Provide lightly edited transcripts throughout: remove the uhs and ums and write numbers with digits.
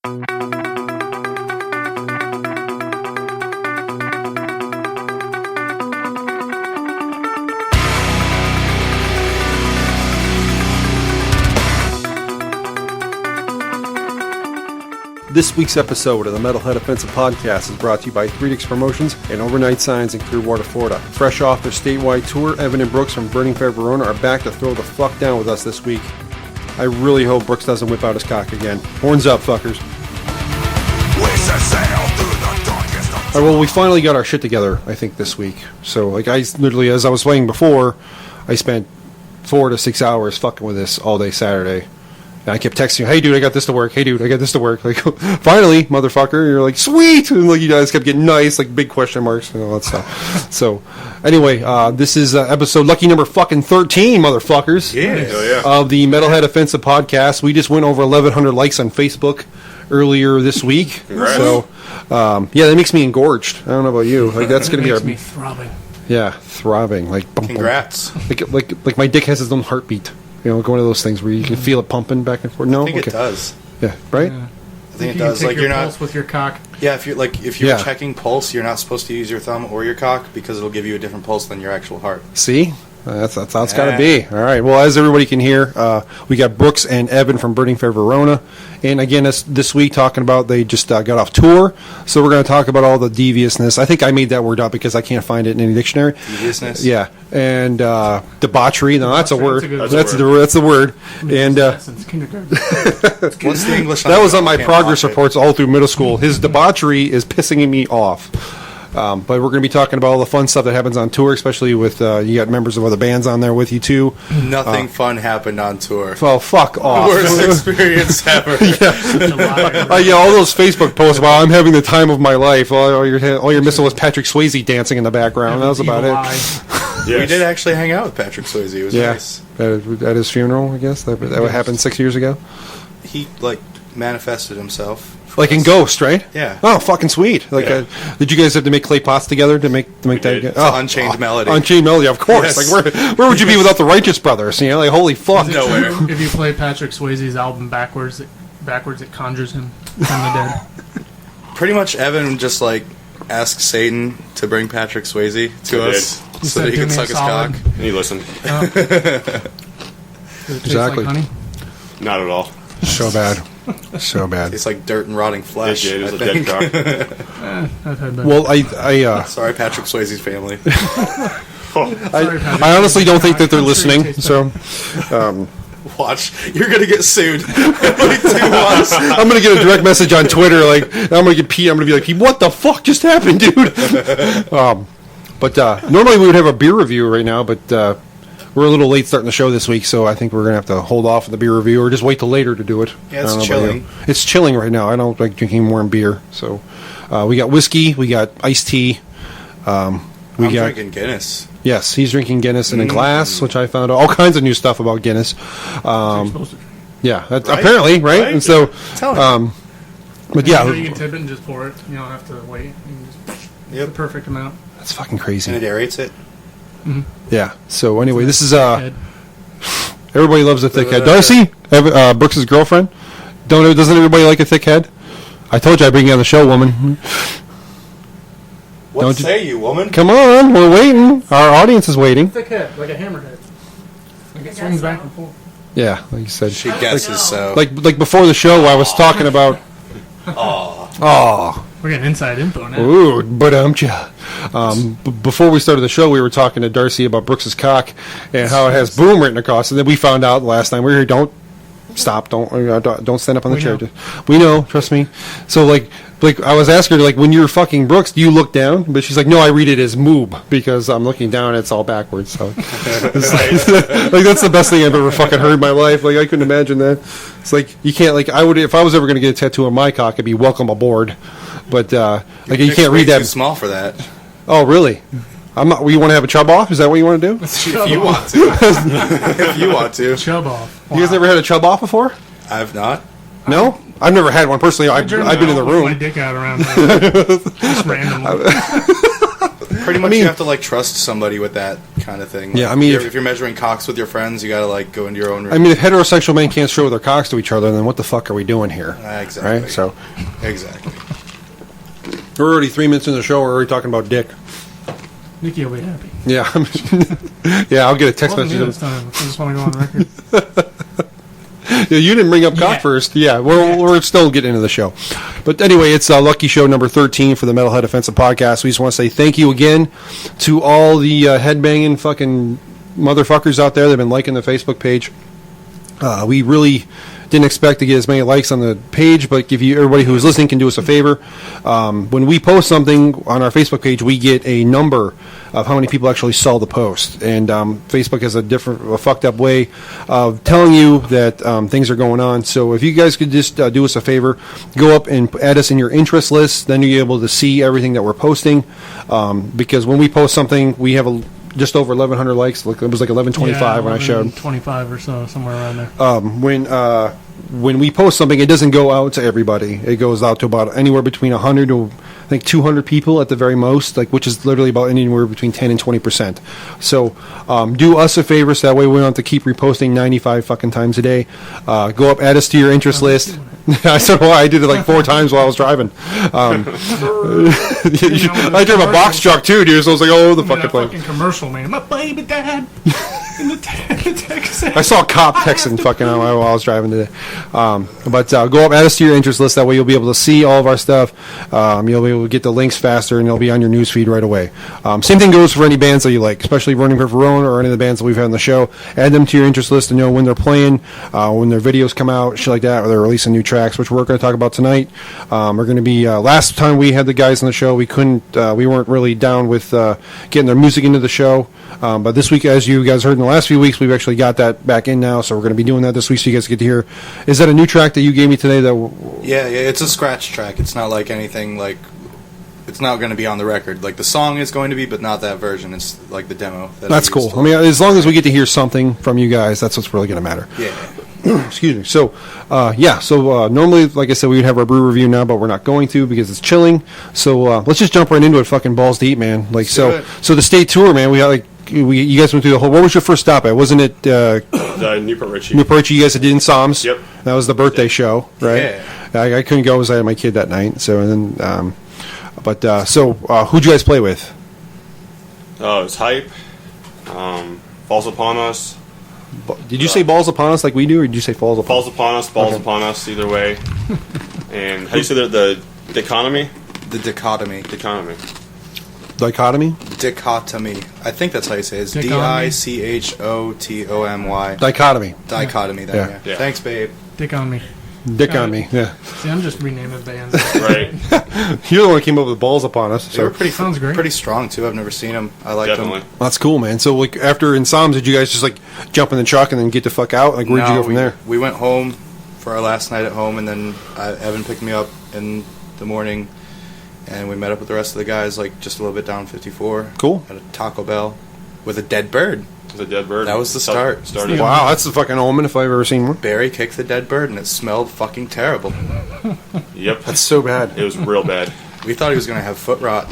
This week's episode of the Metalhead Offensive Podcast is brought to you by 3Dix Promotions and Overnight Signs in Clearwater, Florida. Fresh off their statewide tour, Evan and Brooks from Burning Fair Verona are back to throw the fuck down with us this week. I really hope Brooks doesn't whip out his cock again. Horns up, fuckers. Alright, well, we finally got our shit together, I think, this week. So, I literally, as I was playing before, I spent 4 to 6 hours fucking with this all day Saturday. And I kept texting you, hey, dude, I got this to work. Hey, dude, I got this to work. Like, finally, motherfucker. You're like, sweet. And you guys kept getting nice, big question marks and all that stuff. So, anyway, this is episode lucky number fucking 13, motherfuckers. Yeah. Of the Metalhead Offensive Podcast. We just went over 1,100 likes on Facebook earlier this week. Right. So, that makes me engorged. I don't know about you. That's going to be our... me throbbing. Yeah, throbbing. Congrats. Like my dick has its own heartbeat. One of those things where you can feel it pumping back and forth. No, I think it does. Yeah, right. Yeah. I think it you does. Take you're pulse not with your cock. Yeah, if you're checking pulse, you're not supposed to use your thumb or your cock because it'll give you a different pulse than your actual heart. See, that's how it's got to be. All right. Well, as everybody can hear, we got Brooks and Evan from Burning Fair Verona, and again, this week talking about they just got off tour, so we're going to talk about all the deviousness. I think I made that word up because I can't find it in any dictionary. Deviousness. Yeah, and debauchery. No, that's a word. That's the word. And Since kindergarten. What's the English? That was on my progress reports all through middle school. His debauchery is pissing me off. But we're going to be talking about all the fun stuff that happens on tour, especially with you got members of other bands on there with you too. Nothing fun happened on tour. Well, fuck off. Worst experience ever. All those Facebook posts about I'm having the time of my life. All you're missing was Patrick Swayze dancing in the background. That was about it. Yes. We did actually hang out with Patrick Swayze. It was nice. At his funeral, I guess. That happened 6 years ago. He manifested himself. Like in Ghost, right? Yeah. Oh, fucking sweet. Did you guys have to make clay pots together to make that? It's Unchained Melody. Unchained Melody, of course. Yes. Where would you be without the Righteous Brothers? Holy fuck. Nowhere. If you play Patrick Swayze's album backwards, it conjures him from the dead. Pretty much, Evan just asked Satan to bring Patrick Swayze to us so that he could suck his cock. And he listened. Exactly. Like honey? Not at all. So bad. So bad. It's like dirt and rotting flesh. It was a dead cock. I've had that. Well, I Sorry, Patrick Swayze's family. I honestly don't think that they're listening. So, watch, you're gonna get sued. Watch. I'm gonna get a direct message on Twitter. I'm gonna get Pete. I'm gonna be like, Pete, what the fuck just happened, dude? But normally we would have a beer review right now, but we're a little late starting the show this week, so I think we're going to have to hold off on the beer review or just wait till later to do it. Yeah, it's chilling. It's chilling right now. I don't like drinking warm beer. So we got whiskey, we got iced tea. I'm drinking Guinness. Yes, he's drinking Guinness in a glass, which I found out all kinds of new stuff about Guinness. Yeah, Right? Apparently, right? And so, but yeah. You can tip it and just pour it. You don't have to wait. You can just the perfect amount. That's fucking crazy. And it aerates it. Mm-hmm. Yeah. So anyway, this is everybody loves a thick head. Darcy, Brooks' girlfriend. Doesn't everybody like a thick head? I told you I'd bring you on the show, woman. What say you, woman? Come on, we're waiting. Our audience is waiting. Thick head, like a hammerhead. It swings back and forth. Yeah, like you said. She guesses so. Like before the show, I was talking about. Oh. We're getting inside info now. Ooh, but before we started the show, we were talking to Darcy about Brooks's cock and how it has boom written across. And then we found out last time we were here. Don't stop. Don't stand up on the chair. We know. Trust me. So like I was asking her when you're fucking Brooks, do you look down? But she's like, no, I read it as moob because I'm looking down and it's all backwards. So it's that's the best thing I've ever fucking heard in my life. I couldn't imagine that. It's you can't I would if I was ever going to get a tattoo on my cock, it'd be welcome aboard. But you can't read that. Too small for that. Oh really? I'm not. You want to have a chub off? Is that what you want to do? If you want to. If you want to. Chub off. Wow. You guys never had a chub off before? I've not. No, I've never had one personally. I've been in the room. My dick out around there. Just randomly. Pretty much, you have to like trust somebody with that kind of thing. Like, Yeah, I mean, if you're measuring cocks with your friends, you got to like go into your own room. I mean, if heterosexual men can't show their cocks to each other, then what the fuck are we doing here? Exactly. Right? So, exactly. we're already 3 minutes into the show. We're already talking about dick. Nikki will be happy. Yeah, yeah. I'll get a text Wasn't me message. this time. I just want to go on record. Yeah, you didn't bring up cock Yeah. first. Yeah, we're still getting into the show. But anyway, it's lucky show number 13 for the Metalhead Offensive Podcast. We just want to say thank you again to all the headbanging fucking motherfuckers out there that have been liking the Facebook page. We really didn't expect to get as many likes on the page, but if you, everybody who is listening can do us a favor. When we post something on our Facebook page, we get a number of how many people actually saw the post. And Facebook has a fucked up way of telling you that things are going on. So if you guys could just do us a favor, go up and add us in your interest list, then you're able to see everything that we're posting. Because when we post something, we have just over 1,100 likes. It was like 1,125 when I showed. 25 or so, somewhere around there. When we post something, it doesn't go out to everybody. It goes out to about anywhere between 100 to I think 200 people at the very most, like which is literally about anywhere between 10 and 20%. So do us a favor, so that way we don't have to keep reposting 95 fucking times a day. Go up, add us to your interest list. I don't know why I did it like 4 times while I was driving. I drove a box truck too, dude. So I was like, oh, the fucking place. Fucking commercial, man. My baby dad in the Texas. I saw a cop texting fucking while I was driving today. But go up, add us to your interest list. That way you'll be able to see all of our stuff. You'll be able to get the links faster, and they'll be on your news feed right away. Same thing goes for any bands that you like, especially Burning Fair Verona or any of the bands that we've had on the show. Add them to your interest list to know when they're playing, when their videos come out, shit like that, or they're releasing new tracks, which we're going to talk about tonight. We're going to be last time we had the guys on the show, we weren't really down with getting their music into the show. But this week, as you guys heard in the last few weeks, we've actually got that back in now, so we're going to be doing that this week, so you guys get to hear. Is that a new track that you gave me today? Yeah, it's a scratch track. It's not like anything like. It's not going to be on the record. Like the song is going to be, but not that version. It's like the demo. That's cool. I mean, as long as we get to hear something from you guys, that's what's really going to matter. Yeah. Excuse me. So, normally, like I said, we would have our brew review now, but we're not going to because it's chilling. So let's just jump right into it. Fucking balls deep, man. Like so the state tour, man. We had like. You guys went through the whole. What was your first stop at? Wasn't it Newport Richie? Newport Richie. You guys did in Psalms. Yep. That was the birthday show, right? Yeah. I couldn't go because I had my kid that night. So and then, who'd you guys play with? Oh, it's Hype. Falls Upon Us. Did you say balls upon us like we do, or did you say falls upon? Falls Upon Us. Balls Upon Us. Either way. And how do you say the dichotomy? The dichotomy. Dichotomy. Dichotomy. Dichotomy. I think that's how you say it. It's Dichotomy. Dichotomy. Dichotomy. Then, yeah. Thanks, babe. Dick on me. Dick on me. Yeah. See, I'm just renaming bands. Right. You're the one who came up with balls upon us. They were pretty Sounds great. pretty strong too. I've never seen them. I like Definitely. them. That's cool, man. So like after in Psalms, did you guys just like jump in the truck and then get the fuck out? Like where'd you go from there? We went home for our last night at home, and then Evan picked me up in the morning, and we met up with the rest of the guys like just a little bit down 54. Cool. At a Taco Bell with a dead bird. The dead bird. That was the start. Started. Wow, that's a fucking omen if I've ever seen one. Barry kicked the dead bird, and it smelled fucking terrible. Yep. That's so bad. It was real bad. We thought he was going to have foot rot,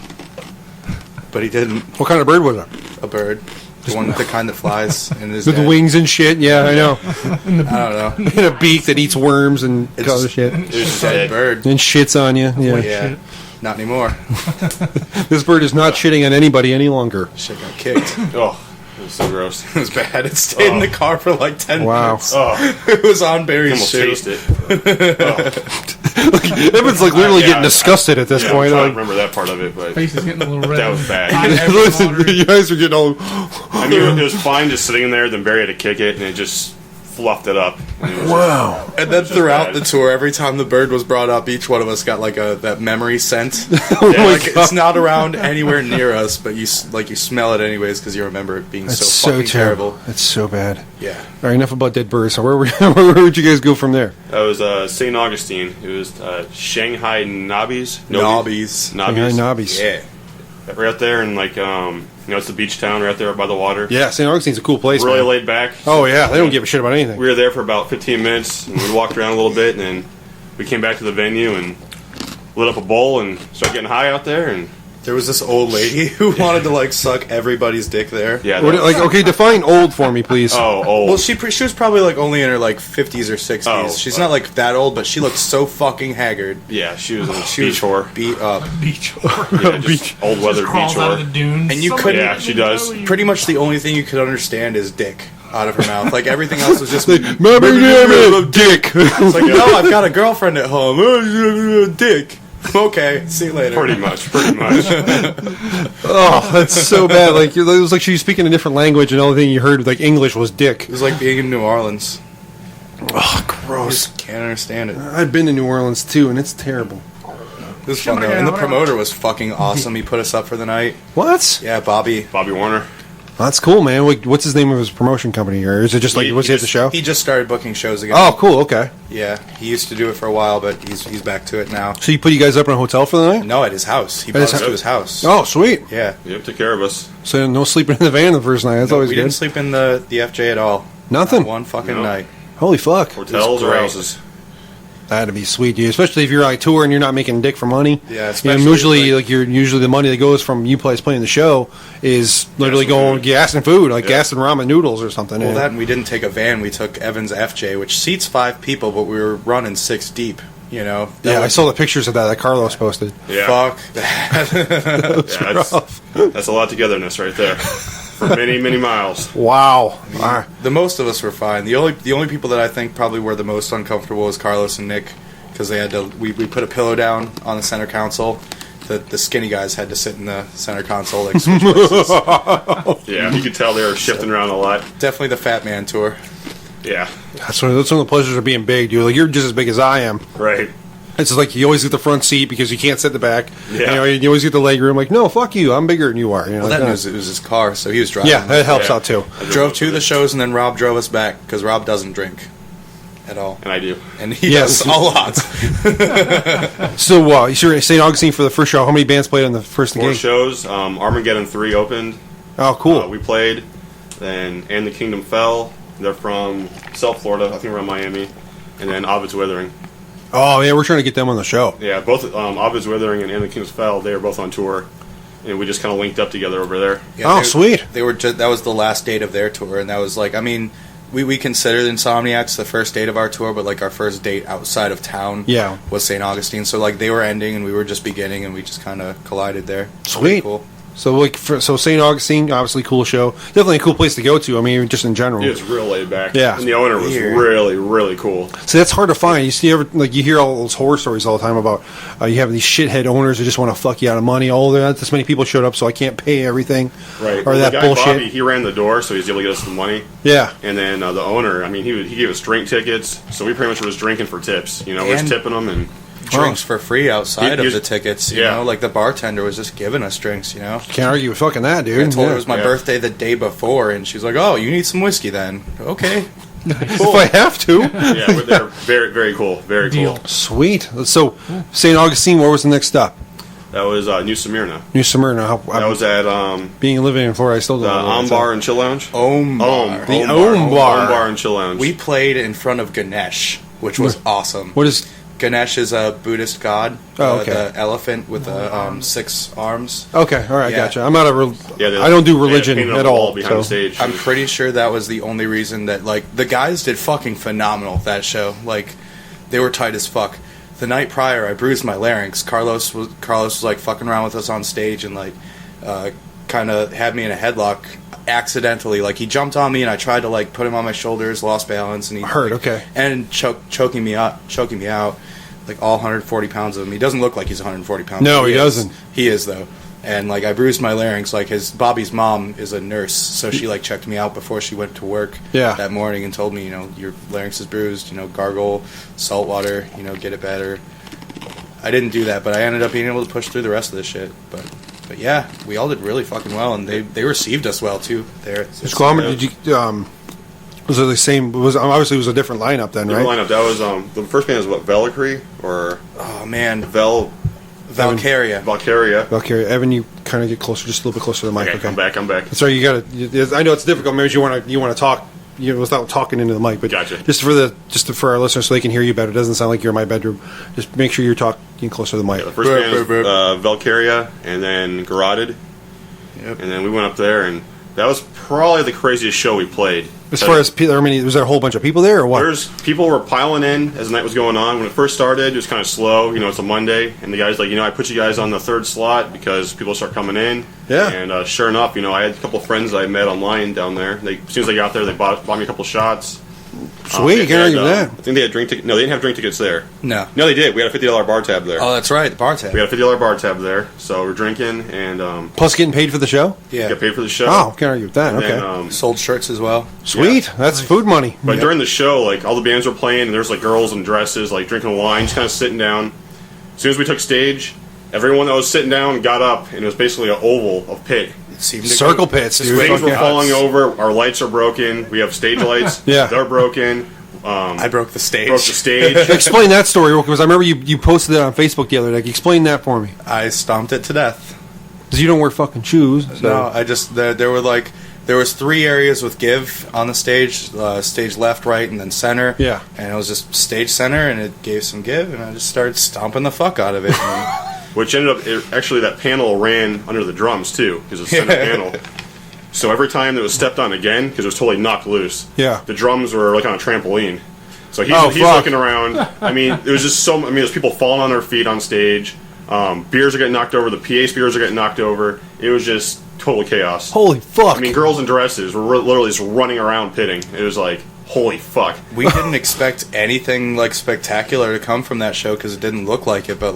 but he didn't. What kind of bird was it? A bird. The kind that flies and is With dead. wings and shit. Yeah, I know. I don't know. And a beak that eats worms and other shit. It was a dead bird. And shits on you. Yeah. Yeah. Not anymore. This bird is not shitting on anybody any longer. Shit got kicked. Oh, it was so gross. It was bad. It stayed in the car for like 10 minutes. Oh, It was on I Barry's almost shoe. taste it. Evan's like literally Yeah. getting disgusted at this Yeah, point. I'm trying to Like, remember that part of it, but Face is getting a little red. that was bad. listen, you guys are getting all. I mean, it was fine just sitting there. Then Barry had to kick it, and it just fluffed it up. And it was Wow. And then throughout bad. the tour, every time the bird was brought up, each one of us got like that memory scent. Oh my Like, God. it's not around anywhere near us, but you smell it anyways because you remember it being That's so fucking terrible. That's so bad. Yeah. All right, enough about dead birds. So where would you guys go from there? That was St. Augustine. It was Shanghai Nobbies. Knobbies. Shanghai Nobbies. Yeah. Right out there, and like it's the beach town right there by the water. Yeah, St. Augustine's a cool place. Really man. laid back. Oh yeah, they don't give a shit about anything. We were there for about 15 minutes, and we walked around a little bit, and then we came back to the venue and lit up a bowl and started getting high out there, and There was this old lady who wanted to like suck everybody's dick there. Yeah. Okay, define old for me, please. Oh, old. Well, she was probably like only in her like 50s or 60s. Oh, She's not like that old, but she looked so fucking haggard. Yeah, she was a She beach was whore. beat up. Beach whore. Yeah, just old weather beach Crawls out of the whore. dunes. And you Somebody couldn't- Yeah, she does. Pretty much the only thing you could understand is dick out of her mouth. Like everything else was just Remember dick. It's like, no, I've got a girlfriend at home. Dick. Okay, see you later. Pretty much. Oh, that's so bad. Like it was like she was speaking a different language, and the only thing you heard like English was dick. It was like being in New Orleans. Oh, I gross. just can't understand it. I've been to New Orleans too, and it's terrible. It was fun though, and the promoter was fucking awesome. He put us up for the night. What? Yeah, Bobby. Bobby Warner. That's cool, man. What's his name of his promotion company, or is it just like was he at the show? He just started booking shows again. Oh, cool. Okay. Yeah, he used to do it for a while, but he's back to it now. So he put you guys up in a hotel for the night? No, at his house. He brought his us to house? his house. Oh, sweet. Yeah. Yep, took care of us. So no sleeping in the van the first night. That's No, always we good. didn't sleep in the FJ at all. Nothing? Not one fucking No. night. Holy fuck. Hotels or great. houses. That'd be sweet, dude. Especially if you're like touring and you're not making dick for money. Yeah, You know, especially usually usually the money that goes from you guys playing the show is literally Gas and going food. gas and food, like Yeah. gas and ramen noodles or something. Well, And- that and we didn't take a van. We took Evan's FJ, which seats 5 people, but we were running 6 deep. You know. That yeah, I was- saw the pictures of that Carlos posted. Yeah. Fuck that. Yeah, that's a lot of togetherness right there. For many, many miles. Wow. The most of us were fine. The only people that I think probably were the most uncomfortable was Carlos and Nick, because they had to. We put a pillow down on the center console. The skinny guys had to sit in the center console, like switch places. Yeah, you could tell they were shifting around a lot. Definitely the Fat Man tour. Yeah, That's one of the pleasures of being big, dude. Like you're just as big as I am. right. It's just like you always get the front seat because you can't sit in the back. Yeah. You know, you always get the leg room. Like, no, fuck you. I'm bigger than you are. You know, Well, like, that news, it was his car, so he was driving. yeah, that helps Yeah. out too. Drove to the shows, and then Rob drove us back because Rob doesn't drink at all, And I do. and he Yes. does a lot. So, you're at St. Augustine for the first show. How many bands played on the first 4 gig? shows. Armageddon 3 opened. Oh, cool. We played. Then And the Kingdom Fell. They're from South Florida. I think we're in Miami. And then Ovid's Withering. Oh, yeah, we're trying to get them on the show. Yeah, both Ovid's Withering and the Kingdom Fell, they were both on tour. And we just kind of linked up together over there. Oh, sweet. They were that was the last date of their tour, and that was like, I mean, we considered Insomniacs the first date of our tour, but like our first date outside of town, Yeah. was St. Augustine. So like they were ending, and we were just beginning, and we just kind of collided there. Sweet. Pretty cool. So, so St. Augustine, obviously cool show. Definitely a cool place to go to. I mean, just in general. He was real laid back. Yeah. And the owner was Weird. really, really cool. See, that's hard to find. You see, you hear all those horror stories all the time about you have these shithead owners who just want to fuck you out of money. Oh, not this many people showed up, so I can't pay everything. Right. Or Well, that the guy, bullshit. Bobby, he ran the door, so he was able to get us the money. Yeah. And then the owner, I mean, he gave us drink tickets, so we pretty much were just drinking for tips. You know, we're just And- tipping them, and Drinks for free outside He- of the tickets. You yeah. know, like the bartender was just giving us drinks. You know. Can't argue with fucking that, dude. I told her Yeah. it was my Yeah. birthday the day before, and she's like, "Oh, you need some whiskey then?" Okay. If I have to. yeah, they're very, very cool. Very Deal. cool. Sweet. So, St. Augustine, where was the next stop? That was New Smyrna. New Smyrna. That was at being living in Florida, I still don't the know. where Om that's Bar at. and Chill Lounge. Om Bar. The Om Bar. Om Bar and Chill Lounge. We played in front of Ganesh, which was awesome. What is... Ganesh is a Buddhist god. Oh, okay. The elephant with the 6 arms. Okay, all right, Yeah. gotcha. I'm not a... they- I don't do they had religion painted on at the wall all. behind So. the stage. I'm pretty sure that was the only reason that, like, the guys did fucking phenomenal that show. Like, they were tight as fuck. The night prior, I bruised my larynx. Carlos was like fucking around with us on stage and like kind of had me in a headlock accidentally. Like he jumped on me and I tried to like put him on my shoulders, lost balance, and he Hurt, okay. and choking me out, like all 140 pounds of him. He doesn't look like he's 140 pounds. No, but he doesn't. He is though. And like I bruised my larynx. Like Bobby's mom is a nurse, so she like checked me out before she went to work that morning and told me, you know, your larynx is bruised. You know, gargle salt water. You know, get it better. I didn't do that, but I ended up being able to push through the rest of the shit. But yeah, we all did really fucking well, and they received us well too. There, It's cool. How many did you... was it the same... Obviously, it was a different lineup then, right? Different lineup. That was the first band is what, Debauchery or oh man, Valkyria. Valkyria. Evan, you kind of get closer, just a little bit closer to the mic. Okay, I'm back. That's right. You got to... I know it's difficult. Maybe you want to talk without talking into the mic, but Gotcha. just for our listeners so they can hear you better. It doesn't sound like you're in my bedroom. Just make sure you're getting closer to the mic. Yeah, the first band was Valkyria, and then Garroted. Yep. And then we went up there, and that was probably the craziest show we played. As far as people, was there a whole bunch of people there, or what? People were piling in as the night was going on. When it first started, it was kind of slow. It's a Monday, and the guy's like, I put you guys on the third slot because people start coming in. Yeah. And sure enough, I had a couple of friends that I met online down there. As soon as I got there, they bought me a couple shots. Sweet, you can't argue with that. I think they had drink tickets. No, they didn't have drink tickets there. No, they did. We had a $50 bar tab there. Oh, that's right, the bar tab. We had a $50 bar tab there, so we're drinking and plus getting paid for the show. Yeah, get paid for the show. Oh, can't argue with that. And okay, then, sold shirts as well. Sweet, that's food money. But during the show, all the bands were playing, and there's girls in dresses, drinking wine, just kind of sitting down. As soon as we took stage, everyone that was sitting down got up, and it was basically an oval of pit. Circle pits, dude. Things were falling over. Our lights are broken. We have stage lights. Yeah, they're broken. I broke the stage. Explain that story, because I remember you posted it on Facebook the other day. Explain that for me. I stomped it to death. Because you don't wear fucking shoes. So. No, I just there was 3 areas with give on the stage: stage left, right, and then center. Yeah, and it was just stage center, and it gave some give, and I just started stomping the fuck out of it. Which ended up actually that panel ran under the drums too, because it's a center panel. So every time it was stepped on again, because it was totally knocked loose, the drums were on a trampoline. So he's looking around. It was just there's people falling on their feet on stage. Beers are getting knocked over. The PA speakers are getting knocked over. It was just total chaos. Holy fuck. Girls in dresses were literally just running around pitting. It was holy fuck. We didn't expect anything spectacular to come from that show because it didn't look like it, but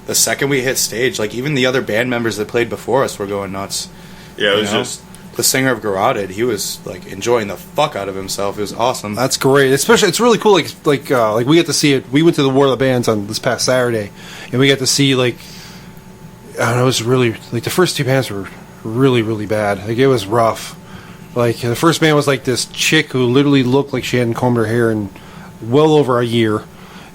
the second we hit stage, even the other band members that played before us were going nuts. Yeah, it was just... The singer of Garroted, he was enjoying the fuck out of himself. It was awesome. That's great. Especially, it's really cool. We get to see it. We went to the War of the Bands on this past Saturday, and we got to see I don't know. It was really the first 2 bands were really, really bad. It was rough. The first band was this chick who literally looked like she hadn't combed her hair in well over a year,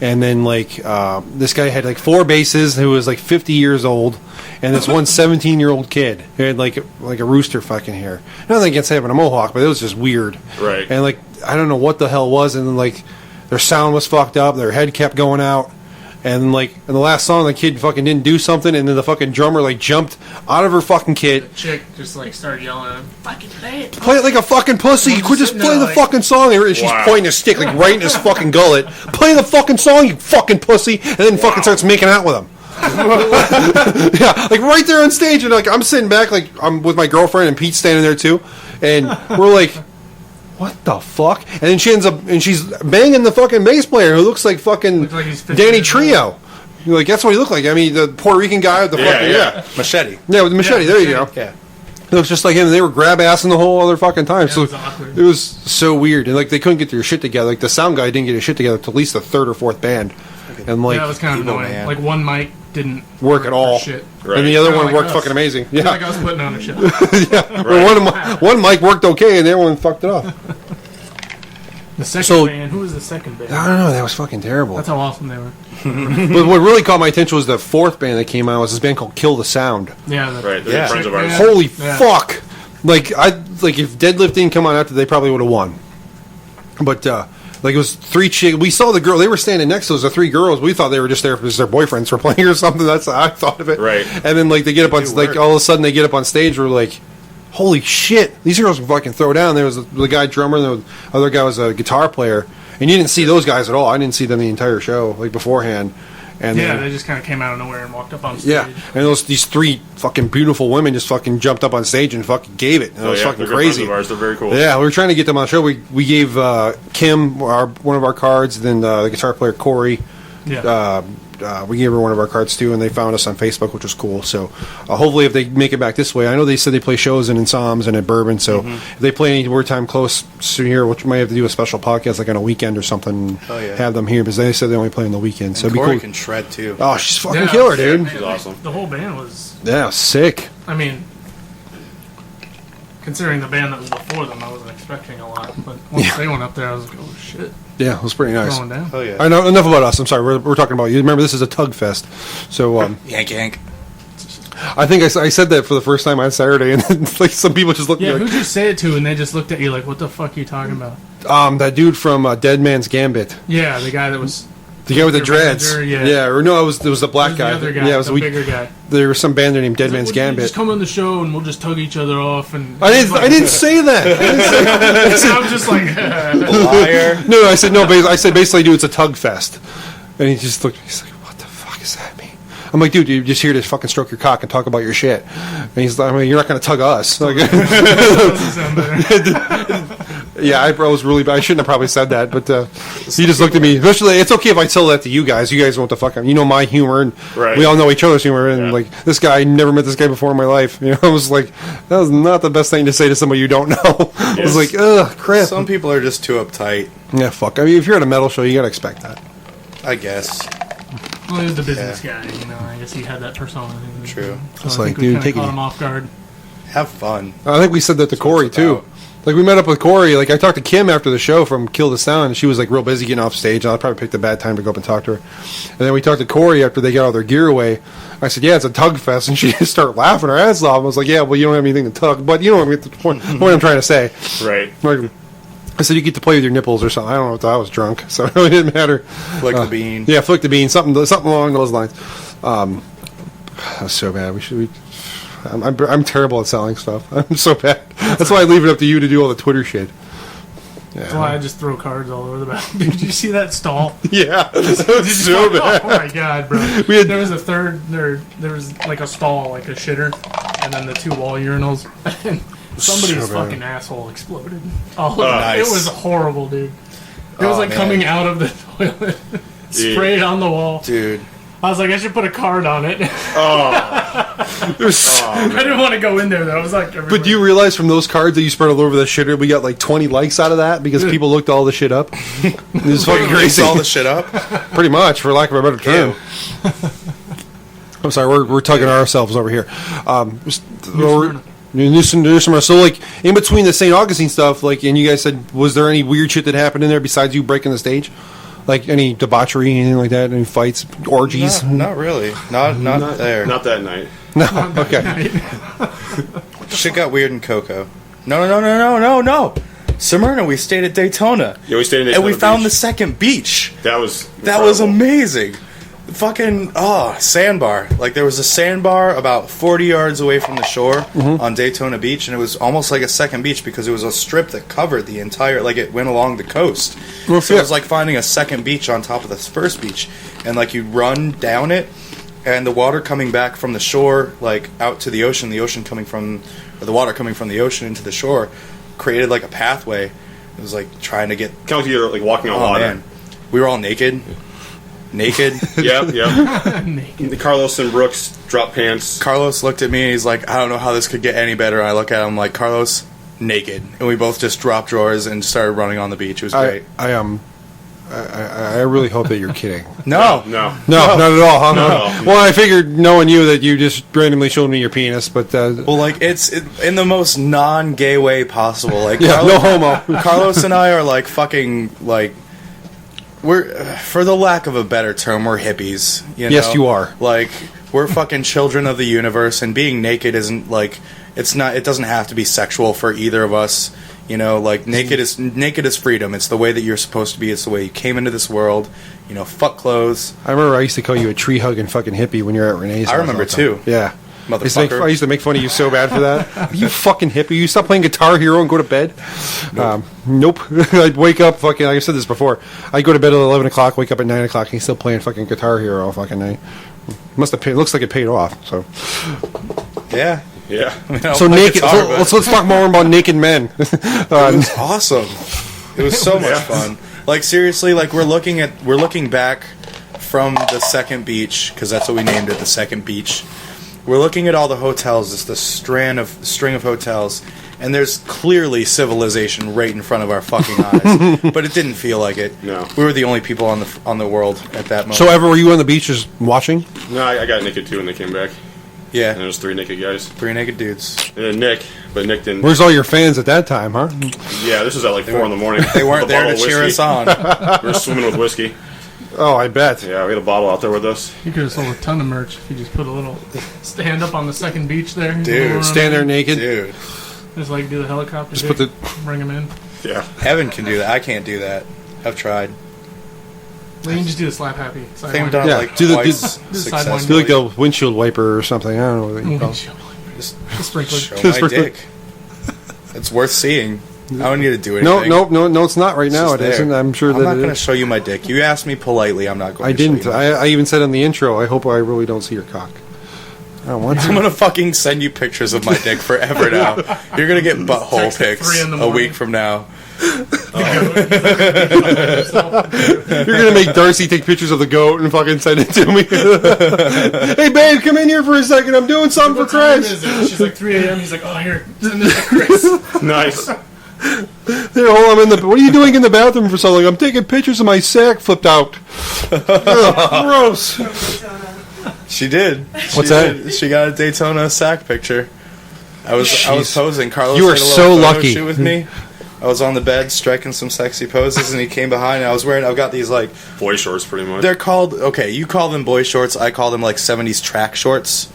and then this guy had 4 basses who was 50 years old. And this one 17-year-old kid who had a rooster fucking hair. Nothing against having a mohawk, but it was just weird. Right. And I don't know what the hell it was, and then their sound was fucked up, their head kept going out, and in the last song the kid fucking didn't do something, and then the fucking drummer jumped out of her fucking kit. The chick just started yelling at him, "Fucking play it! Play it like a fucking pussy! You could just play the fucking song." And she's pointing a stick right in his fucking gullet. Play the fucking song, you fucking pussy! And then fucking starts making out with him. Yeah, right there on stage, and I'm sitting back, I'm with my girlfriend, and Pete's standing there too, and we're what the fuck? And then she ends up, and she's banging the fucking bass player who looks like fucking Danny Trio. That's what he looked like. The Puerto Rican guy with the fucking machete. Yeah, with the machete. There you go. Yeah. It looks just like him. They were grab assing the whole other fucking time. Yeah, so it was so weird, and they couldn't get their shit together. The sound guy didn't get his shit together to at least the 3rd or 4th band, and that was kind of annoying. Man. One mic didn't work at all, shit. Right. And the other one worked fucking amazing. Yeah, I was putting on a show. Yeah, right. one mic worked okay, and the other one fucked it up. The second band. Who was the second band? I don't know. That was fucking terrible. That's how awesome they were. But what really caught my attention was the 4th band that came out. Was this band called Kill the Sound? Yeah, right. They're friends of ours. Holy fuck! If Deadlift didn't come on after, they probably would have won. But it was 3 chicks. We saw the girl. They were standing next to us. The 3 girls. We thought they were just there because their boyfriends were playing or something. That's how I thought of it. Right. And then they get up on all of a sudden they get up on stage. We're holy shit! These girls can fucking throw down. There was the guy drummer, and the other guy was a guitar player, and you didn't see those guys at all. I didn't see them the entire show beforehand. And they just kind of came out of nowhere and walked up on stage. Yeah, and these 3 fucking beautiful women just fucking jumped up on stage and fucking gave it. And it was fucking crazy. Friends of ours. They're very cool. Yeah, we were trying to get them on the show. We gave Kim one of our cards, then the guitar player Corey. Yeah. We gave her one of our cards too, and they found us on Facebook, which was cool. So hopefully, if they make it back this way, I know they said they play shows in Psalms and at Bourbon. So if they play any time close to here, which we might have to do a special podcast on a weekend or something, have them here because they said they only play on the weekend. So and it'd be Corey cool. Can shred too. Oh, she's fucking killer, dude. She's awesome. The whole band was sick. Considering the band that was before them, I wasn't expecting a lot. But once they went up there, I was like, oh shit. Yeah, it was pretty nice. Going down. Oh yeah. I know enough about us. I'm sorry. We're talking about you. Remember, this is a tug fest. So yank. I think I said that for the first time on Saturday, and then, some people just looked at me who'd you say it to? And they just looked at you like, what the fuck are you talking about? That dude from Dead Man's Gambit. Yeah, the guy that was The guy with the dreads. Manager, yeah. Or no, it was the black guy. The other guy. Yeah, it was the bigger guy. There was some band there named Dead Man's Like, Gambit. Just come on the show and we'll just tug each other off. And I didn't say that. I was just like, liar. No, I said no. I said basically, dude, it's a tug fest. And he just looked. He's like, what the fuck does that mean? I'm like, dude, you're just here to fucking stroke your cock and talk about your shit. And he's like, I mean, you're not going to tug us. Like, yeah, I was really bad. I shouldn't have probably said that, but he just looked at me. Especially, it's okay if I tell that to you guys. You guys know what the fuck you know my humor, and we all know each other's humor. And like this guy, I never met this guy before in my life. You know, I was like, that was not the best thing to say to somebody you don't know. I was like, ugh, crap. Some people are just too uptight. Yeah, fuck. I mean, if you're at a metal show, you gotta expect that. I guess. Well, he was the business guy, you know. I guess he had that persona. True. So it's I like, think we dude, kinda caught him off guard. Have fun. I think we said that to Corey too. Like we met up with Corey. Like I talked to Kim after the show from Kill the Sound, and she was like real busy getting off stage. And I probably picked a bad time to go up and talk to her. And then we talked to Corey after they got all their gear away. I said, "Yeah, it's a tug fest," and she just started laughing her ass off. I was like, "Yeah, well, you don't have anything to tug, but you know what I'm trying to say." Right. Like, I said you get to play with your nipples or something. I don't know. I was drunk, so it really didn't matter. Flick the bean. Yeah, flick the bean. Something along those lines. That's so bad. I'm terrible at selling stuff. I'm so bad. That's why I leave it up to you to do all the Twitter shit. Yeah. That's why I just throw cards all over the back. Did you see that stall? Yeah, that's so bad. Oh my god, bro! There was a third. There was like a stall, like a shitter, and then the two wall urinals. And somebody's fucking asshole exploded. Oh, nice. It was horrible, dude. It was like coming out of the toilet, sprayed on the wall, dude. I was like, I should put a card on it. I didn't want to go in there though. I was like, everywhere. But do you realize from those cards that you spread all over the shitter, we got like 20 likes out of that because people looked all the shit up. It was fucking crazy. All the shit up, pretty much, for lack of a better term. I'm sorry, we're tugging ourselves over here. So like in between the St. Augustine stuff, like, and you guys said, was there any weird shit that happened in there besides you breaking the stage? Like any debauchery, anything like that? Any fights, orgies? Not really. Not there. Not that night. No. Okay. Shit got weird in Cocoa. No. Smyrna, we stayed at Daytona. Yeah, we stayed in Daytona and we found Beach. the second beach. That was amazing. Fucking sandbar. Like there was a sandbar about 40 yards away from the shore on Daytona Beach, and it was almost like a second beach because it was a strip that covered the entire, like it went along the coast. So it was like finding a second beach on top of this first beach, and like you run down it, and the water coming back from the shore, like out to the ocean coming from, or the water coming from the ocean into the shore, created like a pathway. It was like trying to get kind of like you're like walking on water. Man. We were all naked. Yeah. Naked. Carlos and Brooks dropped pants. Carlos looked at me and he's like, I don't know how this could get any better. And I look at him like, Carlos, naked. And we both just dropped drawers and started running on the beach. It was great. I really hope that you're kidding. No, not at all. Huh? No. Well, I figured knowing you that you just randomly showed me your penis, but well, like it's in the most non-gay way possible. Like no homo. Carlos and I are like fucking like. We're, for the lack of a better term, we're hippies. You know? Yes, you are. Like, we're fucking children of the universe, and being naked isn't like it's not. It doesn't have to be sexual for either of us. You know, like naked is freedom. It's the way that you're supposed to be. It's the way you came into this world. You know, fuck clothes. I remember I used to call you a tree hugging fucking hippie when you were at Renee's. I remember too. Yeah. Motherfucker. I used to make fun of you so bad for that. Are you fucking hippie? You stop playing Guitar Hero and go to bed? Nope. I'd wake up fucking, like I said this before, I'd go to bed at 11 o'clock, wake up at 9 o'clock, and he's still playing fucking Guitar Hero all fucking night. Must have paid, looks like it paid off, so. Yeah. Yeah. I mean, so naked, guitar, let's talk more about naked men. It was awesome. It was so much fun. Like seriously, like we're looking back from the second beach, because that's what we named it, the second beach. We're looking at all the hotels, it's the string of hotels, and there's clearly civilization right in front of our fucking eyes. But it didn't feel like it. No. We were the only people on the world at that moment. So ever were you on the beach just watching? No, I got naked too when they came back. Yeah. And there was 3 naked guys. 3 naked dudes. And then Nick didn't. Where's all your fans at that time, huh? Yeah, this was at like 4 in the morning. They weren't there to cheer us on. We were swimming with whiskey. Oh, I bet. Yeah, we had a bottle out there with us. You could have sold a ton of merch if you just put a little stand up on the second beach there. Dude. Stand there naked. Dude. Just like do the helicopter. Just put bring them in. Yeah. Evan can do that. I can't do that. I've tried. Well, you can just do the slap happy. I think I've done it like do twice. Do like a windshield wiper or something. I don't know what you call it. Just sprinkler. show my dick. It's worth seeing. I don't need to do anything. No, it's not right now. It isn't. I'm sure that I'm not going to show you my dick. You asked me politely. I'm not going to show you. I even said in the intro, I hope I really don't see your cock. I don't want to. I'm going to fucking send you pictures of my dick forever now. You're going to get butthole pics a week from now. You're gonna make Darcy take pictures of the goat and fucking send it to me. Hey babe, come in here for a second. I'm doing something for Chris. She's like 3 a.m. He's like, oh here, send this to Chris. Nice. There, hold on. What are you doing in the bathroom for so long? I'm taking pictures of my sack flipped out. Ugh, gross. She did. What's that? She got a Daytona sack picture. I was posing. Carlos, you are so lucky. Shoot with me. I was on the bed striking some sexy poses, and he came behind, and I've got these, like... boy shorts, pretty much. They're called... Okay, you call them boy shorts. I call them, like, 70s track shorts.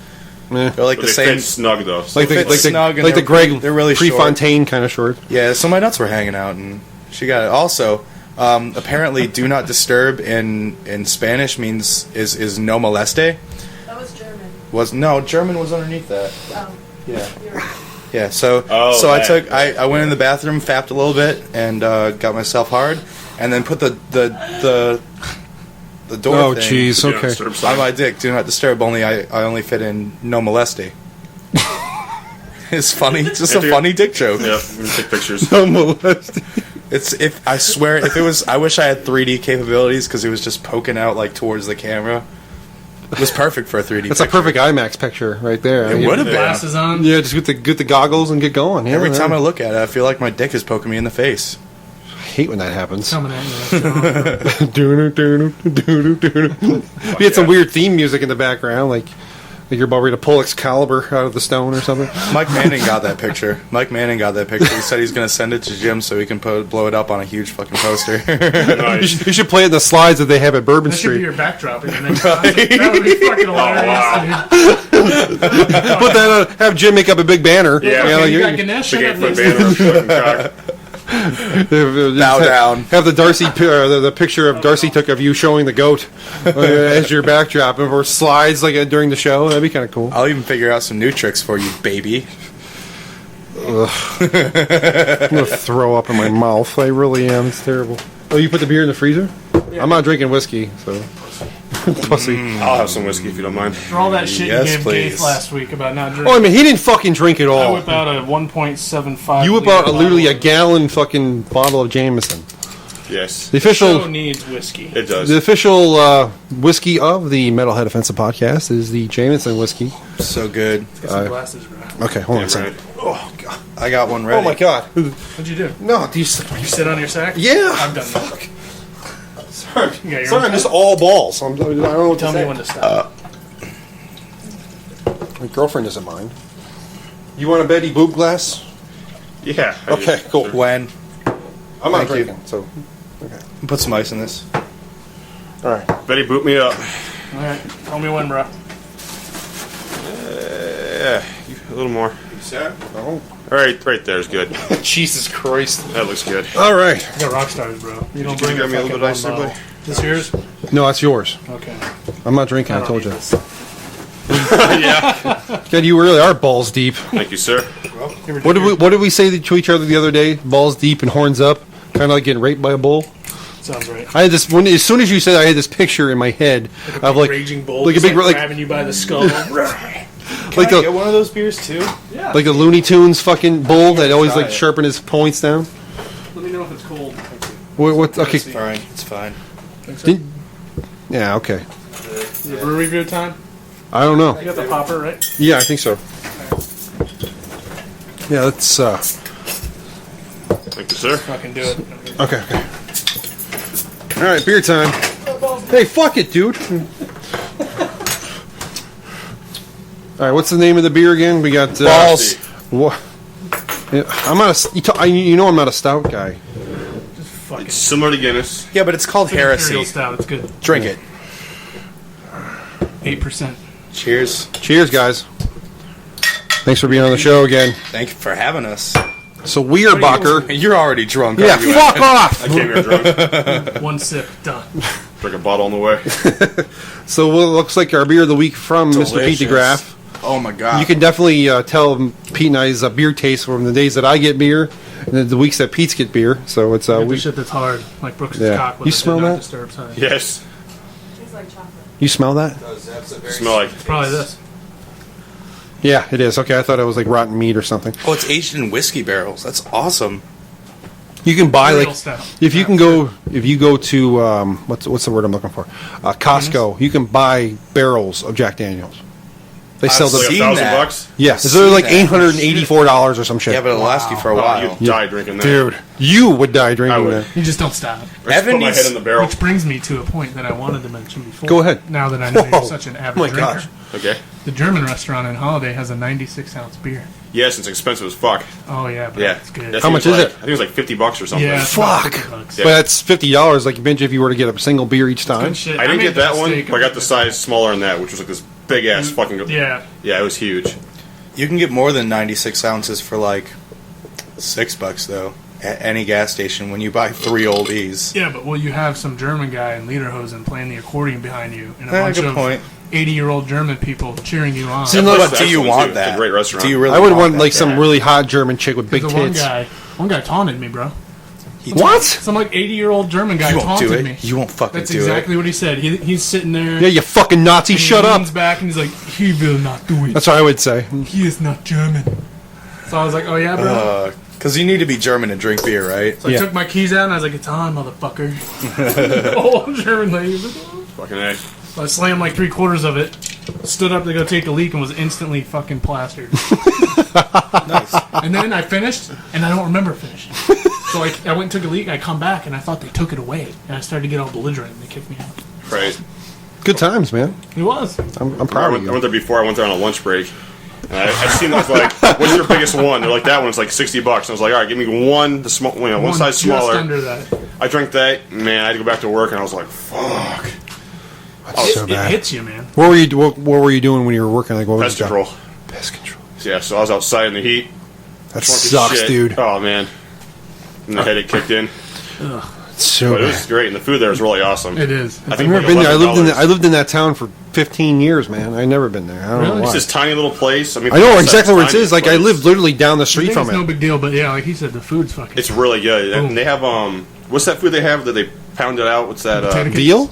Yeah. They're, like, but the they same... fit snug, though. Like the Greg they're really Prefontaine kind of short. Yeah, so my nuts were hanging out, and she got it. Also, apparently, do not disturb in Spanish is no moleste. That was German. German was underneath that. Oh. Yeah. Yeah, so I went in the bathroom, fapped a little bit, and got myself hard, and then put the door thing jeez, okay. on my dick. Do not disturb. I only fit in no moleste. It's funny. It's just a funny dick joke. Yeah, I'm gonna take pictures. No molesting. I swear, if it was, I wish I had 3D capabilities because it was just poking out like towards the camera. It was perfect for a 3D. That's a perfect IMAX picture right there. It would have been. Glasses on. Yeah, just get the goggles and get going. Yeah, Every time I look at it, I feel like my dick is poking me in the face. I hate when that happens. Coming at you. We had some weird theme music in the background, like you're about ready to pull Excalibur out of the stone or something. Mike Manning got that picture. He said he's going to send it to Jim so he can blow it up on a huge fucking poster. Nice. You should play it in the slides that they have at Bourbon That Street. should be your backdrop in your next concert. That would be fucking hilarious. Put that on, have Jim make up a big banner. Yeah, You got Ganesh. big 8-foot banner of fucking cock. Bow down. Have the Darcy the picture of Darcy took of you showing the goat as your backdrop, or slides like during the show. That'd be kind of cool. I'll even figure out some new tricks for you, baby. I'm gonna throw up in my mouth. I really am. It's terrible. Oh, you put the beer in the freezer? Yeah. I'm not drinking whiskey, so. Pussy. I'll have some whiskey if you don't mind. For all that shit Yes, you gave please. Gaith last week about not drinking. Oh, I mean, he didn't fucking drink at I all. whip out a 1.75. You whip out literally a gallon fucking bottle of Jameson. Yes. The official. Show needs whiskey. It does. The official whiskey of the Metalhead Offensive Podcast is the Jameson whiskey. So good. Get some glasses, bro. Okay, hold on a Damn second. right. Oh god. I got one ready. Oh my god. What'd you do? No, do you You sit on your sack? Yeah. I've done that. Sorry. You got your Sorry, own I'm just all balls. I don't know what Tell to me say. when to stop. My girlfriend doesn't mind. You want a Betty Boop glass? Yeah. Okay, cool. When? I'm not Thank you. drinking, so. Okay. Put some ice in this. All right. Betty, boot me up. All right. Tell me when, bro. Yeah, a little more. Oh. All right there's good. Jesus Christ. That looks good. All right. You got rock stars, bro. You don't Can bring you grab me a fucking little bit of ice there, bottle. buddy? This yours? No, that's yours. Okay. I'm not drinking, I don't told need you. this. Yeah. God, you really are balls deep. Thank you, sir. What did we say to each other the other day? Balls deep and horns up, kind of like getting raped by a bull. Sounds right. I had this as soon as you said, I had this picture in my head of like raging bull, like a big grabbing you by the skull. Can I get one of those beers too? Yeah. like the Looney Tunes fucking bull that always try like it. sharpen his points down. Let me know if it's cold. What? Okay. Fine, it's fine. Yeah. Okay. Is it brew review time? I don't know. You got the popper, right? Yeah, I think so. Yeah, let's. Thank you, sir. Fucking do it. Okay. All right, beer time. Hey, fuck it, dude. All right, what's the name of the beer again? We got Balls. What? Yeah, I'm not a. You know I'm not a stout guy. Just fucking It's similar to Guinness. Yeah, but it's called Imperial heresy. stout. It's good. Drink it. 8%. Cheers. Cheers, guys. Thanks for being on the show again. Thank you for having us. So Weirbacher. You're already drunk. Yeah, aren't you? fuck off. I came here drunk. One sip, done. Drink a bottle on the way. So what looks like our beer of the week from Mr. Pete DeGraff. Oh my god! You can definitely tell Pete and I's beer taste from the days that I get beer and then the weeks that Pete's get beer. So it's the shit that's hard, like Brooks' cock. You smell that? Yes. Tastes like chocolate. You smell that? Smell like It's probably this. Yeah, it is. Okay, I thought it was like rotten meat or something. Oh, it's aged in whiskey barrels. That's awesome. You can buy Real like stuff. if you go to what's the word I'm looking for? Costco. You can buy barrels of Jack Daniels. They sell I've the seen $1,000. yeah. I've They're like seen that. $884 or some shit. Yeah, but it'll last you for a while. You die drinking that. Dude, you would die I drinking would. that. You just don't stop. I just Evan put my needs- head in the barrel. Which brings me to a point that I wanted to mention before. Go ahead. Now that I know Whoa. you're such an avid Oh my drinker. gosh. Okay. The German restaurant in Holiday has a 96-ounce beer. Yes, it's expensive as fuck. Oh, yeah, but Yeah. it's good. I think How much it's is like- it? I think it's like $50 or something. Yeah, it's about Fuck. $50. Yeah. But that's $50. Like, imagine if you were to get a single beer each time. Good shit. I didn't made get that the one, mistake but I got of- the size smaller than that, which was like this big ass fucking. Yeah. Yeah, it was huge. You can get more than 96 ounces for like $6 though at any gas station when you buy 3 oldies. Yeah, but will you have some German guy in Lederhosen playing the accordion behind you and a bunch Good of point. 80-year-old German people cheering you on? See, That's no, But do you excellent, want too. that? It's a great restaurant. Do you really? I would want that? like some Yeah. really hot German chick with big the tits. one guy taunted me, bro. What? Some like 80-year-old German guy You won't taunted do it. me. You won't fucking That's do exactly what he said. He's sitting there. Yeah, you fucking Nazi. and Shut he up. leans back and he's like, he will not do it. That's what I would say. He is not German. So I was like, oh yeah, bro. it. Because you need to be German to drink beer, right? So I took my keys out and I was like, it's on, motherfucker. Old German lady was like, oh. Fucking A. So I slammed like 3/4 of it, stood up to go take a leak, and was instantly fucking plastered. Nice. And then I finished, and I don't remember finishing. So I went and took a leak, I come back, and I thought they took it away. And I started to get all belligerent, and they kicked me out. Right. Good times, man. It was. I'm I proud of went, I you. went there before. I went there on a lunch break. And I seen those like, what's your biggest one? They're like, that one's like $60. And I was like, all right, give me one, the small, one size just smaller. under that. I drank that. Man, I had to go back to work, and I was like, fuck. That's so It bad. hits you, man. What were you doing when you were working? Like, what was Pest your job? control. Pest control. Yeah, so I was outside in the heat. That drunk as sucks, shit. dude. Oh man, and the headache kicked in. It's so But it bad. was great, and the food there was really awesome. It is. I I've think never like been there. $11. I lived in that town for 15 years, man. I never been there. I don't know Really? why. It's this tiny little place. I mean, I know it's exactly where it tiny is. Like, I place. live literally down the I street think from it's no it. big deal, but yeah, like he said, the food's fucking. It's really good. Boom. And they have what's that food they have that they pound it out? What's that? Potato Veal?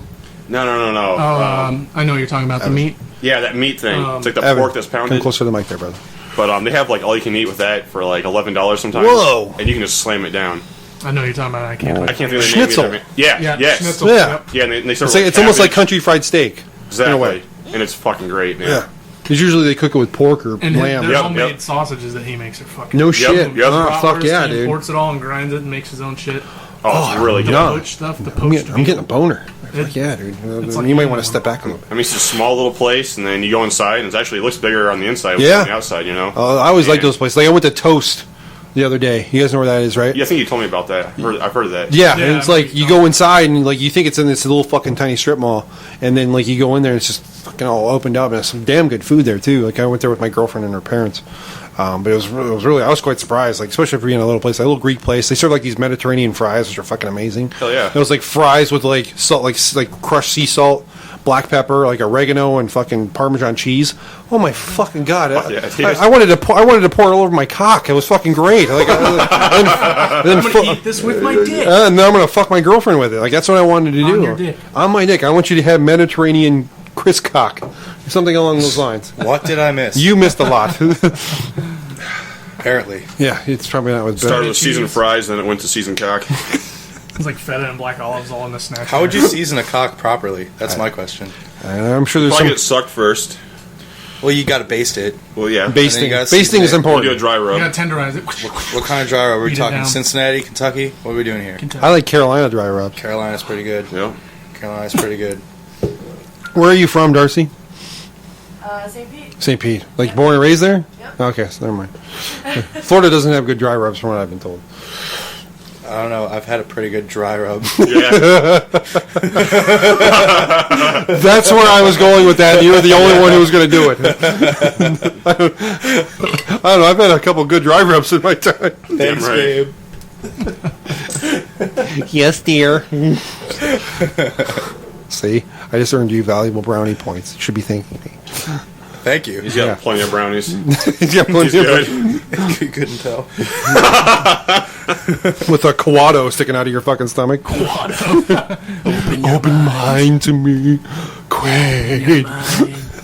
No. I know what you're talking about the meat. Yeah, that meat thing. It's like the Evan, pork that's come pounded. closer to the mic there, brother. But they have like all you can eat with that for like $11 sometimes. Whoa. And you can just slam it down. I know what you're talking about. I can't. I can't think of the Schnitzel. name. Either. Yeah. Yeah, Yes. schnitzel. Yeah. Yep. Yeah. And they serve It's, like, like it's almost like cabbage. country fried steak. Exactly. In a way. And it's fucking great, man. Yeah. Because usually they cook it with pork or And lamb. their Yep, homemade yep. sausages that he makes are fucking. No shit. yep. Oh, fuck yeah, He dude. imports it all and grinds it and makes his own shit. Oh, it's really The good. yeah. poached stuff, the I'm poached. getting a boner. It- Fuck yeah, dude. it's You like might eating want to step back a little bit. I mean, it's just a small little place, and then you go inside, and it looks bigger on the inside than Yeah. on the outside, you know? I always like Yeah. those places. Like, I went to Toast the other day. You guys know where that is, right? Yeah, I think you told me about that. I've heard of that. Yeah, Yeah, and it's I like mean, you go inside and like you think it's in this little fucking tiny strip mall, and then like you go in there and it's just fucking all opened up, and there's some damn good food there too. Like I went there with my girlfriend and her parents, but it was really I was quite surprised, like especially for being a little place, a little Greek place. They serve like these Mediterranean fries, which are fucking amazing. Hell yeah. It was like fries with like salt, like crushed sea salt, black pepper, like oregano, and fucking Parmesan cheese. Oh my fucking god! yeah, I wanted to pour it all over my cock. It was fucking great. Like, then I'm gonna eat this with my dick. and then I'm gonna fuck my girlfriend with it. Like that's what I wanted to do. your dick. On my dick. I want you to have Mediterranean Chris cock, something along those lines. What did I miss? You missed a lot. Apparently. Yeah, it's probably not with Started better. with seasoned fries, then it went to seasoned cock. It's like feta and black olives all in the snack. How would you season a cock properly? That's my question. I'm sure there's Probably some get it sucked first. Well, you got to baste it. Well, yeah. basting. you gotta Basting season is it. We'll do a important. dry You rub. gotta tenderize it. What kind of dry rub? Are we Beat it talking down. Cincinnati, Kentucky? What are we doing here? I like Carolina dry rubs. Carolina's pretty good. Yeah. Carolina's pretty good. Where are you from, Darcy? St. Pete. St. Pete. Like born and raised there? Yep. Okay, so never mind. Florida doesn't have good dry rubs, from what I've been told. I don't know. I've had a pretty good dry rub. Yeah. That's where I was going with that. You were the only one who was going to do it. I don't know. I've had a couple good dry rubs in my time. Thanks, right. babe. Yes, dear. See? I just earned you valuable brownie points. You should be thanking me. Thank you. He's got plenty of brownies. He's got plenty of You couldn't tell. With a Quado sticking out of your fucking stomach. Open mind to me. Quaid.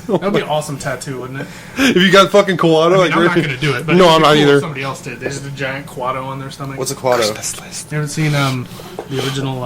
That would be an awesome tattoo, wouldn't it? If you got fucking Quado, I'm not going to do it, but no, I'm not cool either. If somebody else did. They had a giant Quado on their stomach. What's a Quado? You haven't seen the original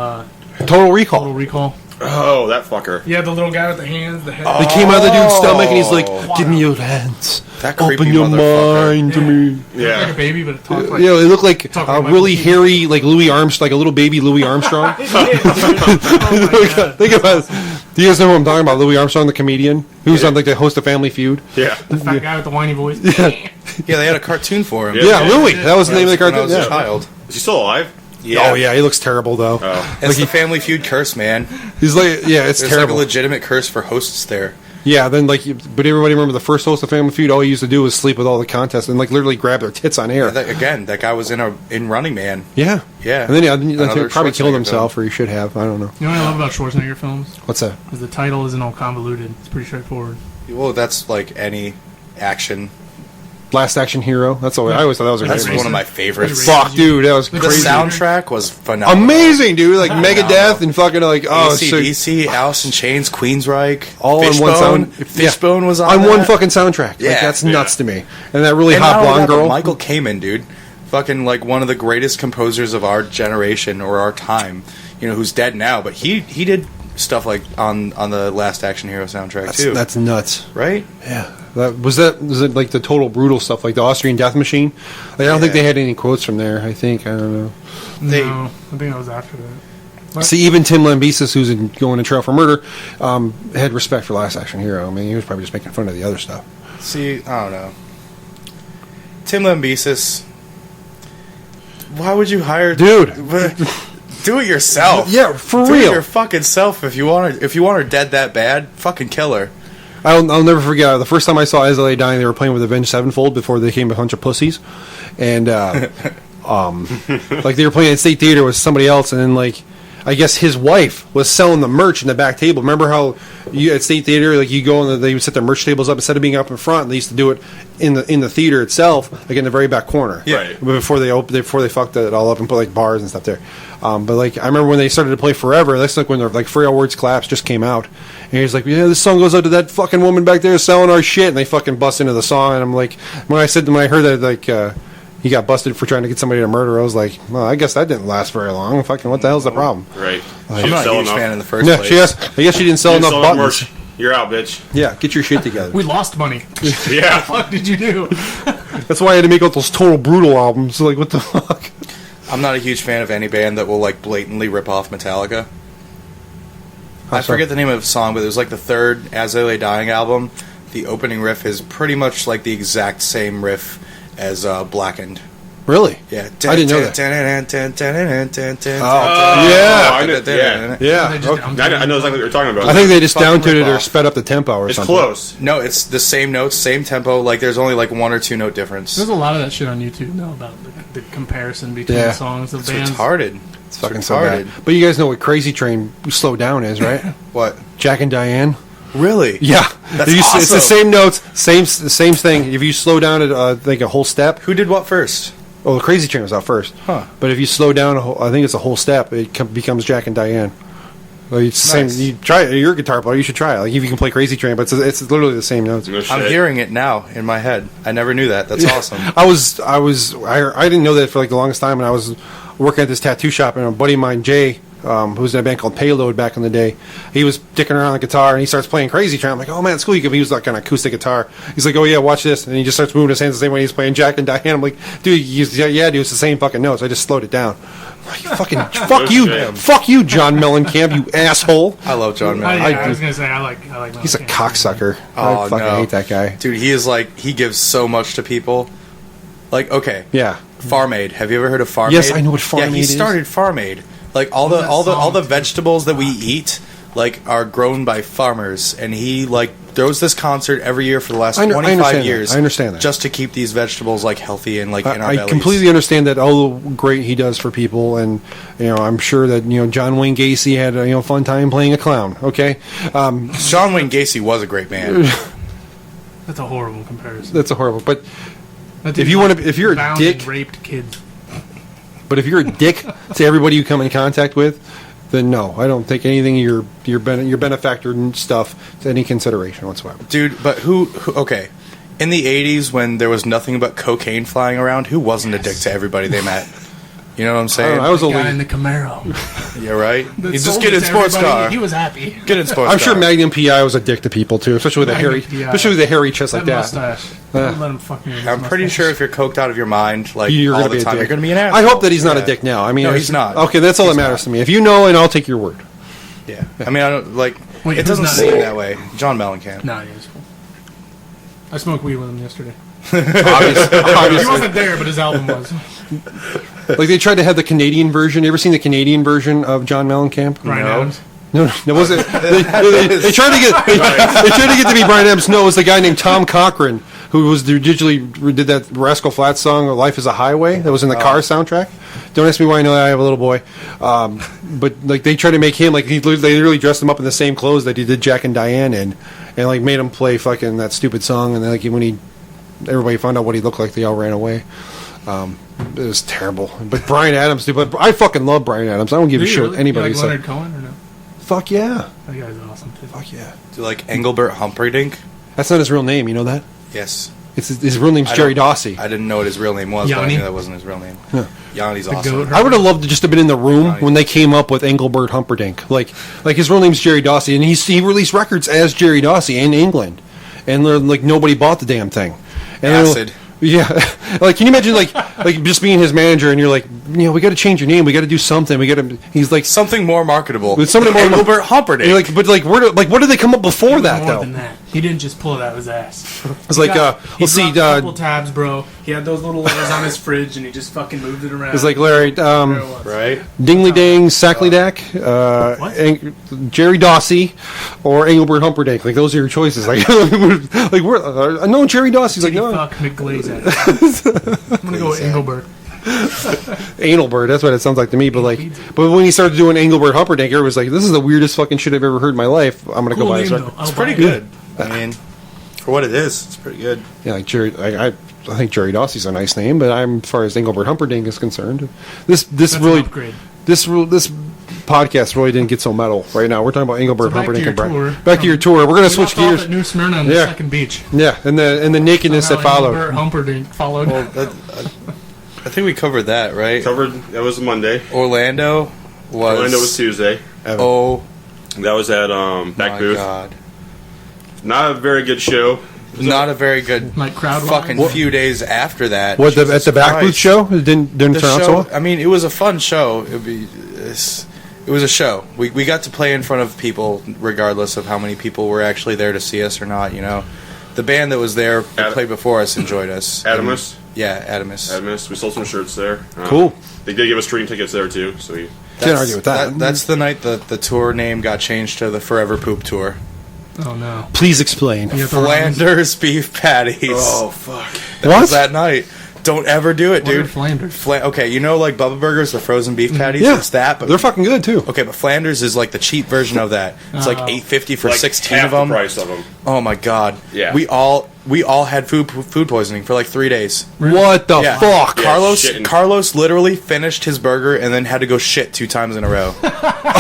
Total Recall. Total Recall? Oh, that fucker. Yeah, the little guy with the hands, the head. He came out of the dude's stomach and he's like, "Give me your hands. That creepy Open your motherfucker. mind to me." It looked like a baby, but it talked like... Yeah, it looked like Talking a like really Michael hairy, like Louis Armstrong, like a little baby Louis Armstrong. It did, dude. Oh my God. Think about it. Do you guys know who I'm talking about? Louis Armstrong, the comedian, who's on like the host of Family Feud. Yeah. The fat guy with the whiny voice. Yeah, they had a cartoon for him. Yeah, Louis. That was the name of the When I cartoon. was a Yeah. child. Is he still alive? Yeah. Oh yeah, he looks terrible though. It's the Family Feud curse, man. He's like, yeah, it's There's terrible. like a legitimate curse for hosts there. Yeah, then like, but everybody remember the first host of Family Feud? All he used to do was sleep with all the contests and like literally grab their tits on air. That guy was in Running Man. Yeah, Yeah. And then he Another probably killed Schwarzenegger himself, or he should have. I don't know. You know what I love about Schwarzenegger films? What's that? Is the title isn't all convoluted. It's pretty straightforward. Well, that's like any action. Last Action Hero. That's all. I always thought that was a That's great one of my favorites. Fuck, dude, that was The crazy. soundtrack was phenomenal. Amazing, dude. Like Megadeth and fucking like AC/DC, Alice in Chains, Queensryche, all in one sound. Fishbone was on one that. fucking soundtrack. Yeah. Like, that's nuts to me. And that really And hot not only blonde that, but girl. Michael Kamen, dude, fucking like one of the greatest composers of our generation or our time. You know, who's dead now, but he did stuff like on the Last Action Hero soundtrack too. That's nuts. Right? Yeah. Was it like the total brutal stuff, like the Austrian Death Machine? Like, I don't think they had any quotes from there. I think, I don't know. No, I think that was after that. What? See, even Tim Lambesis, who's going to trial for murder, had respect for Last Action Hero. I mean, he was probably just making fun of the other stuff. See, I don't know. Tim Lambesis. Why would you hire Dude? Do it yourself. Yeah, for Do real. it your fucking self if you want her. If you want her dead that bad, fucking kill her. I'll never forget the first time I saw As I Lay Dying. They were playing with Avenged Sevenfold before they became a bunch of pussies, and like they were playing at State Theater with somebody else, and then like I guess his wife was selling the merch in the back table. Remember how you at State Theater, like you go and they would set their merch tables up instead of being up in front. They used to do it in the theater itself, like in the very back corner. Yeah. Right. Before they fucked it all up and put like bars and stuff there. But like I remember when they started to play Forever. That's like when their like Frail Words Collapse just came out, and he's like, "Yeah, this song goes out to that fucking woman back there selling our shit," and they fucking bust into the song. And I'm like, when I heard that like. He got busted for trying to get somebody to murder. I was like, well, I guess that didn't last very long. Fucking, what the hell's the problem? Right. I'm not a huge fan in the first Yeah, place. I guess she didn't sell enough buttons. Merch. You're out, bitch. Yeah, get your shit together. We lost money. Yeah. What did you do? That's why I had to make all those Total Brutal albums. Like, what the fuck? I'm not a huge fan of any band that will like blatantly rip off Metallica. I forget the name of the song, but it was like the third As I Lay Dying album. The opening riff is pretty much like the exact same riff as Blackened. Really? Yeah. I didn't know that. Yeah. They just Okay. downtuned I know exactly what you're talking about. I think they just Fucking downtuned it or rip-off. sped up the tempo or it's something. close. No, it's the same notes, same tempo. Like there's only like 1 or 2 note difference. There's a lot of that shit on YouTube now about the comparison between Yeah. the songs of It's bands. retarded. It's fucking so bad. But you guys know what Crazy Train Slow Down is, right? What? Jack and Diane. Really? Yeah. That's It's the awesome. same notes, same thing. If you slow down it, like a whole step. Who did what first? Oh, the Crazy Train was out first. Huh. But if you slow down, I think it's a whole step. It becomes Jack and Diane. Well, it's the Nice. same. You try it. You're a guitar player. You should try it. Like if you can play Crazy Train, but it's literally the same notes. No shit. I'm hearing it now in my head. I never knew that. That's awesome. I didn't know that for like the longest time, and I was working at this tattoo shop, and a buddy of mine, Jay, who was in a band called Payload back in the day, he was dicking around the guitar, and he starts playing Crazy Train. I'm like, oh man, it's cool. He was like an acoustic guitar. He's like, oh yeah, watch this, and he just starts moving his hands the same way he's playing Jack and Diane. I'm like, dude, dude, it's the same fucking notes. I just slowed it down. I'm like, fuck you, John Mellencamp, you asshole. I love John Mayer. I was gonna say I like. He's a cocksucker. Oh, I fucking no. hate that guy. Dude, he is like, he gives so much to people. Like, okay. Yeah. Farm Aid. Have you ever heard of Farm Aid? Yes, I know what Farm Yeah, he Aid is. started Farm Aid. Like all the vegetables that we eat, like are grown by farmers, and he like throws this concert every year for the last 25 years. I understand that. Just to keep these vegetables like healthy and like in our bellies. I completely understand that all the great he does for people, and I'm sure that John Wayne Gacy had a fun time playing a clown. Okay, John Wayne Gacy was a great man. That's a horrible comparison. That's a horrible. But if you're a dick, raped kids. But if you're a dick to everybody you come in contact with, then no, I don't think anything your benefactor and stuff to any consideration whatsoever. Dude, but who okay. In the 80s when there was nothing but cocaine flying around, who wasn't a dick to everybody they met? You know what I'm saying? I was a guy in the Camaro. Yeah, right? You just get in sports car. He was happy. Get in sports car. I'm sure Magnum PI was a dick to people too, especially with a hairy chest like that. Mustache. Let him fuck me with I'm pretty mustache. sure if you're coked out of your mind, like you're all gonna the be time, a you're dick. going to be an asshole. I hope that he's not a dick now. I mean, no, he's not. Okay, that's all that matters to me. If you know, and I'll take your word. Yeah, I mean, I don't like. Wait, it doesn't seem that way. John Mellencamp. Nah, he was cool. I smoked weed with him yesterday. Obviously. He wasn't there, but his album was. Like they tried to have the Canadian version. You ever seen the Canadian version of John Mellencamp? Brian Adams. No, it wasn't. They tried to get. They tried to get to be Brian Adams. No, it was the guy named Tom Cochran who did that Rascal Flatts song "Life Is a Highway" that was in the Cars soundtrack. Don't ask me why I know that. I have a little boy. But like they tried to make him like they literally dressed him up in the same clothes that he did Jack and Diane in, and like made him play fucking that stupid song. And then like when everybody found out what he looked like, they all ran away. It was terrible. But Brian Adams, dude. But I fucking love Brian Adams. I don't give a shit what anybody says. says. Leonard Cohen or no? Fuck yeah. That guy's awesome too. Fuck yeah. Do you like Engelbert Humperdinck? That's not his real name. You know that? Yes. His real name's Jerry Dawsey. I didn't know what his real name was, but I Yanni? knew that wasn't his real name. Yeah. Yanni's awesome. I would have loved to just have been in the room when they came up with Engelbert Humperdinck. Like his real name's Jerry Dawsey, and he released records as Jerry Dawsey in England, and like nobody bought the damn thing. And Acid. Yeah, like can you imagine like just being his manager and you're like, we got to change your name, we got to do something, we got to. He's like something more marketable. With something more Engelbert Humperdinck. You're like, but like what did they come up before that more though? Than that. He didn't just pull it out of his ass. It's like let's see, a couple tabs, bro. He had those little letters on his fridge and he just fucking moved it around. It's like Larry, right? Dingley Dang, Sackley Dack, Jerry Dawsey, or Engelbert Humperdinck. Like those are your choices. Like no, Jerry Dawsey's like no. Fuck McGlaze. I'm gonna go with Engelbert. Angelbert, that's what it sounds like to me. But when he started doing Engelbert Humperdinck, everybody was like, "This is the weirdest fucking shit I've ever heard in my life." I'm gonna go buy this record. It's pretty good. I mean, for what it is, it's pretty good. Yeah, like Jerry. I think Jerry Dawsey's a nice name, but as far as Engelbert Humperdinck is concerned, this podcast really didn't get so metal right now. We're talking about Engelbert Humperdinck and Brian. Back to your tour. We're gonna switch gears. At New Smyrna on the second beach. Yeah, and the nakedness that followed. Engelbert Humperdinck followed. Well, I think we covered that, right? That was Monday. Orlando was Tuesday. Oh, that was at Back Booth. God. Not a very good show. Not a very good crowd fucking few days after that. What at the Back Booth show? It didn't turn out so well? I mean, it was a fun show. It was a show. We got to play in front of people, regardless of how many people were actually there to see us or not. The band that was there that played before us enjoyed us. Adamus. Yeah, Adamus. We sold some shirts there. Cool. They did give us stream tickets there too, so we can't argue with that. That's the night the tour name got changed to the Forever Poop Tour. Oh no! Please explain. Flanders beef patties. Oh fuck! That was that night. Don't ever do it, dude. Flanders. Okay, like Bubba Burgers, the frozen beef patties. Yeah, it's that, but they're fucking good too. Okay, but Flanders is like the cheap version of that. It's like $8.50 for 16 of them. The price of them. Oh my god! Yeah, we all had food poisoning for like 3 days. What the fuck? Carlos literally finished his burger and then had to go shit 2 times in a row.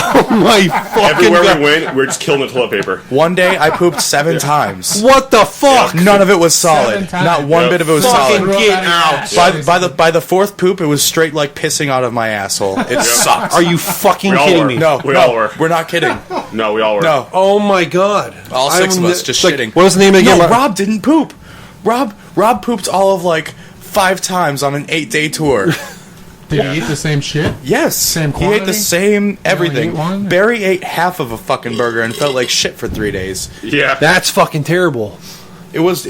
Oh my fucking Everywhere god. we went, we're just killing the toilet paper. One day I pooped 7 times. What the fuck? None of it was solid. Not one bit of it was solid. Get out. By the 4th poop, it was straight like pissing out of my asshole. It sucked. Are you fucking We all kidding were. me? No, We all were. We're not kidding. No, we all were. No. Oh my god. All 6 of us just shitting. What was the name again? No, Rob didn't poop. Rob pooped all of like 5 times on an 8-day tour. Did he eat the same shit? Yes. Same He quantity? ate the same everything. ate one? Barry ate half of a fucking burger and felt like shit for 3 days. Yeah. That's fucking terrible. It was.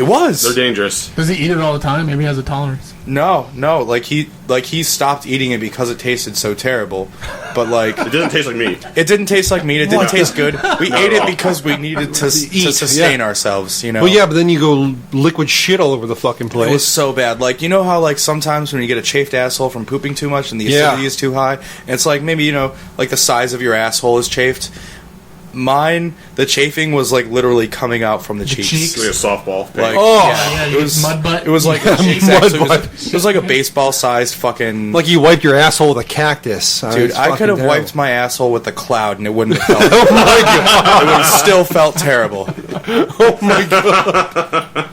They're dangerous. Does he eat it all the time? Maybe he has a tolerance. No. Like he stopped eating it because it tasted so terrible. But like it didn't taste like meat. It didn't taste like meat. It didn't taste good. We ate it because we needed to sustain ourselves. You know. Well, yeah, but then you go liquid shit all over the fucking place. It was so bad. Like, you know how like sometimes when you get a chafed asshole from pooping too much and the acidity is too high, and it's like maybe like the size of your asshole is chafed. Mine, the chafing was like literally coming out from the cheeks. Like a softball. Like, it was mud butt. It was like it was like a baseball-sized fucking. Like you wiped your asshole with a cactus, dude. I could have wiped my asshole with a cloud and it wouldn't have felt. Oh my god! It would have still felt terrible. Oh my god!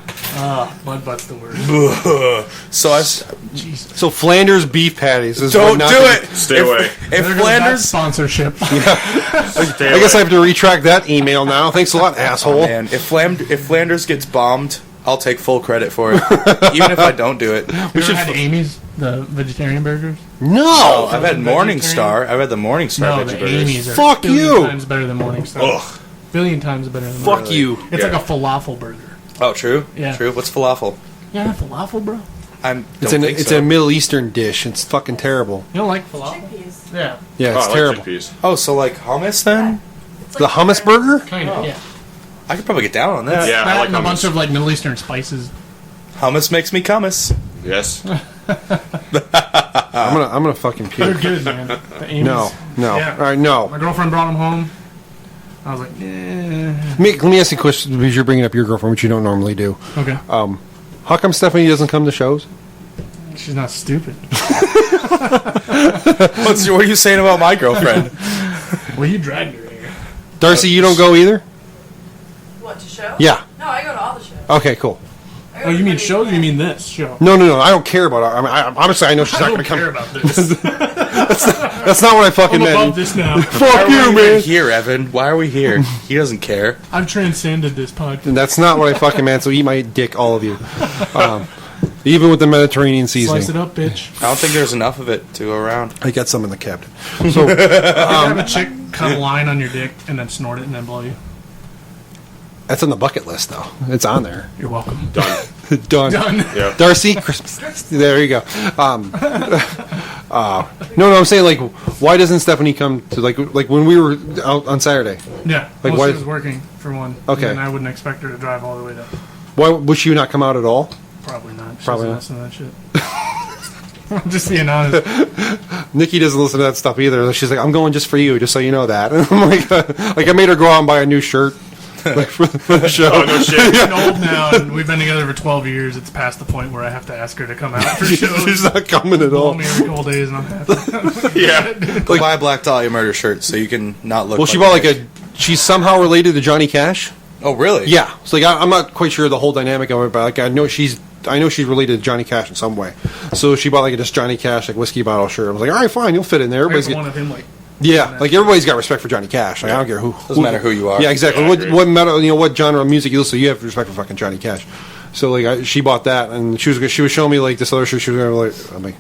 Mud butt's the word. So Flanders beef patties. Don't do it. Stay away. If Flanders sponsorship. I guess I have to retract that email now. Thanks a lot, asshole. Oh, man, if Flanders gets bombed, I'll take full credit for it, even if I don't do it. We should had Amy's, the vegetarian burgers. No, I've had Morningstar. I've had the Morningstar veggie burgers. Amy's are Fuck you. times better than Morningstar. Ugh. Billion times better than Fuck you. It's like a falafel burger. Oh, true. Yeah. True. What's falafel? Yeah, falafel, bro. It's a Middle Eastern dish. It's fucking terrible. You don't like falafel? Chickpeas. Yeah. Yeah, it's I like terrible. chickpeas. Oh, so like hummus then? It's The like hummus burger? Kind of, yeah. I could probably get down on that. Yeah, I That like and a hummus. bunch of like Middle Eastern spices. Hummus makes me cummus. Yes. I'm gonna fucking They're puke. good, man. The Amy's. No. Yeah. All right, no. My girlfriend brought them home. I was like, Let me ask you a question because you're bringing up your girlfriend, which you don't normally do. okay. How come Stephanie doesn't come to shows? She's not stupid. What are you saying about my girlfriend? Well, you dragged her here. Darcy, you don't go either? What, to show? Yeah. No, I go to all the shows. Okay, cool. I go Oh, to you mean many shows? Or you events. mean this show? No. I don't care about it. I mean, obviously, I know she's I not don't going to care come. about this. That's not what I fucking I'm above meant. this now. Fuck you, Why are we man. here, Evan? Why are we here? He doesn't care. I've transcended this podcast. And that's not what I fucking meant. So eat my dick, all of you. Even with the Mediterranean seasoning, Slice it up, bitch. I don't think there's enough of it to go around. I got some in the cabinet. So You have a chick cut a line on your dick and then snort it and then blow you. that's on the bucket list, though. It's on there. You're welcome. Done. Done. Yeah. Darcy, Christmas. There you go. No, I'm saying, like, why doesn't Stephanie come to, like when we were out on Saturday? Yeah. Like, Well, why- she was working, for one. Okay. And I wouldn't expect her to drive all the way to... Why would she not come out at all? Probably not. She Probably doesn't listen to that shit. I'm just being honest. Nikki doesn't listen to that stuff either. She's like, I'm going just for you, just so you know that. And I'm like I made her go out and buy a new shirt like, for the show. Oh, no shit. She's old now, and we've been together for 12 years. It's past the point where I have to ask her to come out for shows. She's not coming at Call all. me every couple days, and I'm happy. Yeah. Go buy a Black Dahlia Murder shirt so you can not look. Well, she bought like she's somehow related to Johnny Cash. Oh, really? Yeah. So like I'm not quite sure the whole dynamic of it, but like I know she's related to Johnny Cash in some way. So she bought like this Johnny Cash like whiskey bottle shirt. I was like, all right, fine, you'll fit in there. I Everybody's just wanted him, like... yeah, like everybody's got respect for Johnny Cash. Like I don't care who. Doesn't matter who you are. Yeah, exactly. Yeah, I agree. what metal, what genre of music you listen to, you have respect for fucking Johnny Cash. So like she bought that, and she was showing me like this other shirt. She was gonna like, I'm like,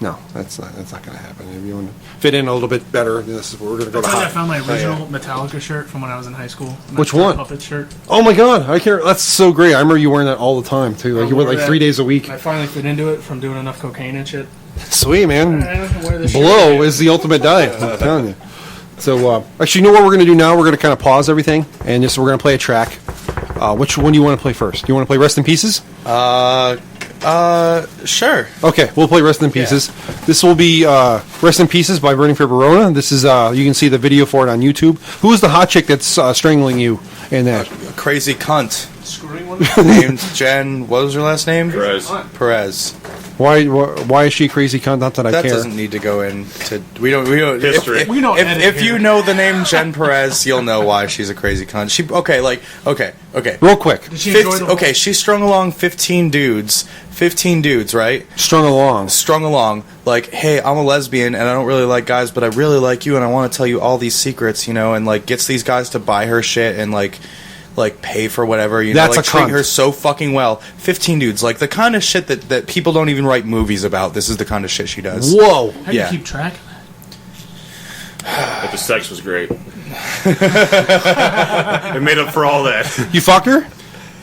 no, that's not gonna happen. If you want to fit in a little bit better, this is where we're gonna go to. I Hot. found my original Metallica shirt from when I was in high school. Which My one? Puppet shirt. Oh my god, I care. That's so great. I remember you wearing that all the time too. Like you wear like 3 days a week. I finally fit into it from doing enough cocaine and shit. Sweet man. I don't wear this shirt Blow again. is the ultimate diet. I'm telling you. So actually, you know what we're gonna do now? We're gonna kind of pause everything and just we're gonna play a track. Which one do you want to play first? You want to play Rest in Pieces? Sure. Okay, we'll play Rest in Pieces. This will be Rest in Pieces by Burning Fair Verona. This is you can see the video for it on YouTube. Who is the hot chick that's strangling you in that? Crazy cunt Screwing one? named Jen. What was her last name? Perez. Why is she a crazy cunt? Not that I That care. doesn't need to go into. We don't. History. If, We don't edit if you here. know the name Jen Perez, you'll know why she's a crazy cunt. Okay. Real quick, Did she enjoy the Okay, she strung along 15 dudes. 15 dudes, right? strung along. Strung along, like, hey, I'm a lesbian and I don't really like guys, but I really like you and I want to tell you all these secrets, and like gets these guys to buy her shit and like pay for whatever, That's like a treat cunt. her so fucking well. 15 dudes, like the kind of shit that people don't even write movies about. This is the kind of shit she does. Whoa. How do you Yeah. keep track of that? But the sex was great. It made up for all that. You fucked her?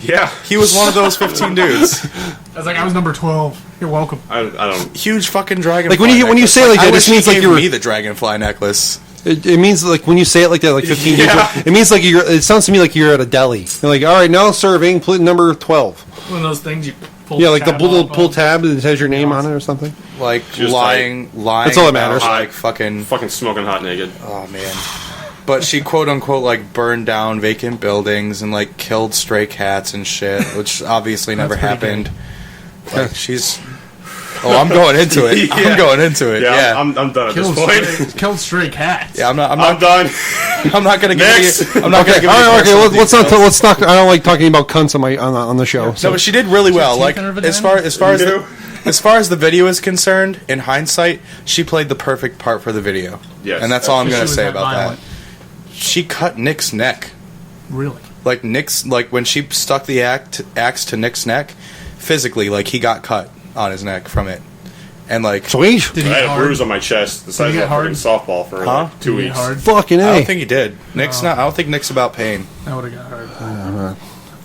Yeah. He was one of those 15 dudes. I was like, I was number 12. You're welcome. I don't. Huge fucking dragonfly. Like when you say like that, this means like you're me the dragonfly necklace. It means like when you say it like that, like 15 years. It means like it sounds to me like you're at a deli. You're like, all right, now serving number 12. One of those things you pull. Yeah, like the little pull tab that has your name on it or something. Like lying. That's all that matters. Like fucking smoking hot naked. Oh man. But she quote unquote like burned down vacant buildings and like killed stray cats and shit, which obviously never happened. Like she's. Oh, I'm going into it. Yeah. I'm going into it. Yeah, I'm done at this point. Killed stray cats. Yeah, I'm done. I'm not gonna give you. I'm not gonna give you. All right, okay. Let's not. I don't like talking about cunts on the show. So. No, but she did really well. Like as far as the video is concerned, in hindsight, she played the perfect part for the video. Yes, and that's all I'm gonna say about violent. that. She cut Nick's neck. Really? Like when she stuck the axe to Nick's neck, physically, like he got cut on his neck from it, and like sweet. I had a bruise on my chest the size of a fucking softball for like 2 weeks. Fucking A. I don't think he did. Nick's not. I don't think Nick's about pain. That would have got hard.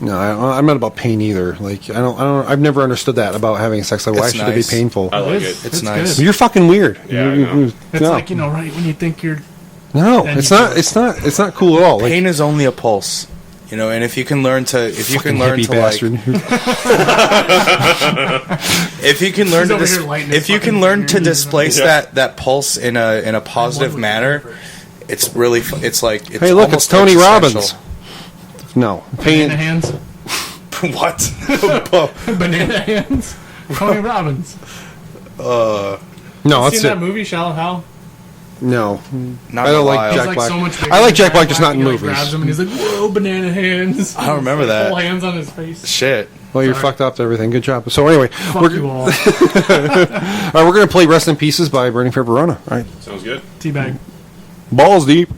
No, I'm not about pain either. Like I've never understood that about having sex. Like, why should it be painful? I like it. It's nice. Good. You're fucking weird. Yeah, I know. It's like right when you think you're. No, it's not. It's not cool at all. Like, Pain is only a pulse, and if you can learn to, like, if you can learn to displace that pulse in a positive manner, it's really, it's like, it's hey, look, it's Tony Robbins. No, pain. Banana hands. What? Banana hands. Tony Robbins. No, Seen that's that it. movie Shallow Hal? No, Not I don't in a like while. Jack He's Black. so much bigger I like than Jack Black, just not in He movies. grabs him and he's like, "Whoa, banana hands!" I don't remember that. Full hands on his face. Shit. Well, you're fucked up to everything. Good job. So anyway, Fuck you all. all right, we're gonna play "Rest in Pieces" by Burning Fair Verona. All right, Sounds good. Teabag. balls deep.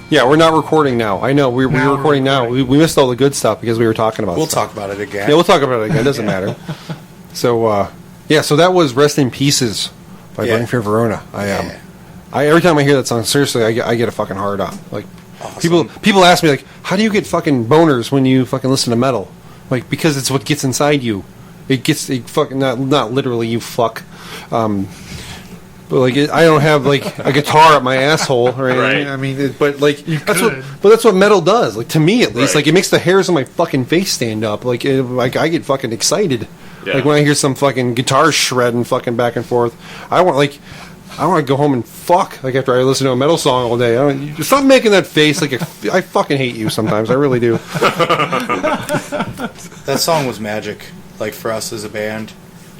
Yeah, we're not recording now. I know, we're recording now. We missed all the good stuff because we were talking about We'll stuff. talk about it again. Yeah, we'll talk about it again. Doesn't matter. So, so that was Rest in Pieces by Burning Fair Verona. Every time I hear that song, seriously, I get a fucking hard on. Like, awesome. people ask me, like, how do you get fucking boners when you fucking listen to metal? Like, because it's what gets inside you. It fucking, not literally, you fuck. But like, I don't have like a guitar up my asshole or anything. Right. I mean, but like, that's what metal does. Like, to me at least, like, it makes the hairs on my fucking face stand up. Like, I get fucking excited. Yeah. Like when I hear some fucking guitar shredding fucking back and forth. I want to go home and fuck. Like after I listen to a metal song all day. Stop making that face. Like I fucking hate you sometimes. I really do. That song was magic. Like for us as a band.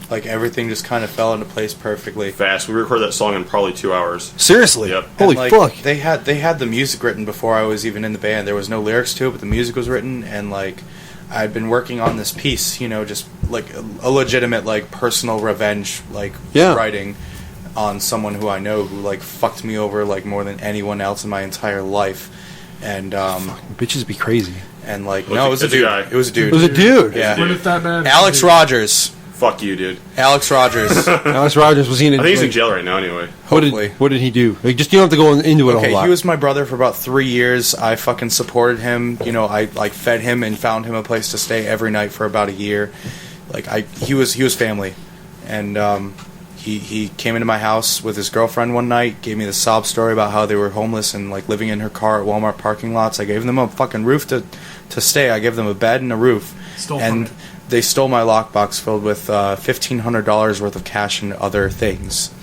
Like, everything just kind of fell into place perfectly. Fast. We recorded that song in probably 2 hours. Seriously? Yep. Holy fuck. They had the music written before I was even in the band. There was no lyrics to it, but the music was written, and, like, I'd been working on this piece, just, like, a legitimate, like, personal revenge, like, writing on someone who I know who, like, fucked me over, like, more than anyone else in my entire life. And, bitches be crazy. And, like, no, it was a dude. It was a dude. It was a dude? Yeah. What if that bad? Alex Rogers. Fuck you, dude. Alex Rogers. Alex Rogers, was he in? I think he's in jail right now, anyway. What did he do? Like, just you don't have to go into it a whole lot. He was my brother for about 3 years. I fucking supported him. I like fed him and found him a place to stay every night for about a year. Like he was family, and he came into my house with his girlfriend one night. Gave me the sob story about how they were homeless and like living in her car at Walmart parking lots. I gave them a fucking roof to stay. I gave them a bed and a roof. They stole my lockbox filled with $1,500 worth of cash and other things,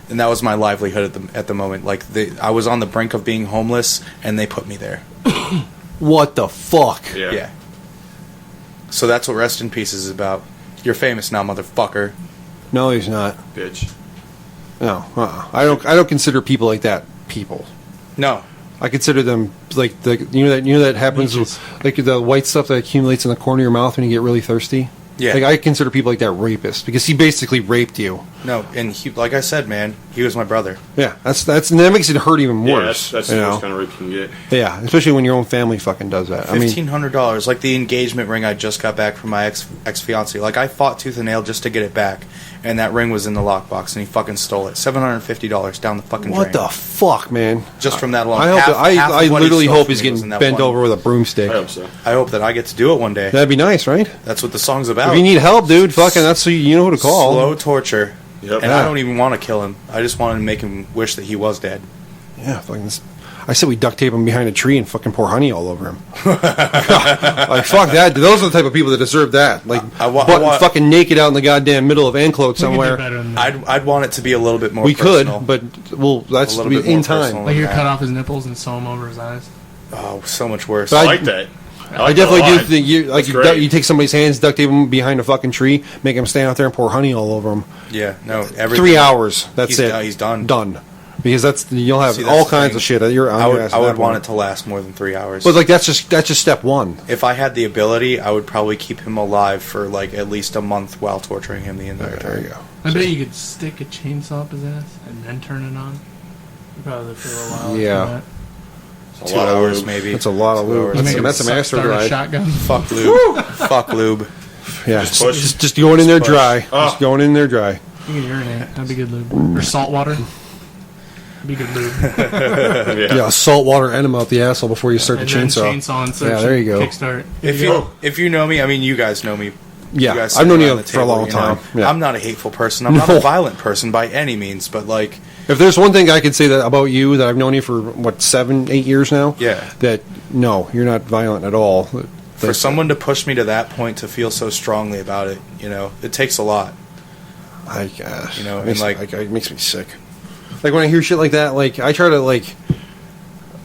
and that was my livelihood at the moment. Like I was on the brink of being homeless, and they put me there. What the fuck? Yeah. So that's what Rest in Pieces is about. You're famous now, motherfucker. No, he's not. Bitch. No, I don't consider people like that people. No. I consider them like that happens with like the white stuff that accumulates in the corner of your mouth when you get really thirsty. Yeah. Like I consider people like that rapists because he basically raped you. No, and he, like I said, man, he was my brother. Yeah, that's and that makes it hurt even worse. Yeah, that's the worst kind of rape you can get. Yeah, especially when your own family fucking does that. $1,500, like the engagement ring I just got back from my ex fiance. Like I fought tooth and nail just to get it back, and that ring was in the lockbox, and he fucking stole it. $750 down the fucking drain. What the fuck, man? Just from that alone. I literally hope he's getting bent over with a broomstick. I hope so. I hope that I get to do it one day. That'd be nice, right? That's what the song's about. If you need help, dude, fucking that's who you know who to call. Slow torture. Yep. And I don't even want to kill him. I just want to make him wish that he was dead. Yeah, fucking this. I said we duct tape him behind a tree and fucking pour honey all over him. Like, fuck that. Those are the type of people that deserve that. Like, fucking naked out in the goddamn middle of Anclote somewhere. I'd want it to be a little bit more We personal. could, but, well, that's in time. Like, you cut off his nipples and sew them over his eyes. Oh, so much worse. I like that. I definitely do think you take somebody's hands, duct tape them behind a fucking tree, make them stand out there and pour honey all over them. Yeah, no. 3 hours. That's it. He's done. Done. Because you'll have all kinds of shit. I would want it to last more than 3 hours. But like that's just step one. If I had the ability, I would probably keep him alive for like at least a month while torturing him the entire time. There you go. I bet you could stick a chainsaw up his ass and then turn it on. You probably for a while. Yeah. 2 hours maybe. That's a lot of lube. That's a master drive. Shotgun. Fuck lube. Fuck lube. Yeah, just going in there dry. Just going in there dry. You can urinate. That'd be good lube. Or salt water. That'd be good lube. Yeah, salt water enema out the asshole before you start the chainsaw. Yeah, there you go. Kickstart. If you know me, I mean, you guys know me. Yeah, I've known you for a long time. Yeah. I'm not a hateful person. I'm not a violent person by any means, but like, if there's one thing I could say that about you, that I've known you for what 7-8 years now. Yeah. That no, you're not violent at all. For someone to push me to that point to feel so strongly about it, it takes a lot. I guess. It makes me sick. Like when I hear shit like that, like I try to like.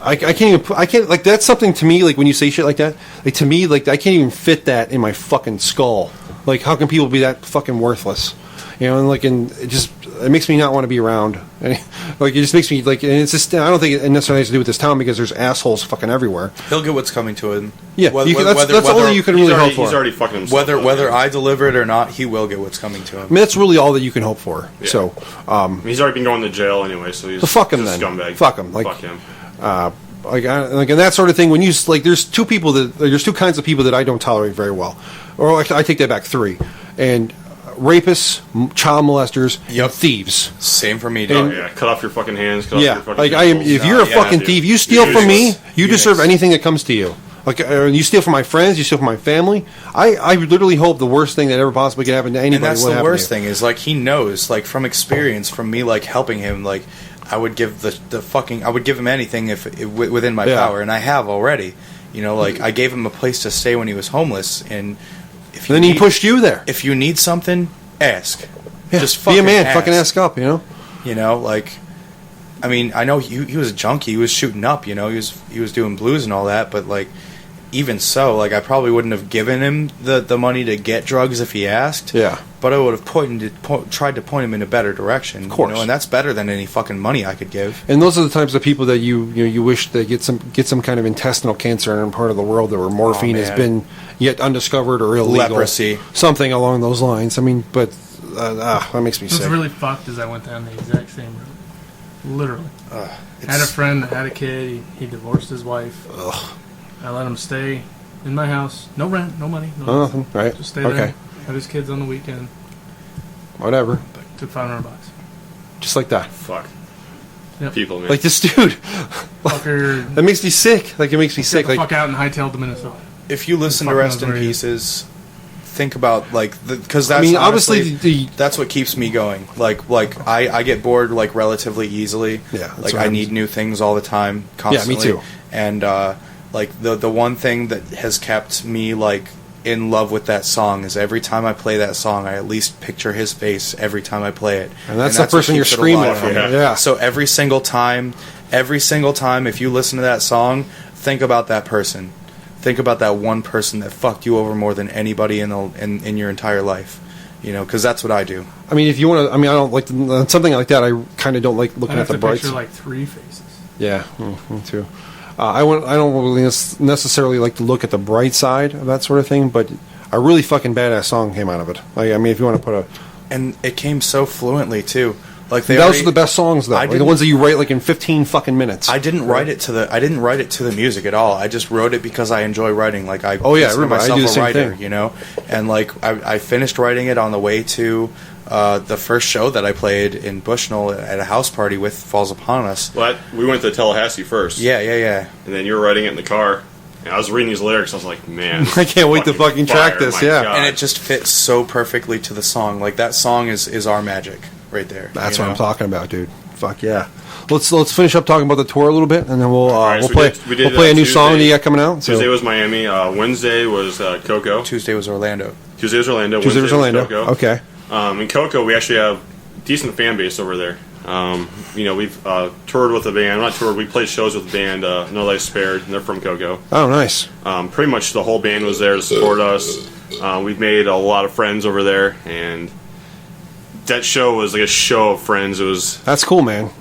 I can't like that's something to me like when you say shit like that, like to me like I can't even fit that in my fucking skull. Like how can people be that fucking worthless? And it makes me not want to be around. Like it just makes me like, and it's just I don't think it necessarily has to do with this town because there's assholes fucking everywhere. He'll get what's coming to him. Yeah, that's all that you can really hope for. He's already fucking himself. Whether I deliver it or not, he will get what's coming to him. I mean, that's really all that you can hope for. Yeah. So he's already been going to jail anyway, so he's fuck him then. Scumbag. Fuck him. Like, fuck him. like and that sort of thing. When you like, there's two kinds of people that I don't tolerate very well, or I take that back, 3, and rapists, child molesters, thieves. Same for me, dude. Cut off your fucking hands. Cut off your fucking like if you're a fucking thief, you steal from me, you deserve anything that comes to you. Like you steal from my friends, you steal from my family. I literally hope the worst thing that ever possibly could happen to anybody. And that's the worst thing is like he knows, like from experience, from me like helping him, like I would give I would give him anything if within my power, and I have already. You know, like I gave him a place to stay when he was homeless, and then he pushed you there. If you need something, ask. Yeah, just fucking be a man, ask. fucking ask up. You know. You know, like. I mean, I know he was a junkie. He was shooting up. You know, he was doing blues and all that, but like. Even so, like I probably wouldn't have given him the money to get drugs if he asked. Yeah. But I would have tried to point him in a better direction. Of course. You know, and that's better than any fucking money I could give. And those are the types of people that you wish they get some kind of intestinal cancer in a part of the world where morphine has been yet undiscovered or illegal. Leprosy. Something along those lines. I mean, but that makes me sick. What's really fucked is I went down the exact same route. Literally. I had a friend that had a kid. He divorced his wife. Ugh. I let him stay in my house. No rent, no money, no nothing. Right. Just stay there. Have his kids on the weekend. Whatever. Took $500. Just like that. Fuck. Yep. People, man. Like this dude. Fucker. That makes me sick. Like it makes me sick. Get the like fuck out and hightailed to Minnesota. If you listen to Rest in Pieces, think about like because that's obviously that's what keeps me going. Like I get bored like relatively easily. Yeah. Like I need new things all the time, constantly. Yeah, me too. And like the one thing that has kept me like in love with that song is every time I play that song, I at least picture his face every time I play it. And that's the person you're screaming at. Yeah. So every single time, if you listen to that song, think about that person. Think about that one person that fucked you over more than anybody in your entire life. You know, because that's what I do. I mean, if you want to, I mean, I don't like something like that. I kind of don't like looking at the brights. Picture like 3 faces. Yeah, me too. I don't really necessarily like to look at the bright side of that sort of thing, but a really fucking badass song came out of it. Like, I mean, if you want to put and it came so fluently too. Like those are the best songs though. Like the ones that you write like in 15 fucking minutes. I didn't write it to the music at all. I just wrote it because I enjoy writing. Like I consider myself a writer, you know. And like I finished writing it on the way to the first show that I played in Bushnell at a house party with Falls Upon Us. Well, we went to Tallahassee first. Yeah. And then you were writing it in the car. And I was reading these lyrics. I was like, man, I can't wait to fucking track this. Yeah. God. And it just fits so perfectly to the song. Like that song is our magic right there. That's what I'm talking about, dude. Fuck yeah. Let's finish up talking about the tour a little bit, and then we'll play a new song that you got coming out. Tuesday was Miami. Wednesday was Cocoa. Tuesday was Orlando. Wednesday was Cocoa. Okay. In Cocoa, we actually have decent fan base over there. You know, we've toured with the band. Not toured. We played shows with the band. No Life Spared. And they're from Cocoa. Oh, nice. Pretty much the whole band was there to support us. We've made a lot of friends over there, and that show was like a show of friends. That's cool, man.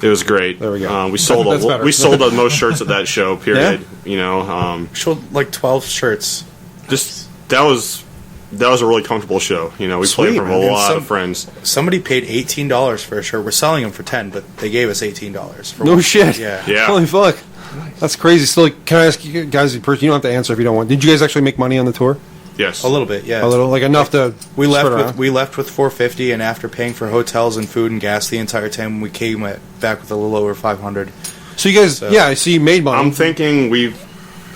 It was great. There we go. We sold the most shirts at that show. Period. Yeah? You know, sold like 12 shirts. Just that was a really comfortable show. You know, we played from a lot of friends. Somebody paid $18 for a shirt. We're selling them for $10, but they gave us $18 for no one. shit. Yeah. Holy fuck. That's crazy. So, like, can I ask you guys? You don't have to answer if you don't want. Did you guys actually make money on the tour? Yes, a little bit. Yeah, a little, like enough to. We left with $450, and after paying for hotels and food and gas the entire time, we came back with a little over $500. So you guys, I see you made money. I'm thinking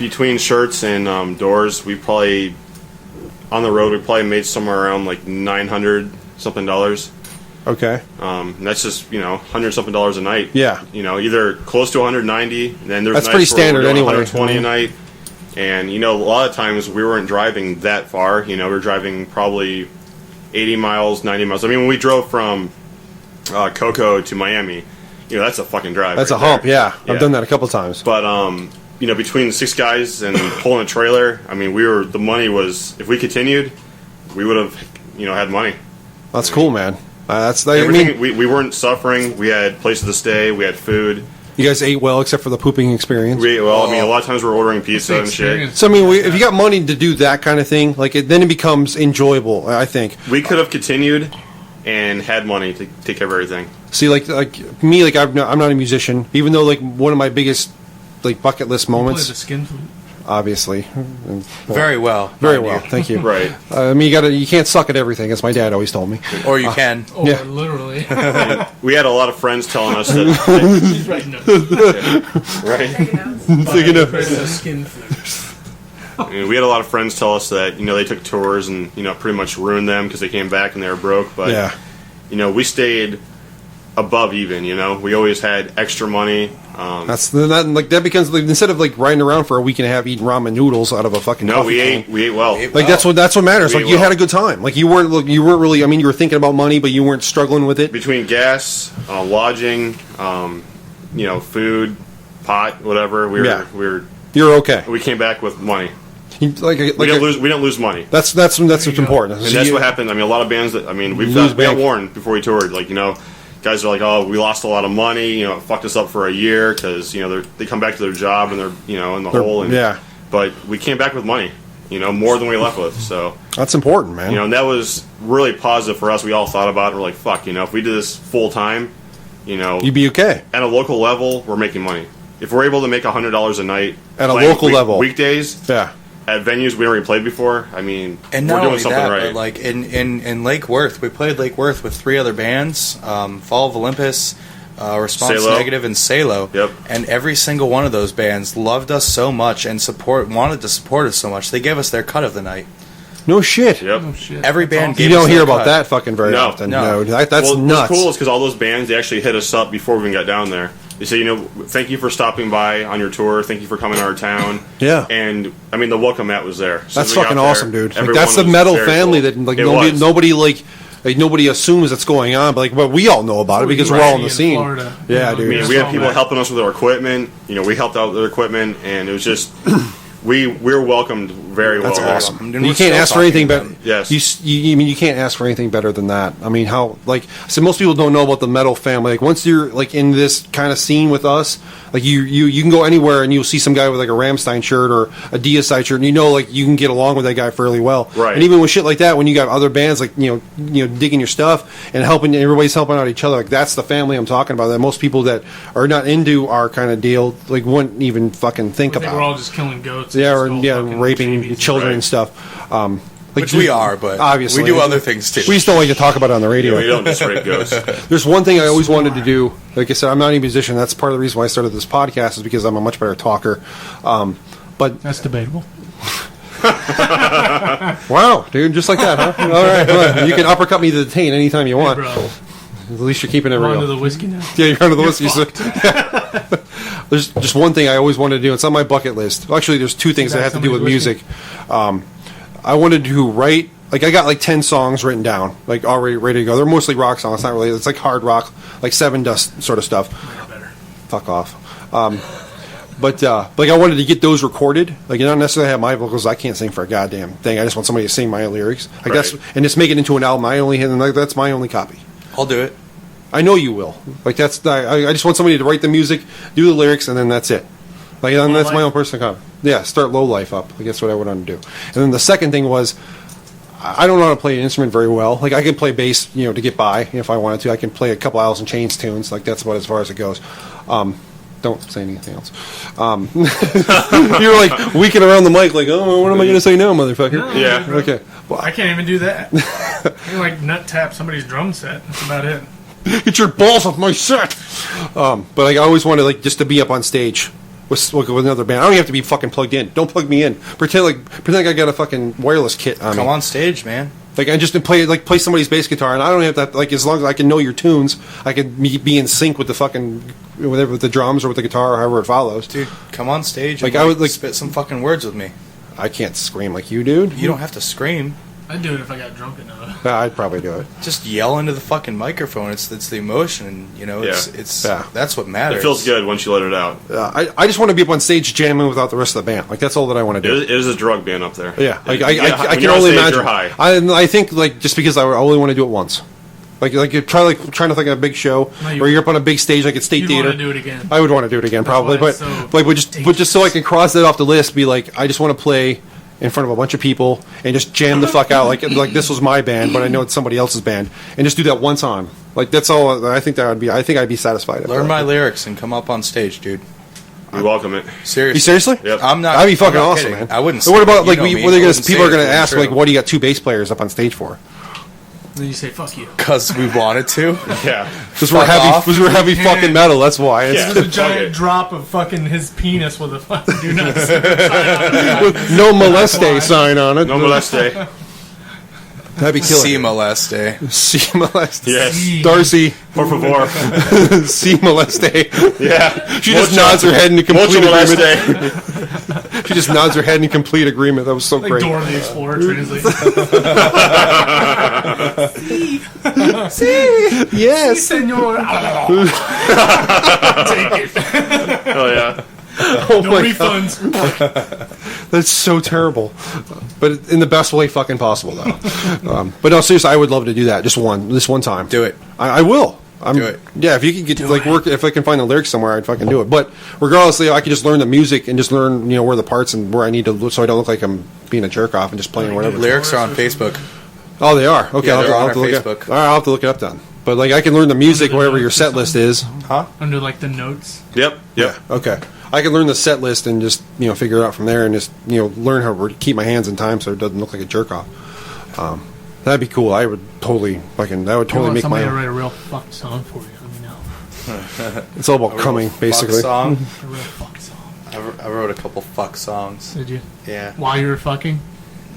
between shirts and doors, we probably on the road we probably made somewhere around like $900 something. Okay. That's just $100 something a night. Yeah. Either close to 190. Then there's that's pretty standard anyway. 120 a night. And, a lot of times we weren't driving that far. We were driving probably 80 miles, 90 miles. I mean, when we drove from Cocoa to Miami, that's a fucking drive. That's a hump, yeah. I've done that a couple times. But, between 6 guys and pulling a trailer, I mean, the money was, if we continued, we would have, had money. That's cool, man. Everything, we weren't suffering. We had places to stay. We had food. You guys ate well, except for the pooping experience. A lot of times we're ordering pizza and shit. So, I mean, if you got money to do that kind of thing, then it becomes enjoyable, I think. We could have continued and had money to take care of everything. See, like me, I'm not a musician, even though, one of my biggest like bucket list moments. Play the skin flute. Obviously, very well. Thank you. Right. I mean, you can't suck at everything, as my dad always told me. Or you can. Or Yeah. literally. We had a lot of friends telling us that. He's writing notes. Right. Thinking of The skin flute. I mean, we had a lot of friends tell us that they took tours and pretty much ruined them because they came back and they were broke. But yeah. We stayed above even. We always had extra money. That becomes like, instead of like riding around for a week and a half eating ramen noodles out of a fucking No, coffee we can. ate well. Like that's what matters. Like you had a good time. Like you weren't really. I mean, you were thinking about money, but you weren't struggling with it. Between gas, lodging, food, pot, whatever. We were. You're okay. We came back with money. We didn't lose money. That's what's important. And that's what happened. I mean, a lot of bands we've got warned before we toured. Like guys are like, oh, we lost a lot of money. It fucked us up for a year because they come back to their job and they're in the hole. And, yeah. But we came back with money. More than we left with. So that's important, man. And that was really positive for us. We all thought about it. We're like, fuck. If we did this full time, you'd be okay. At a local level, we're making money. If we're able to make $100 a night at a local level, weekdays, yeah. At venues we already played before, I mean, and we're not doing only something that, right. But like in Lake Worth, we played Lake Worth with 3 other bands: Fall of Olympus, Response Salo. Negative, and Salo. Yep. And every single one of those bands loved us so much and wanted to support us so much. They gave us their cut of the night. No shit. Yep. Oh, shit. Every band gave you us don't hear their about cut. that fucking very often. No, that's well, nuts. What's cool is because all those bands they actually hit us up before we even got down there. They say, thank you for stopping by on your tour. Thank you for coming to our town. Yeah. And I mean, the welcome mat was there. So that's fucking awesome, dude. Like, everyone that's the was metal very family cool. that like It nobody assumes that's going on, but we all know about it because we're all in the scene. Florida. Yeah, dude. I mean, we had people helping us with our equipment. We helped out with their equipment, and it was just we were welcomed very well. That's awesome. And You can't ask for anything better. Yes. You can't ask for anything better than that. I mean, so most people don't know about the metal family. Like once you're like in this kind of scene with us, like you can go anywhere and you'll see some guy with like a Rammstein shirt or a Deicide shirt, and like you can get along with that guy fairly well. Right. And even with shit like that, when you got other bands like digging your stuff and helping, everybody's helping out each other. Like that's the family I'm talking about. That most people that are not into our kind of deal like wouldn't even fucking think about. We're all just killing goats. Yeah, or fucking raping babies. children Right. and stuff. Which we are, but obviously we do other things too. We just don't like to talk about it on the radio. We don't just rape ghosts. There's one thing I always wanted to do. Like I said, I'm not a musician. That's part of the reason why I started this podcast is because I'm a much better talker. But That's debatable. wow, dude, just like that, huh? All right, well, you can uppercut me to the taint anytime you want. Hey, bro. At least you're keeping it I'm real. onto the whiskey now. Yeah, you're under the whiskey. fucked. There's just one thing I always wanted to do. It's on my bucket list. Actually, there's 2 things that have to do with Somebody's music. I wanted to write. Like I got like 10 songs written down, like already ready to go. They're mostly rock songs. It's not really. It's like hard rock, like Seven Dust sort of stuff. Better. Fuck off. But like I wanted to get those recorded. Like you don't necessarily have my vocals. I can't sing for a goddamn thing. I just want somebody to sing my lyrics. Like Right. and just make it into an album. That's my only copy. I'll do it. I know you will. Like I just want somebody to write the music, do the lyrics, and then that's it. Like and that's my own personal copy. Yeah, start Low Life up. Like that's what I would want to do. And then the second thing was, I don't know how to play an instrument very well. Like I can play bass, to get by if I wanted to. I can play a couple Alice in Chains tunes. Like that's about as far as it goes. Don't say anything else. You're like weaking around the mic, like, oh, what am I going to say now, motherfucker? No. Yeah. Okay. Well, I can't even do that. I can like nut tap somebody's drum set. That's about it. get your balls off my set. But like, I always wanted like just to be up on stage with another band. I don't even have to be fucking plugged in. Don't plug me in. Pretend like I got a fucking wireless kit on me. Come on stage, man. Like I just play somebody's bass guitar, and I don't have to like as long as I can know your tunes, I can be in sync with the fucking whatever with the drums or with the guitar or however it follows. Dude, come on stage Like, and I would, like- spit some fucking words with me. I can't scream like you, dude. You don't have to scream. I'd do it if I got drunk enough. I'd probably do it. Just yell into the fucking microphone. It's the emotion, it's Yeah. that's what matters. It feels good once you let it out. I just want to be up on stage jamming without the rest of the band. Like that's all that I want to do. It is a drug band up there. Yeah, like, When I can you're on only stage, imagine. you're high. I think like just because I only want to do it once. Like you trying to think of a big show No, where you're up on a big stage like at State You'd Theater. want to do it again. I would want to do it again probably, why but it's so but just so I can cross that off the list. Be like, I just want to play in front of a bunch of people and just jam the fuck out like this was my band, but I know it's somebody else's band, and just do that one time. Like that's all. I think I'd be satisfied. Learn my lyrics and come up on stage, dude. We welcome it. Seriously? You seriously? Yep. That'd be fucking awesome, kidding. man. I wouldn't. So what about like you know people are gonna ask like, what do you got 2 bass players up on stage for? Then you say, fuck you. Because we wanted to. Yeah. Because we're heavy fucking metal. That's why. Yeah. There's a giant drop of fucking his penis with a fucking do not disturb sign on it. With no moleste sign on it. No moleste. That'd be killer. Si moleste. Si moleste. Yes. Darcy. Por favor. Si moleste. Yeah. She just nods her head in complete Mucho agreement. moleste. She just nods her head in complete agreement. That was so Like great. Dora the Explorer translates. Yes. Senor. Take it. Oh, yeah. Oh No my refunds. God. That's so terrible. But in the best way fucking possible, though. But no, seriously, I would love to do that. This one time. Do it. I will. Do it. Yeah, if you can get work, if I can find the lyrics somewhere, I'd fucking do it. But regardless, I could just learn the music and just learn, where the parts and where I need to look, so I don't look like I'm being a jerk off and just playing whatever. Lyrics are on Facebook. Oh, they are. Okay, Yeah, I'll they're on have to our look at. Facebook. All right, I'll have to look it up then. But like, I can learn the music, whatever your set list is. Huh? Under like the notes. Yep. Yeah. Okay. I can learn the set list and just figure it out from there and just learn how to keep my hands in time so it doesn't look like a jerk off. That'd be cool. I would totally make somebody my. to write a real fuck song for you. Let me know. It's all about coming, basically. Fuck song. A real fuck song. I wrote a couple fuck songs. Did you? Yeah. While you were fucking?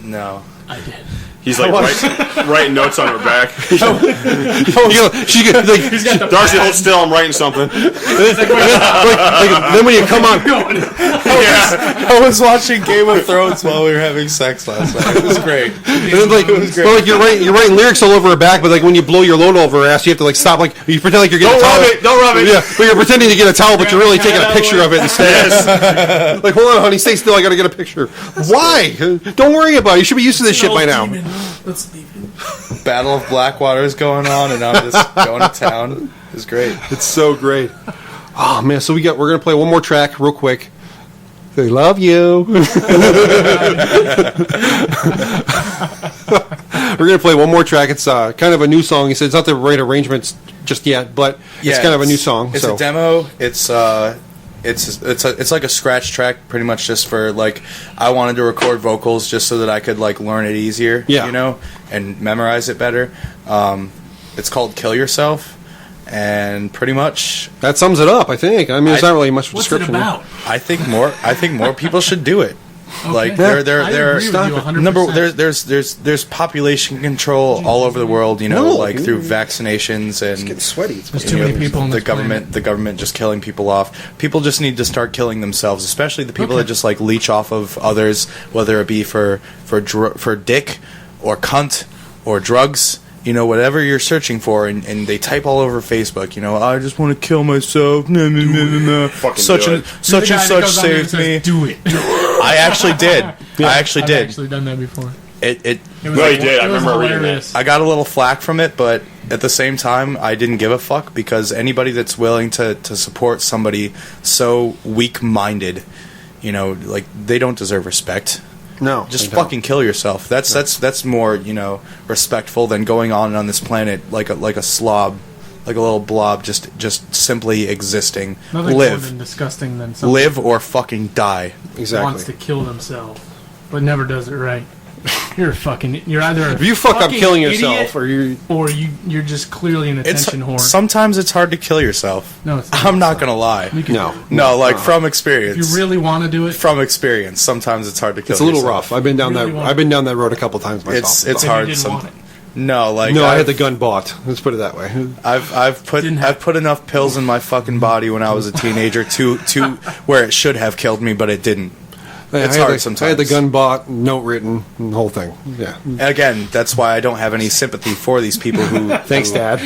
No. I did. He's like writing notes on her back. She could, like, Darcy, hold still. I'm writing something. then when you come on, I was watching Game of Thrones while we were having sex last night. It was great. and then you're writing lyrics all over her back, but like when you blow your load over her ass, you have to like stop, like you pretend like you're getting a towel. Don't rub it. Yeah, but you're pretending to get a towel, but you're really taking a picture of it instead. Like, hold on, honey, stay still. I got to get a picture. Why? Don't worry about it. You should be used to this shit by now. Let's leave it. Battle of Blackwater is going on, and I'm just going to town. It's great. It's so great. Oh man, so we're gonna play one more track real quick. They love you. We're gonna play one more track. It's kind of a new song. He said it's not the right arrangements just yet, but it's kind of a new song. It's a demo. It's like a scratch track, pretty much just for like I wanted to record vocals just so that I could like learn it easier, and memorize it better. It's called "Kill Yourself," and pretty much that sums it up. I think. I mean, there's not really much description. What's it about? I think more people should do it. Okay. Like I there agree with you 100%. there's population control all over the world, like through vaccinations and It's getting sweaty. There's too many people on the this government just killing people off. People just need to start killing themselves, especially the people that just like leech off of others, whether it be for dick or cunt or drugs. Whatever you're searching for, and they type all over Facebook, I just want to kill myself. Nah, nah, nah, nah, nah. Such and such saved me. Do it. I actually did. I actually I've did. actually done that before. It Was No, you did. I remember reading hilarious. I got a little flack from it, but at the same time, I didn't give a fuck because anybody that's willing to support somebody so weak-minded, like they don't deserve respect. No, Just fucking kill yourself. That's more respectful than going on this planet like a slob, like a little blob, just simply existing. Nothing more than Live, disgusting than somebody live or fucking die. exactly. wants to kill themselves, but never does it right. You're either If you fuck up fucking killing idiot, yourself, or you're just clearly an attention whore. Sometimes it's hard to kill yourself. No, it's not. I'm not gonna lie. You can- no, From experience. If you really want to do it, From experience, sometimes it's hard to kill. it's a little yourself. rough. I've been down Really that. want- I've been down that road a couple times myself. It's then hard. you didn't want it. No, like No, I had the gun bought. Let's put it that way. I've Didn't have- put enough pills in my fucking body when I was a teenager to where it should have killed me, but it didn't. It's hard sometimes. I had the gun bought, note written, and the whole thing. Yeah. Again, that's why I don't have any sympathy for these people who. Thanks, Dad.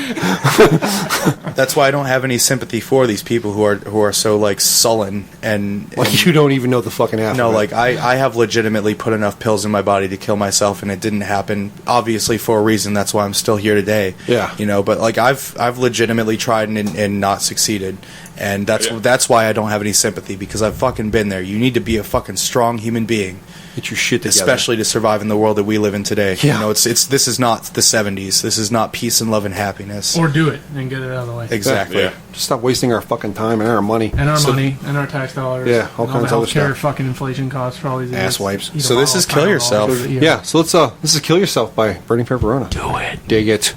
That's why I don't have any sympathy for these people who are so like sullen and Like you don't even know the fucking alphabet. no, like I have legitimately put enough pills in my body to kill myself, and it didn't happen. Obviously, for a reason. That's why I'm still here today. Yeah. But like I've legitimately tried and not succeeded, And that's why I don't have any sympathy, because I've fucking been there. You need to be a fucking strong human being. Get your shit together. Especially to survive in the world that we live in today. Yeah. You know, this is not the 70s. This is not peace and love and happiness. Or do it and get it out of the way. Exactly. Yeah. Just stop wasting our fucking time and our money. And our money and our tax dollars. Yeah, all and kinds all of the other healthcare stuff. fucking inflation costs for all these idiots. Ass wipes. Eat So them this all, is Kill $5. Yourself. Yeah, so this is Kill Yourself by Burning Fair Verona. Do it. Dig it.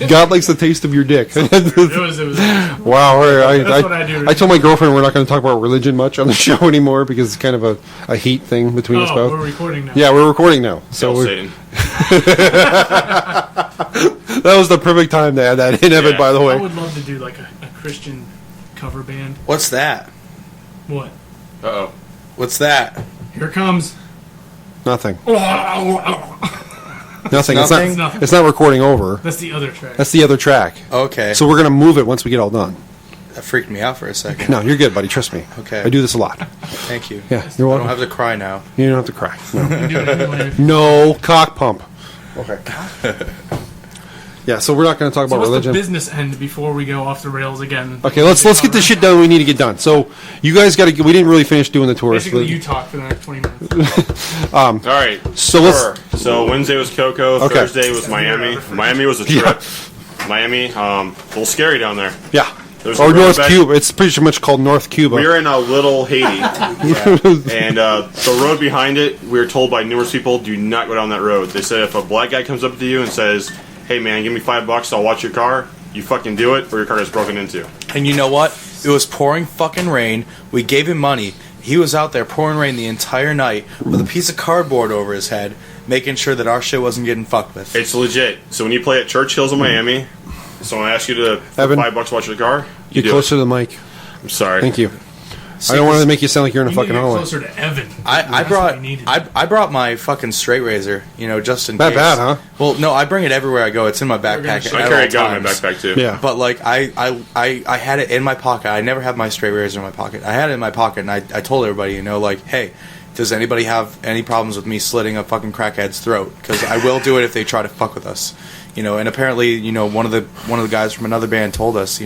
God likes the taste of your dick. It was wow. That's what I do. I told my girlfriend we're not going to talk about religion much on the show anymore because it's kind of a heat thing between us both. We're recording now. Yeah, we're recording now. So Satan. That was the perfect time to add that in, Evan, by the way. I would love to do like a Christian cover band. What's that? What? Uh-oh. What's that? Here it comes. Nothing. Nothing? It's not recording over. That's the other track. That's the other track. Okay. So we're going to move it once we get all done. That freaked me out for a second. No, you're good, buddy. Trust me. Okay. I do this a lot. Thank you. Yeah, you're I welcome. don't have to cry now. You don't have to cry. No. You do it anyway. No cock pump. Okay. Yeah, so we're not going to talk So about what's religion. the business end before we go off the rails again? Okay, let's get the shit done we need to get done. So you guys got to. We didn't really finish doing the tour. Basically, you talk for the next 20 minutes. All right. So So Wednesday was Coco. Okay. Thursday was Miami. Miami was a trip. Yeah. Miami, a little scary down there. Yeah. There's Or a North road Cuba. It's pretty much called North Cuba. We were in a little Haiti, and the road behind it, we were told by numerous people, do not go down that road. They said if a black guy comes up to you and says, hey man, give me $5, I'll watch your car, you fucking do it, or your car gets broken into. And you know what? It was pouring fucking rain. We gave him money, he was out there pouring rain the entire night with a piece of cardboard over his head, making sure that our shit wasn't getting fucked with. It's legit. So when you play at Churchill's in Miami, someone asks you to Evan, $5 to watch the car, you get closer to the mic. I'm sorry. Thank you. I don't want to make you sound like you're in a fucking hallway. Closer to Evan. I brought my fucking straight razor, just in case. Bad, huh? Well, no, I bring it everywhere I go. It's in my backpack. I carry a gun in my backpack too. Yeah. But like I had it in my pocket. I never have my straight razor in my pocket. I had it in my pocket, and I told everybody, hey, does anybody have any problems with me slitting a fucking crackhead's throat? Because I will do it if they try to fuck with us. And apparently, one of the guys from another band told us,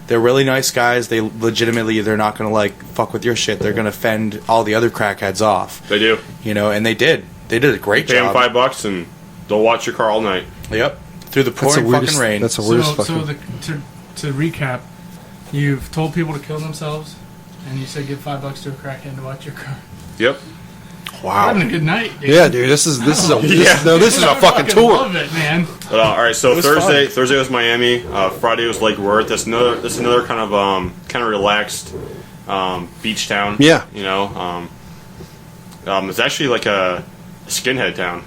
they're really nice guys. They're not going to fuck with your shit. They're going to fend all the other crackheads off. They do. And they did. They did a great job. Pay them $5 and they'll watch your car all night. Yep. Through the pouring fucking rain. That's the weirdest to recap, you've told people to kill themselves, and you said give $5 to a crackhead to watch your car. Yep. Wow. Having a good night, dude. Yeah, dude. This is a fucking tour. Love it, man. All right, so Thursday was Miami. Friday was Lake Worth. That's another kind of relaxed beach town. Yeah. It's actually like a skinhead town.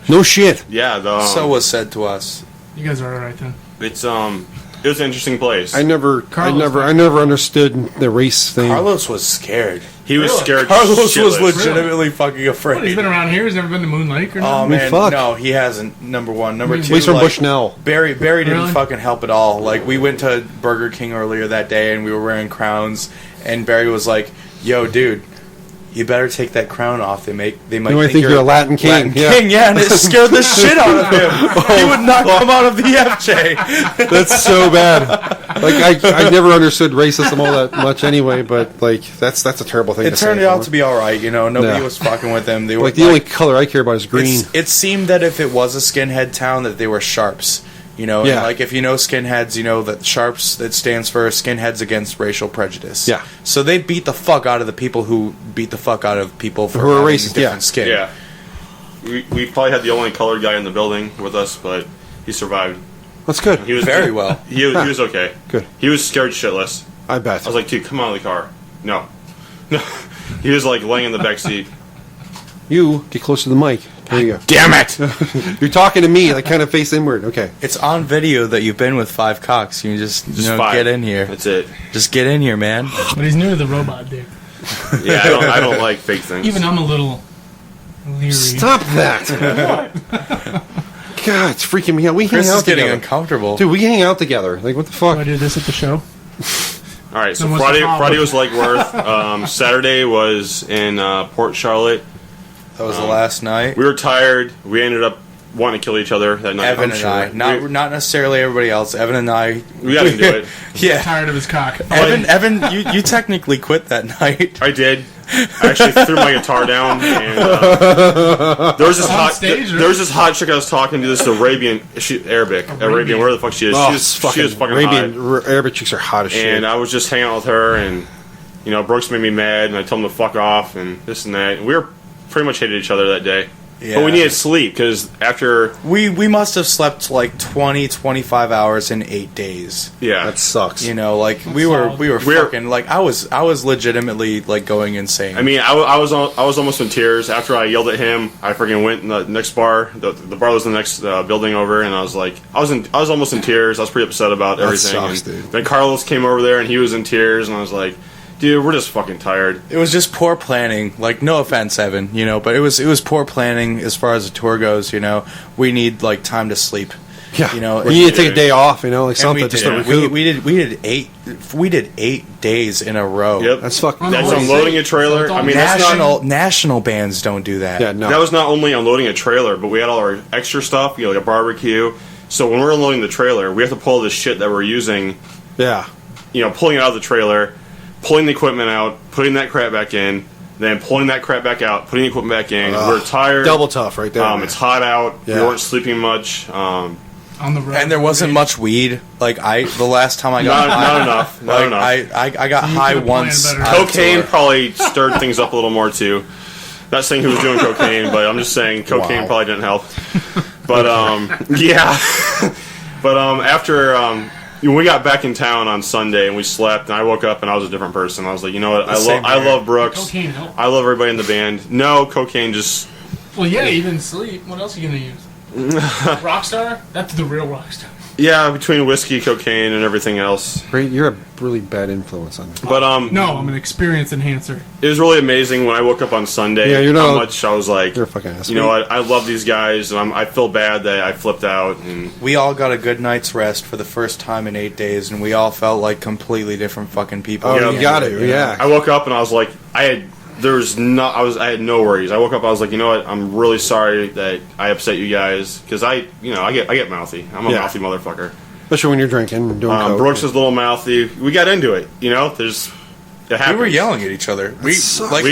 No shit. Yeah. So was said to us. You guys are all right then. It was an interesting place. I never understood the race thing. Carlos was scared. He was scared. Carlos was legitimately fucking afraid. What, he's been around here. He's never been to Moon Lake or nothing? nothing? Oh man, no, he hasn't. Number one, number two. He's from Bushnell. Barry didn't fucking help at all. We went to Burger King earlier that day, and we were wearing crowns, and Barry was like, "Yo, dude, you better take that crown off. They might think you're a Latin king. Yeah, and it scared the shit out of him. He would not come out of the FJ. That's so bad. I never understood racism all that much anyway, but that's a terrible thing. It turned out to be all right. Nobody was fucking with them. They were the only color I care about is green. It seemed that if it was a skinhead town, that they were sharps. And if you know skinheads, that sharps, that stands for Skinheads Against Racial Prejudice. Yeah. So they beat the fuck out of the people who beat the fuck out of people for who are having racist. Different skin. Yeah. We probably had the only colored guy in the building with us, but he survived. That's good. He was very well. He was okay. Good. He was scared shitless. I bet. I was like, dude, come out of the car. No. He was laying in the back seat. You get close to the mic. There you go. Damn it! You're talking to me, kind of face inward. Okay. It's on video that you've been with 5 cocks. You just get in here. That's it. Just get in here, man. But he's new to the robot, dude. Yeah, I don't like fake things. Even I'm a little leery. Stop that! God, it's freaking me out. We Chris hang out is getting together. uncomfortable. Dude, we hang out together. What the fuck? Do I do this at the show? All right, so Friday was Lake Worth. Saturday was in Port Charlotte. That was the last night. We were tired. We ended up wanting to kill each other that night. Evan and I. Not necessarily everybody else. Evan and I. We got into it. Yeah. Tired of his cock. Evan, you technically quit that night. I did. I actually threw my guitar down, and there was this hot chick I was talking to. This Arabian, Arabic, where the fuck she is. She was fucking Arabian, hot. Arabic chicks are hot as shit. And I was just hanging out with her, and Brooks made me mad, and I told him to fuck off, and this and that. And we were pretty much hated each other that day. Yeah. But we needed sleep because after we must have slept 20-25 hours in 8 days. Yeah, that sucks. We were fucking I was legitimately going insane. I mean, I was almost in tears after I yelled at him. I freaking went in the next bar. The bar was the next building over, and I was almost in tears. I was pretty upset about everything. That sucks, dude. Then Carlos came over there, and he was in tears, and I was like, dude, we're just fucking tired. It was just poor planning. No offense, Evan, but it was poor planning as far as the tour goes. We need time to sleep. Yeah, we need to take a day off. Something just to recoup. We did 8 days in a row. Yep, that's fucking. That's unloading a trailer. I mean, national bands don't do that. Yeah, no. That was not only unloading a trailer, but we had all our extra stuff. Like a barbecue. So when we're unloading the trailer, we have to pull this shit that we're using. Yeah. Pulling it out of the trailer. Pulling the equipment out, putting that crap back in, then pulling that crap back out, putting the equipment back in. We're tired. Double tough right there. It's hot out. Yeah. We weren't sleeping much. On the road. And there wasn't much weed. The last time I got not enough. Not enough. I got high once. Cocaine probably stirred things up a little more too. Not saying he was doing cocaine, but I'm just saying cocaine probably didn't help. But yeah. But after we got back in town on Sunday and we slept, and I woke up and I was a different person. I was like, you know what? I love Brooks. Cocaine helped. I love everybody in the band. No, cocaine just... Well, yeah, you didn't sleep. What else are you going to use? Rockstar? That's the real rockstar. Yeah, between whiskey, cocaine, and everything else. Great, you're a really bad influence on me. But no, I'm an experience enhancer. It was really amazing when I woke up on Sunday. Yeah, you're not. How much I was like, you're a fucking ass. You know what? I love these guys, and I feel bad that I flipped out. And we all got a good night's rest for the first time in 8 days, and we all felt like completely different fucking people. Oh, you got it. Yeah. I woke up and I was like, I had no worries. I woke up, I was like, you know what? I'm really sorry that I upset you guys because I get mouthy. I'm a mouthy motherfucker. Especially when you're drinking and doing coke. Brooks is a little mouthy. We got into it, you know. It happens. We were yelling at each other. We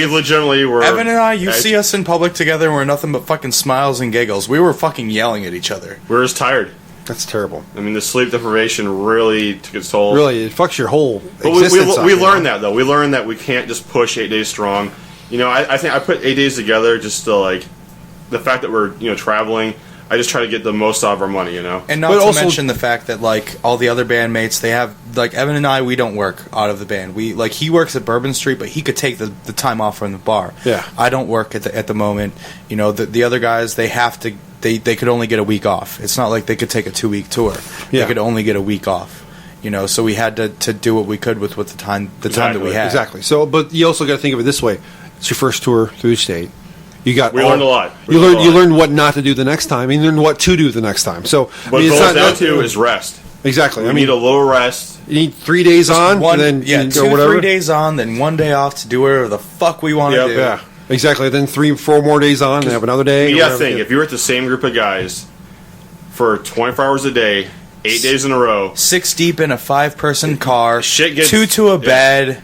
legitimately were. Evan and I, you see us in public together, and we're nothing but fucking smiles and giggles. We were fucking yelling at each other. We're just tired. That's terrible. I mean, the sleep deprivation really took its toll. Really, it fucks your whole But existence. we learned that, though. We learned that we can't just push 8 days strong. You know, I think I put 8 days together just to, like, the fact that we're, traveling. I just try to get the most out of our money, you know. And not to mention the fact that, like, all the other bandmates, they have, like, Evan and I, we don't work out of the band. He works at Bourbon Street, but he could take the time off from the bar. Yeah. I don't work at the moment. You know, the other guys, they have to, they could only get a week off. It's not like they could take a 2-week tour. Yeah. They could only get a week off. You know, so we had to do what we could with the time that we had. Exactly. So, but you also got to think of it this way. It's your first tour through the state. We learned a lot. You learned what not to do the next time, and you learned what to do the next time. So what it boils down to is rest. Exactly. We need a little rest. You need 3 days on, and then 2-3 days on, then 1 day off to do whatever the fuck we want to do. Yeah, exactly. Then 3-4 more days on, and have another day. You got to think, if you're with the same group of guys for 24 hours a day, 8 days in a row, 6 deep in a 5-person car, shit gets 2 to a bed,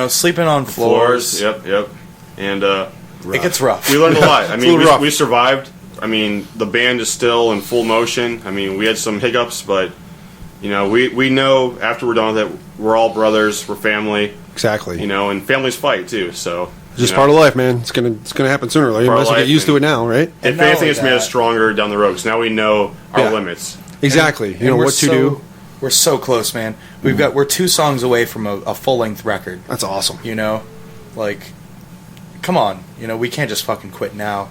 sleeping on floors. Yep. And it gets rough. We learned a lot. I mean, we survived. I mean, the band is still in full motion. I mean, we had some hiccups, but we know after we're done with it, we're all brothers. We're family. Exactly. And families fight too. So just part of life, man. It's gonna happen sooner or later. You must get used to it now, right? If anything, it's made us stronger down the road because now we know our limits. Exactly. You know what to do. We're so close, man. We're 2 songs away from a full length record. That's awesome. Come on, we can't just fucking quit now.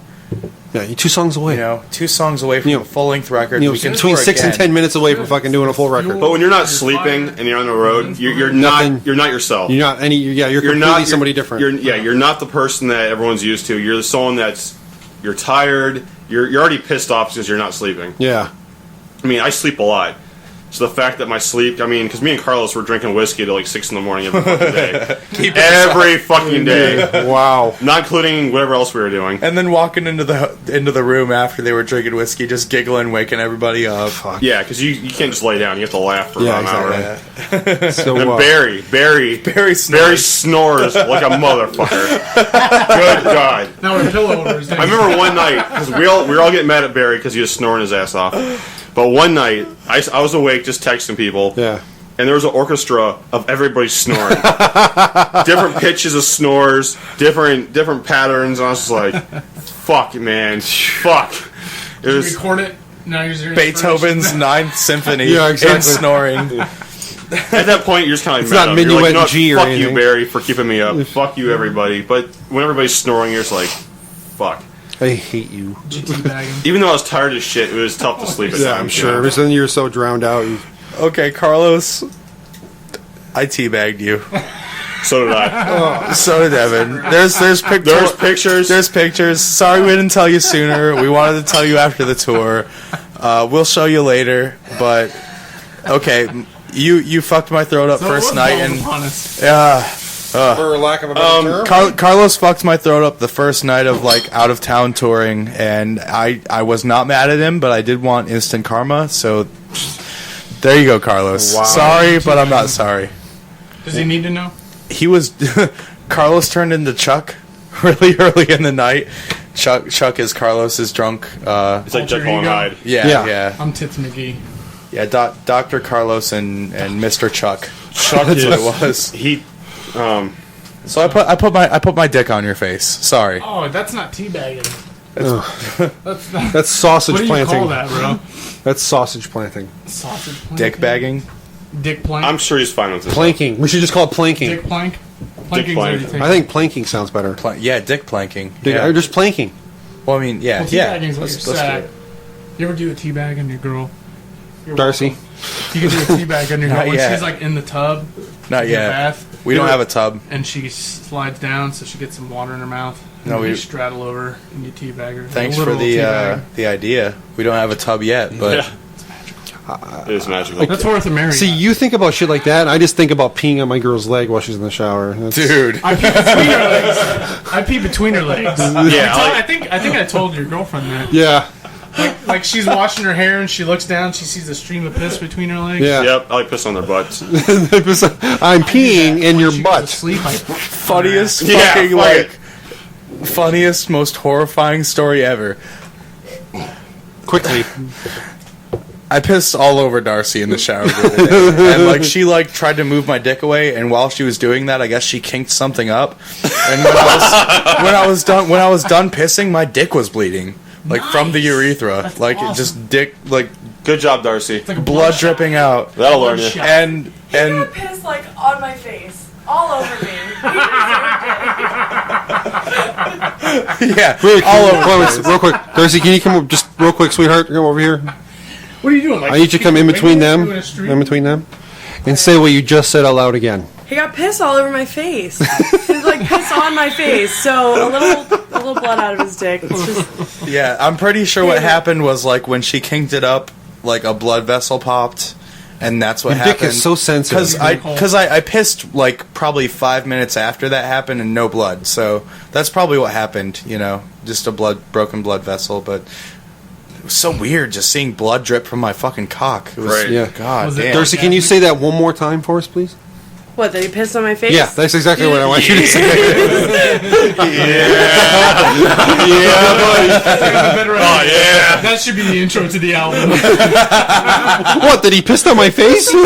Yeah, you're 2 songs away. 2 songs away from a full length record. We can between 6 and 10 minutes away from fucking doing a full record. But when you're not sleeping and you're on the road, you're not yourself. You're not you're completely somebody different. You're not the person that everyone's used to. You're someone you're tired. You're already pissed off because you're not sleeping. Yeah. I mean, I sleep a lot. So the fact that my sleep, because me and Carlos were drinking whiskey till like 6 in the morning every fucking day. Every fucking day. Wow. Not including whatever else we were doing. And then walking into the room after they were drinking whiskey, just giggling, waking everybody up. Fuck. Yeah, because you can't just lay down. You have to laugh for about an hour. Yeah. So, and Barry snores like a motherfucker. Good God. Now we're pillow over his head. I remember one night, because we were all getting mad at Barry because he was snoring his ass off. But one night, I was awake just texting people. Yeah. And there was an orchestra of everybody snoring. Different pitches of snores, different patterns. And I was just like, fuck, man. Fuck. Did you record it? Now you're Beethoven's Ninth Symphony in snoring. At that point, you're just kind of it's not minuet like, G or fuck anything. You, Barry, for keeping me up. Fuck you, everybody. But when everybody's snoring, you're just like, fuck. I hate you. Even though I was tired as shit, it was tough to sleep at times. I'm sure. Because then you're so drowned out. Okay, Carlos, I teabagged you. So did I. So did Evan. There's pictures. There's pictures. Sorry we didn't tell you sooner. We wanted to tell you after the tour. We'll show you later. But okay, you fucked my throat up first night, and for lack of a better term, Carlos fucked my throat up the first night of like out of town touring, and I was not mad at him, but I did want instant karma. So there you go, Carlos. Wow. Sorry, but I'm not sorry. Does he need to know? He was Carlos turned into Chuck really early in the night. Chuck is Carlos's drunk. It's like Jekyll and Hyde. Yeah. I'm Tits McGee. Yeah, Dr. Carlos and Mr. Chuck. Chuck That's is, what it was. He. So I put my dick on your face. Sorry. Oh, that's not teabagging. That's sausage planting. What do you call that, bro? That's sausage planting. Sausage planting. Dick bagging. Dick plank. I'm sure he's fine with this. Planking. We should just call it planking. Dick plank. Dick plank. I think planking sounds better. Dick planking. Or just planking. Well, I mean, yeah. Well, teabagging is what you're sad. You ever do a teabag on your girl? Darcy. You can do a teabag on your girl when she's like in the tub. Not yet. Bath. We don't have a tub. And she slides down so she gets some water in her mouth. No, you straddle over and you teabag her. Thanks for the idea. We don't have a tub yet, but... Yeah. It is magical. That's worth a marry. See, you think about shit like that, and I just think about peeing on my girl's leg while she's in the shower. Dude. I pee between her legs. I pee between her legs. Yeah, I think I told your girlfriend that. Yeah. Like she's washing her hair and she looks down, she sees a stream of piss between her legs. Yeah. Yep, I like piss on their butts. I'm peeing in your butt. Funniest fucking, funniest, most horrifying story ever. Quickly. I pissed all over Darcy in the shower the other day. And she tried to move my dick away, and while she was doing that, I guess she kinked something up. And when I was done pissing, my dick was bleeding. From the urethra. That's awesome. Just dick good job, Darcy. Blood dripping out. That'll learn you. And He got piss on my face. All over me. Yeah. All over. Real quick. Darcy, can you come up just real quick, sweetheart? Come over here. What are you doing? I need you to come in between them. And say what you just said out loud again. He got piss all over my face. He was piss on my face. So a little blood out of his dick. It's just... Yeah, I'm pretty sure what happened was when she kinked it up, a blood vessel popped, and that's what happened. Your dick is so sensitive. Because I pissed probably 5 minutes after that happened and no blood. So that's probably what happened. Just a broken blood vessel, but. It was so weird just seeing blood drip from my fucking cock. It was, right. Yeah. God damn. Darcy, can you say that one more time for us, please? What, that he pissed on my face? Yeah, that's exactly what I want you to say. Yeah, buddy. Oh, yeah. That should be the intro to the album. What, did he piss on my face? Yeah,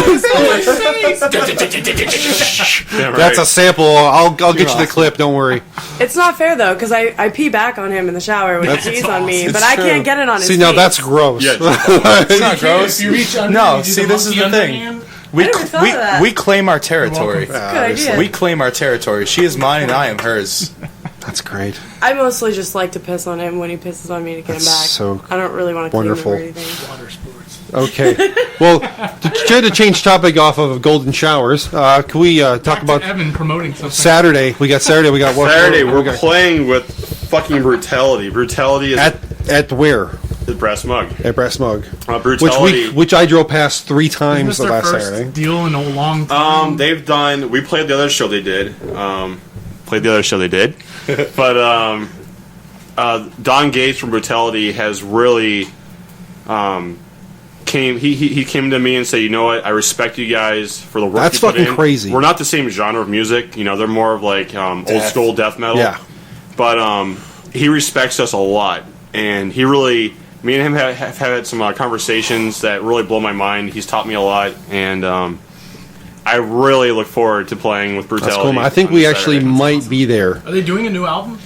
right. That's a sample. I'll get you the clip, don't worry. It's not fair, though, because I pee back on him in the shower when he pees on me, but I can't get it on his face. See, now that's gross. Yeah, it's not gross. If you reach under, no, see, this is the thing. We claim our territory. That's a good idea. We claim our territory. She is mine and I am hers. That's great. I mostly just like to piss on him when he pisses on me to get him back. So I don't really want to wonderful. clean him or anything. Water sports. Okay. Well, to try to change topic off of golden showers, can we talk about Evan promoting something? Saturday? We got Saturday. We got what? Saturday. We're playing with fucking Brutality. Brutality is at where? The Brass Mug. At Brass Mug. Brutality. Which I drove past 3 times the last first Saturday. Deal in a long time. They've done. We played the other show they did. But Don Gates from Brutality has really He came to me and said, you know what, I respect you guys for the work That's you put in. fucking crazy. We're not the same genre of music. They're more of old school death metal. Yeah. But he respects us a lot, and he really. Me and him have had some conversations that really blow my mind. He's taught me a lot, and I really look forward to playing with Brutality. That's cool. I think we actually might be there. Are they doing a new album?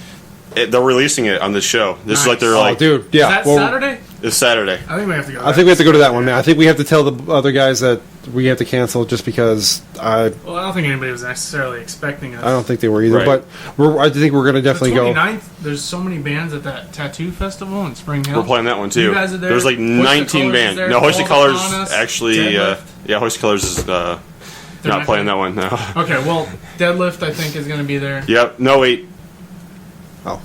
They're releasing it on this show. This is their dude, yeah. Is that Saturday? It's Saturday. I think we have to go. I think we have to go to that one, man. I think we have to tell the other guys that we have to cancel just because Well, I don't think anybody was necessarily expecting us. I don't think they were either, Right. but I think we're going to definitely the go. 29th, there's so many bands at that tattoo festival in Spring Hill. We're playing that one too. You guys are there? There's 19 bands. No, Hoisted Colors actually. Deadlift. Hoisted Colors is not playing that one. No. Okay, well, Deadlift I think is going to be there. Yep. No, wait. Oh.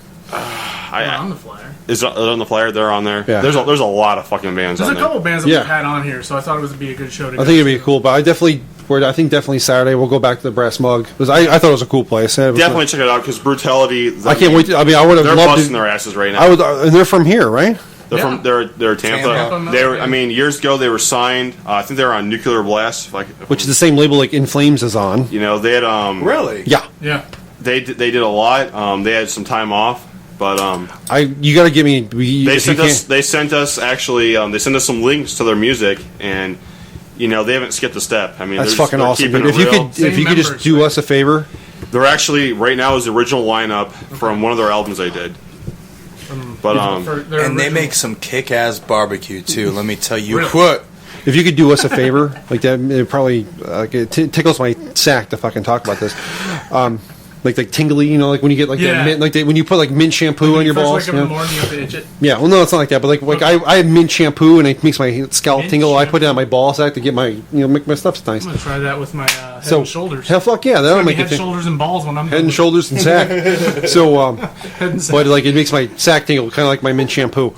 On the flyer. Is it on the flyer? They're on there. Yeah. There's a lot of fucking bands There's on a there. couple bands that we've had on here, so I thought it would be a good show to go I think it'd be to. cool, but I think definitely Saturday we'll go back to the Brass Mug because I thought it was a cool place. Definitely check it out because Brutality. I can't wait. I would have They're loved busting to. their asses right now. And they're from here, right? They're from they're Tampa. They were. I mean, years ago they were signed. I think they were on Nuclear Blast, Which is the same label like In Flames is on. They had Really? Yeah. Yeah. They did a lot. They had some time off, but you got to give me. They sent us some links to their music, and they haven't skipped a step. I mean, that's they're fucking awesome, keeping dude. it real. If you could just do us a favor. They're actually right now is the original lineup from one of their albums they did. But and they make some kick-ass barbecue too. Let me tell you Really? what. If you could do us a favor, like that, it probably it tickles my sack to fucking talk about this. Like tingly, like when you get like that mint, when you put like mint shampoo on your balls. Wake up in the morning, you have to itch it. Yeah, well, no, it's not like that. But like I have mint shampoo and it makes my scalp tingle. I put it on my ball sack to get my make my stuff nice. I'm gonna try that with my head and shoulders. Hell, fuck yeah, that'll make head, shoulders, and balls when I'm head and shoulders and sack. So, but like it makes my sack tingle, kind of like my mint shampoo.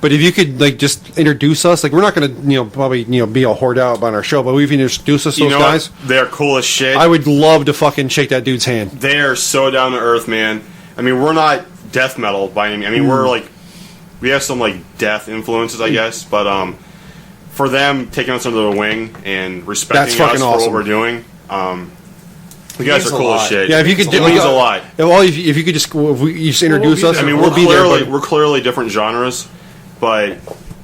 But if you could like just introduce us, like we're not going to probably be all hoard out on our show, but if you introduce us those guys, they're cool as shit. I would love to fucking shake that dude's hand. They are so down to earth, man. I mean, we're not death metal by any means. I mean, we're like we have some like death influences, I guess, but for them taking us under the wing and respecting us for what we're doing, you guys are cool as shit. Yeah, if you could do a lot. Well, if you could just introduce us, I mean, we're clearly different genres. But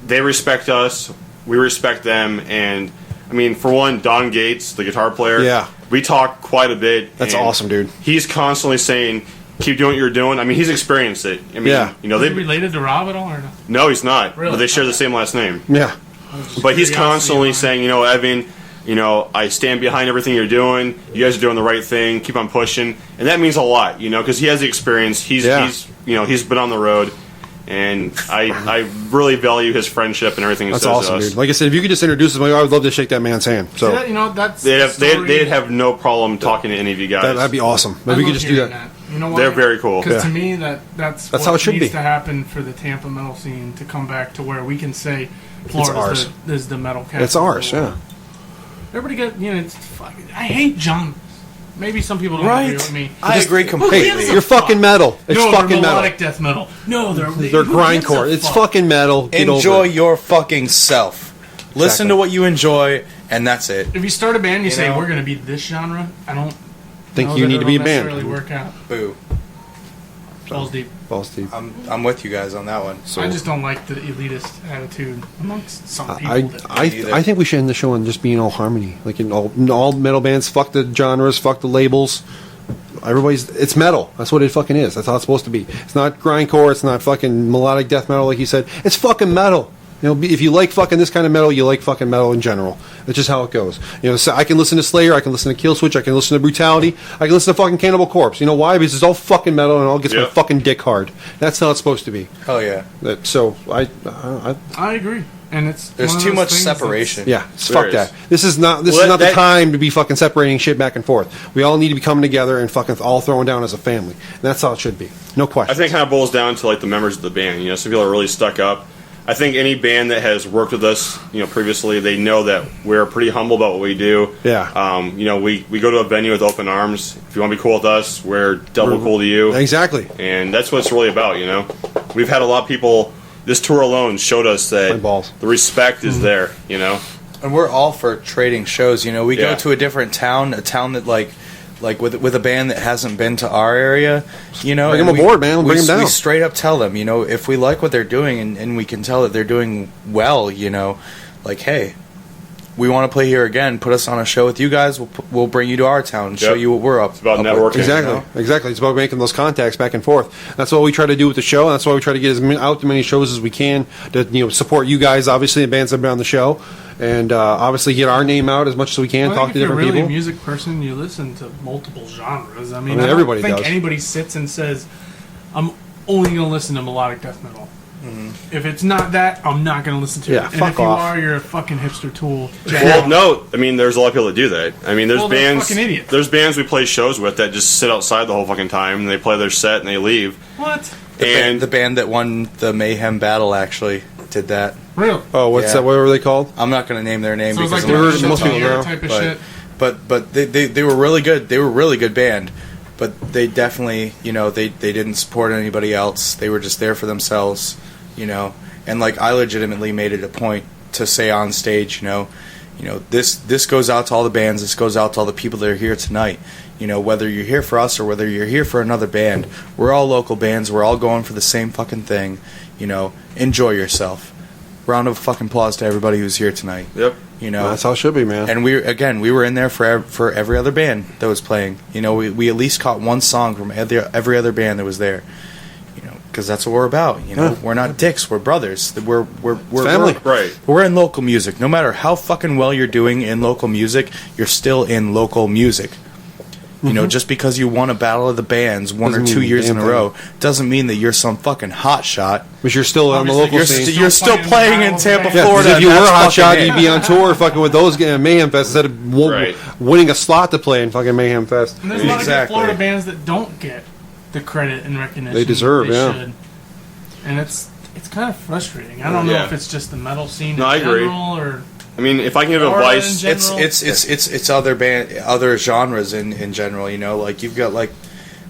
they respect us, we respect them, and I mean, for one, Don Gates, the guitar player, we talk quite a bit. That's awesome, dude. He's constantly saying, "Keep doing what you're doing." I mean, he's experienced it. I mean, is he related to Rob at all, or no? No, he's not. Really? But they share the same last name. Yeah. But he's constantly saying, Evan, I stand behind everything you're doing. You guys are doing the right thing. Keep on pushing, and that means a lot, because he has the experience. He's been on the road. And I really value his friendship and everything he says to us. That's awesome, dude. Like I said, if you could just introduce him, I would love to shake that man's hand. So that's they'd have no problem talking to any of you guys. That'd be awesome. Maybe we could just do that. You know what? They're very cool. Because to me, that's how it should needs be. to happen for the Tampa metal scene to come back to where we can say Florida is the metal capital. It's ours, yeah. Everybody it's fucking. I hate genres. Maybe some people don't agree with me. I agree completely. You're fucking metal. It's fucking they're metal. Melodic death metal. No, they're grindcore. It's fucking metal. Enjoy your fucking self. Listen to what you enjoy, and that's it. If you start a band, you say we're going to be this genre. I don't think you need to be a band. Really work out. Boo. Balls deep. Balls deep. I'm with you guys on that one. So I just don't like the elitist attitude amongst some people. I think we should end the show on just being all harmony, like in all metal bands. Fuck the genres. Fuck the labels. It's metal. That's what it fucking is. That's how it's supposed to be. It's not grindcore. It's not fucking melodic death metal, like you said. It's fucking metal. If you like fucking this kind of metal, you like fucking metal in general. That's just how it goes. So I can listen to Slayer, I can listen to Killswitch, I can listen to Brutality, I can listen to fucking Cannibal Corpse. You know why? Because it's all fucking metal and it all gets my fucking dick hard. That's how it's supposed to be. Oh yeah. So I agree. And there's too much separation. Yeah, fuck that. This is not the time to be fucking separating shit back and forth. We all need to be coming together and fucking all throwing down as a family. And that's how it should be. No question. I think it kind of boils down to like the members of the band. Some people are really stuck up. I think any band that has worked with us, previously, they know that we're pretty humble about what we do. Yeah. We go to a venue with open arms. If you want to be cool with us, we're double cool to you. Exactly. And that's what it's really about, We've had a lot of people. This tour alone showed us that the respect is there, And we're all for trading shows. We go to a different town, a town that like with a band that hasn't been to our area, bring them aboard, man. Bring them down. We straight up tell them, if we like what they're doing and we can tell that they're doing well, like, hey, we want to play here again. Put us on a show with you guys. We'll bring you to our town and show you what we're up. It's about networking. Exactly. It's about making those contacts back and forth. That's what we try to do with the show. That's why we try to get out to many shows as we can to support you guys. Obviously, the bands that have been on the show, and obviously get our name out as much as we can. Talk to different people. If you're really a music person, you listen to multiple genres. I mean everybody I don't think does. anybody sits and says, "I'm only going to listen to melodic death metal." Mm-hmm. If it's not that, I'm not going to listen to it. And fuck if you off. are, you're a fucking hipster tool. Well, no. I mean, there's a lot of people that do that. I mean, there's bands. Fucking idiots. There's bands we play shows with that just sit outside the whole fucking time and they play their set and they leave. What? The band that won the Mayhem Battle actually did that. Really? Oh, what's that? What were they called? I'm not going to name their name so because most people know. Type of shit. But they were really good. They were a really good band. But they definitely, they didn't support anybody else. They were just there for themselves, And like I legitimately made it a point to say on stage, this goes out to all the bands. This goes out to all the people that are here tonight. Whether you're here for us or whether you're here for another band, we're all local bands. We're all going for the same fucking thing. Enjoy yourself. Round of fucking applause to everybody who's here tonight. Yep. That's how it should be, man. And we were in there for every other band that was playing. We at least caught one song from every other band that was there. because that's what we're about. You know, we're not dicks. We're brothers. We're family. Right. We're in local music. No matter how fucking well you're doing in local music, you're still in local music. You know, just because you won a battle of the bands one or 2 years in a row doesn't mean that you're some fucking hot shot. But you're still on the local scene. You're still playing in Tampa, Florida. If you were a hot shot, you'd be on tour fucking with those Mayhem Fest instead of winning a slot to play in fucking Mayhem Fest. And there's a lot of good Florida bands that don't get the credit and recognition they deserve. Should. And it's kind of frustrating. I don't know if it's just the metal scene in general or. I mean, if I can give advice, it's other genres in general. You know, like you've got like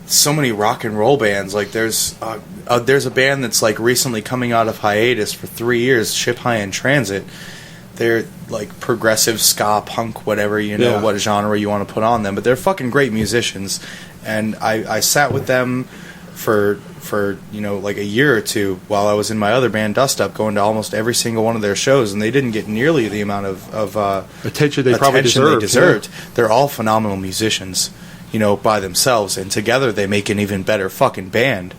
so many rock and roll bands. Like there's a band that's like recently coming out of hiatus for 3 years, Ship High in Transit. They're like progressive ska punk, whatever what genre you want to put on them, but they're fucking great musicians. And I sat with them for like a year or two while I was in my other band Dust Up, going to almost every single one of their shows, and they didn't get nearly the amount of attention they probably deserved. Yeah. They're all phenomenal musicians, you know, by themselves, and together they make an even better fucking band.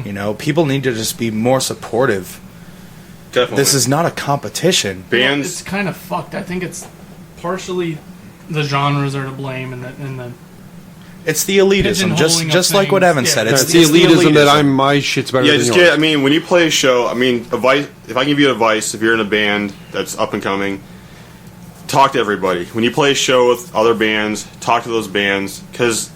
You know, people need to just be more supportive. Definitely. This is not a competition. Bands, it's kind of fucked. I think it's partially the genres are to blame, and the it's the elitism, just like what Evan said. It's the elitism that my shit's better than yours. I mean, when you play a show, I mean, advice. If I give you advice, if you're in a band that's up and coming, talk to everybody. When you play a show with other bands, talk to those bands, because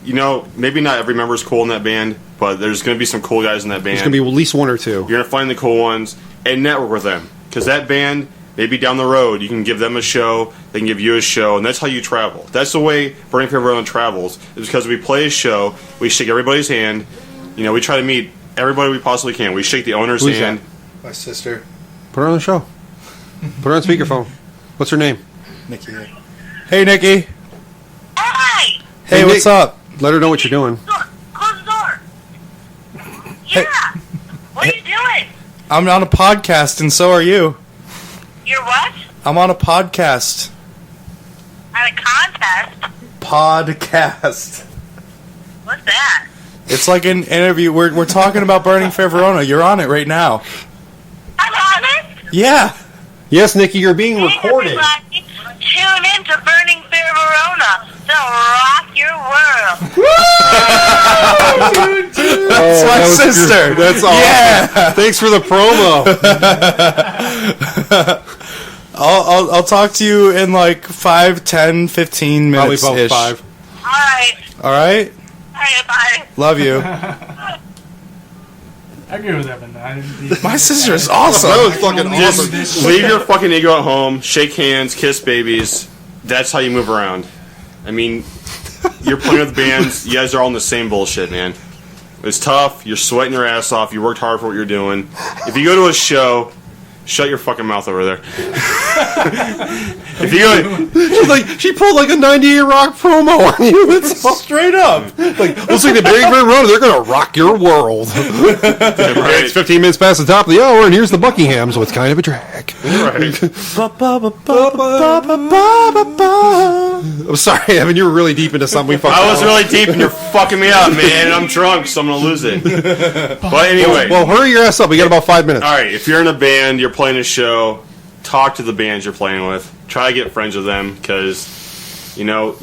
you know maybe not every member is cool in that band, but there's going to be some cool guys in that band. There's going to be at least one or two. You're going to find the cool ones and network with them, because that band. Maybe down the road, you can give them a show, they can give you a show, and that's how you travel. That's the way Burning Fair Verona travels, is because we play a show, we shake everybody's hand, you know, we try to meet everybody we possibly can. We shake the owner's hand. That? My sister. Put her on the show. Put her on speakerphone. What's her name? Nikki. Hey, Nikki. Hi. Hey, what's up? Let her know what you're doing. Close the door. Yeah. Hey. What are you doing? I'm on a podcast, and so are you. You're what? I'm on a podcast. On a contest? Podcast. What's that? It's like an interview. We're talking about Burning Fair Verona. You're on it right now. I'm on it? Yeah. Yes, Nikki, you're being recorded. Everybody, tune in to Burning Fair Verona. They'll rock your world. That's my sister. That's awesome. Yeah. Thanks for the promo. I'll talk to you in like 5, 10, 15 minutes. Probably about 5. All right. All right? All right, bye. Love you. I agree with Evan. My sister is awesome. That was fucking awesome. Just leave your fucking ego at home, shake hands, kiss babies. That's how you move around. I mean, you're playing with bands, you guys are all in the same bullshit, man. It's tough, you're sweating your ass off, you worked hard for what you're doing. If you go to a show, shut your fucking mouth over there. If you go, she pulled like a 98 Rock promo on you. It's all straight up. Like, looks like the Burning Fair Verona, they're going to rock your world. Right. It's 15 minutes past the top of the hour, and here's the Buckingham, so it's kind of a drag. Right. I'm sorry, Evan, you were really deep into something. I was really deep, and you're fucking me up, man, and I'm drunk, so I'm going to lose it. But anyway. Well, hurry your ass up. We got about 5 minutes. All right, if you're in a band, you're playing a show, talk to the bands you're playing with. Try to get friends with them, because, you know,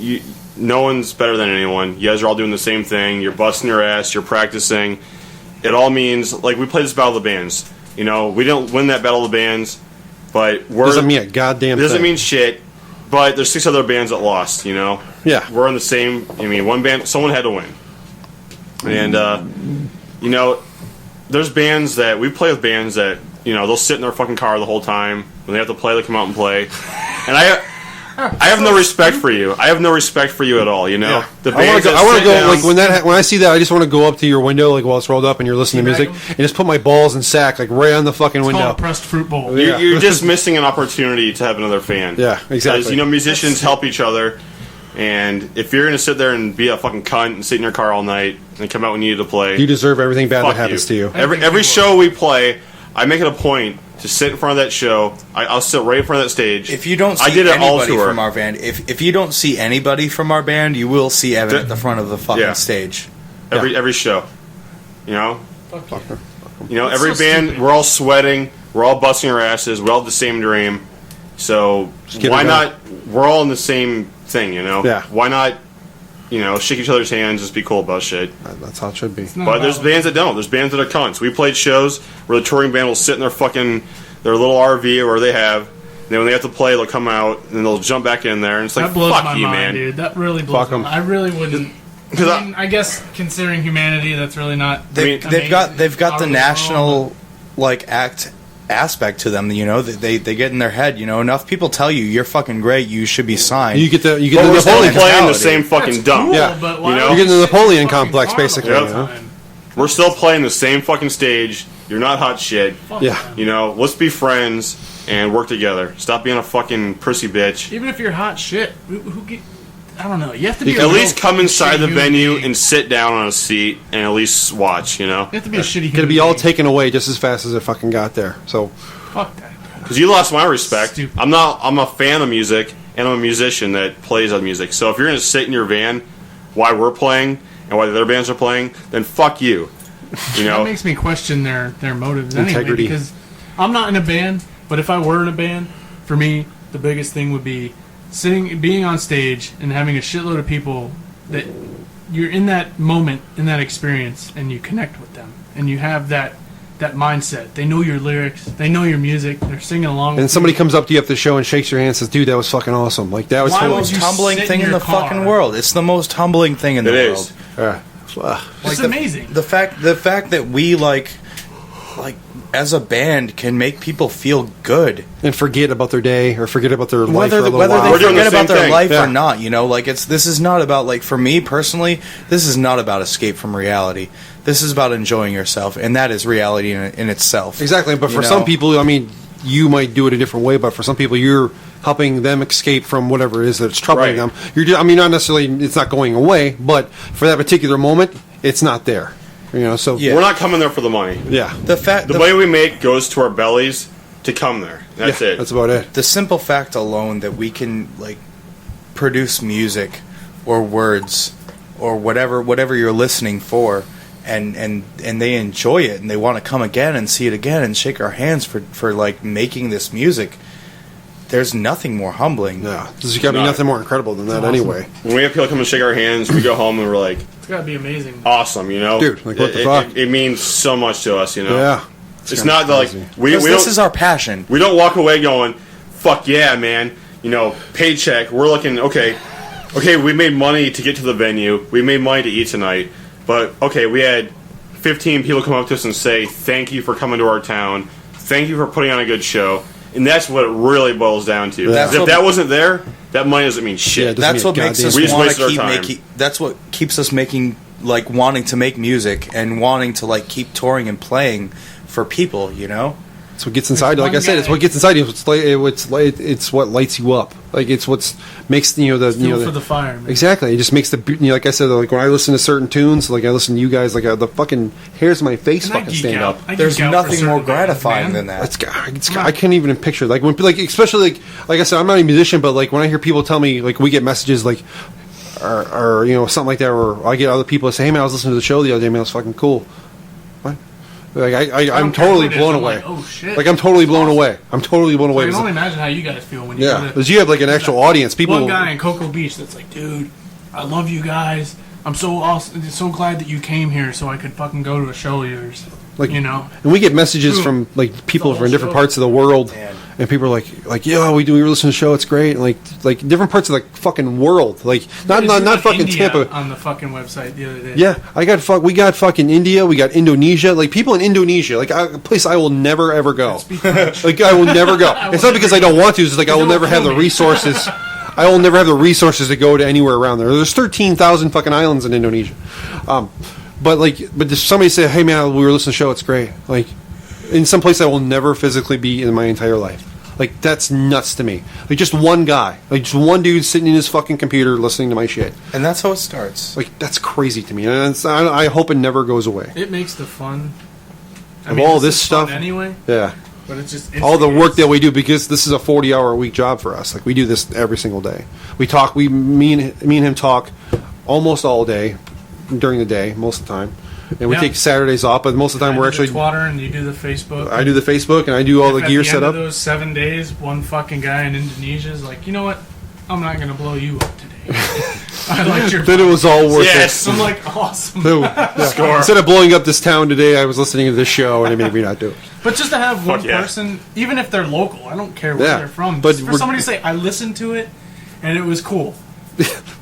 no one's better than anyone. You guys are all doing the same thing. You're busting your ass. You're practicing. It all means, like, we played this Battle of the Bands. You know, we didn't win that Battle of the Bands, but doesn't mean a goddamn thing. Doesn't mean shit, but there's 6 other bands that lost, you know? Yeah. We're in the same, I mean, one band, someone had to win. And, you know, there's bands that, we play with bands that, you know, they'll sit in their fucking car the whole time. When they have to play, they come out and play. And I have no respect for you. I have no respect for you at all, you know? Yeah. The I want to go, like, when I see that, I just want to go up to your window, like, while it's rolled up and you're listening to music, and just put my balls in sack, like, right on the fucking window. It's called a pressed fruit bowl. You're just missing an opportunity to have another fan. Yeah, exactly. Because, you know, musicians help each other, and if you're going to sit there and be a fucking cunt and sit in your car all night and come out when you need to play... You deserve everything bad that happens to you. Every show we play, I make it a point to sit in front of that show. I'll sit right in front of that stage. If you don't see anybody from our band, if you don't see anybody from our band, you will see Evan at the front of the fucking stage. Every show, you know. Fuck yeah. You know, That's every so band, stupid. we're all sweating, we're all busting our asses, we all have the same dream. So why not? We're all in the same thing, you know. Yeah. Why not? You know, shake each other's hands, just be cool about shit. That's how it should be. But there's bands that don't. There's bands that are cunts. We played shows where the touring band will sit in their little RV or where they have. And then when they have to play, they'll come out and they'll jump back in there, and it's like, that blows fuck my you, mind, man. dude. That really blows my mind. I really wouldn't. I guess considering humanity, that's really not. They've got the national aspect to them. You know, they get in their head. You know, enough people tell you you're fucking great. You should be signed. You get the we're still Napoleon playing the same fucking dump. Cool, Yeah. but You know, you're getting the Napoleon complex, basically. Yep. You know? We're still playing the same fucking stage. You're not hot shit. Yeah. You know, let's be friends and work together. Stop being a fucking prissy bitch. Even if you're hot shit, I don't know. You have to be At least come inside the shitty venue human and sit down on a seat and at least watch, you know? You have to be a shitty human Gonna be all being. taken away just as fast as it fucking got there. So, Fuck that. Because you lost my respect. Stupid. I'm a fan of music, and I'm a musician that plays on music. So if you're going to sit in your van while we're playing and while the other bands are playing, then fuck you. You That know? makes me question their motives Integrity. anyway, because I'm not in a band, but if I were in a band, for me, the biggest thing would be being on stage and having a shitload of people that you're in that moment, in that experience, and you connect with them, and you have that mindset. They know your lyrics, they know your music, they're singing along with and somebody you. comes up to you after the show and shakes your hand and says, "Dude, that was fucking awesome." Like that was Why totally would you most humbling sit thing in in your the car? fucking world. It's the most humbling thing in the It world. is. It's amazing. The fact that we like as a band can make people feel good, and forget about their day or forget about their life whether for a little whether while. they We're doing the forget same about their thing. life Yeah. or not. You know, like this is not about, like, for me personally, this is not about escape from reality. This is about enjoying yourself, and that is reality in itself. Exactly, but You for know? some people, I mean, you might do it a different way, but for some people, you're helping them escape from whatever it is that's troubling Right. them. I mean, not necessarily, it's not going away, but for that particular moment, it's not there. You know, so Yeah. We're not coming there for the money. yeah, The money we make goes to our bellies to come there. That's yeah, it. That's about it. The simple fact alone that we can, like, produce music or words or whatever you're listening for, and they enjoy it and they want to come again and see it again and shake our hands for like making this music. There's nothing more humbling. Yeah, there's got to be No. nothing more incredible than that, awesome. anyway. When we have people come and shake our hands, we go home and we're like, It's gotta be amazing. awesome, you know? Dude, like, what the it, fuck? It means so much to us, you know? Yeah, It's not like crazy. we Because this don't, is our passion. we don't walk away going, fuck yeah, man. You know, paycheck. We're looking, okay, we made money to get to the venue. We made money to eat tonight. But, okay, we had 15 people come up to us and say, thank you for coming to our town. Thank you for putting on a good show. And that's what it really boils down to. That's If what- that wasn't there, that money doesn't mean Yeah, shit. it doesn't That's mean what makes goddamn- us We just want wasted to our keep time. making. That's what keeps us making, like, wanting to make music and wanting to, like, keep touring and playing for people. You know. It's what gets inside you. Like I one said, guy- it's what gets inside you. It's what lights you up. Like it's what makes Fuel for the fire, man. exactly. It just makes like I said, like when I listen to certain tunes, like I listen to you guys, like the fucking hairs on my face And I fucking geek stand out. up. I geek There's out for nothing more certain bands, gratifying man. than that. I can't even picture like when especially like I said, I'm not a musician, but like when I hear people tell me like we get messages like or something like that, or I get other people that say, "Hey man, I was listening to the show the other day, man, it was fucking cool." What? Like I'm don't care totally what it is, blown I'm away. like, oh, shit. Like I'm totally blown away. I'm totally blown away. I can only imagine how you guys feel when you Yeah, go to because you have like an actual audience. People, one guy in Cocoa Beach that's like, dude, I love you guys. I'm so awesome, so glad that you came here so I could fucking go to a show of yours. like, You know? and we get messages Dude, from like people the from whole different show. parts of the world, Man. and people are like, yeah, we were listening to the show. It's great. And like different parts of the fucking world. Like not There's like fucking India Tampa. on the fucking website the other day. Yeah, we got fucking India. We got Indonesia. Like people in Indonesia, like a place I will never ever go. Speak French. Like I will never go. I It's will not because never I don't want to. It's just like I will Don't never have kill the me. resources. I will never have the resources to go to anywhere around there. There's 13,000 fucking islands in Indonesia. But if somebody say, "Hey man, we were listening to the show. It's great." Like in some place I will never physically be in my entire life. Like that's nuts to me. Like just one guy, like just one dude sitting in his fucking computer listening to my shit. And that's how it starts. Like that's crazy to me. And I hope it never goes away. It makes the fun. Of all this is fun stuff- anyway, Yeah. but it's just All the work that we do, because this is a 40-hour-a-week job for us. Like we do this every single day. We talk. Me and him talk almost all day during the day, most of the time. and we take Saturdays off. But most of the time, we're actually Twitter, and you do the Facebook. I do the Facebook, and I do all the gear setup. At the end of those 7 days, one fucking guy in Indonesia is like, you know what? I'm not going to blow you up today. I liked your. Then it was all worth it. I'm like, awesome. Score. Instead of blowing up this town today, I was listening to this show, and it made me not do it. But just to have one person, even if they're local, I don't care where they're from. But for somebody to say, I listened to it, and it was cool.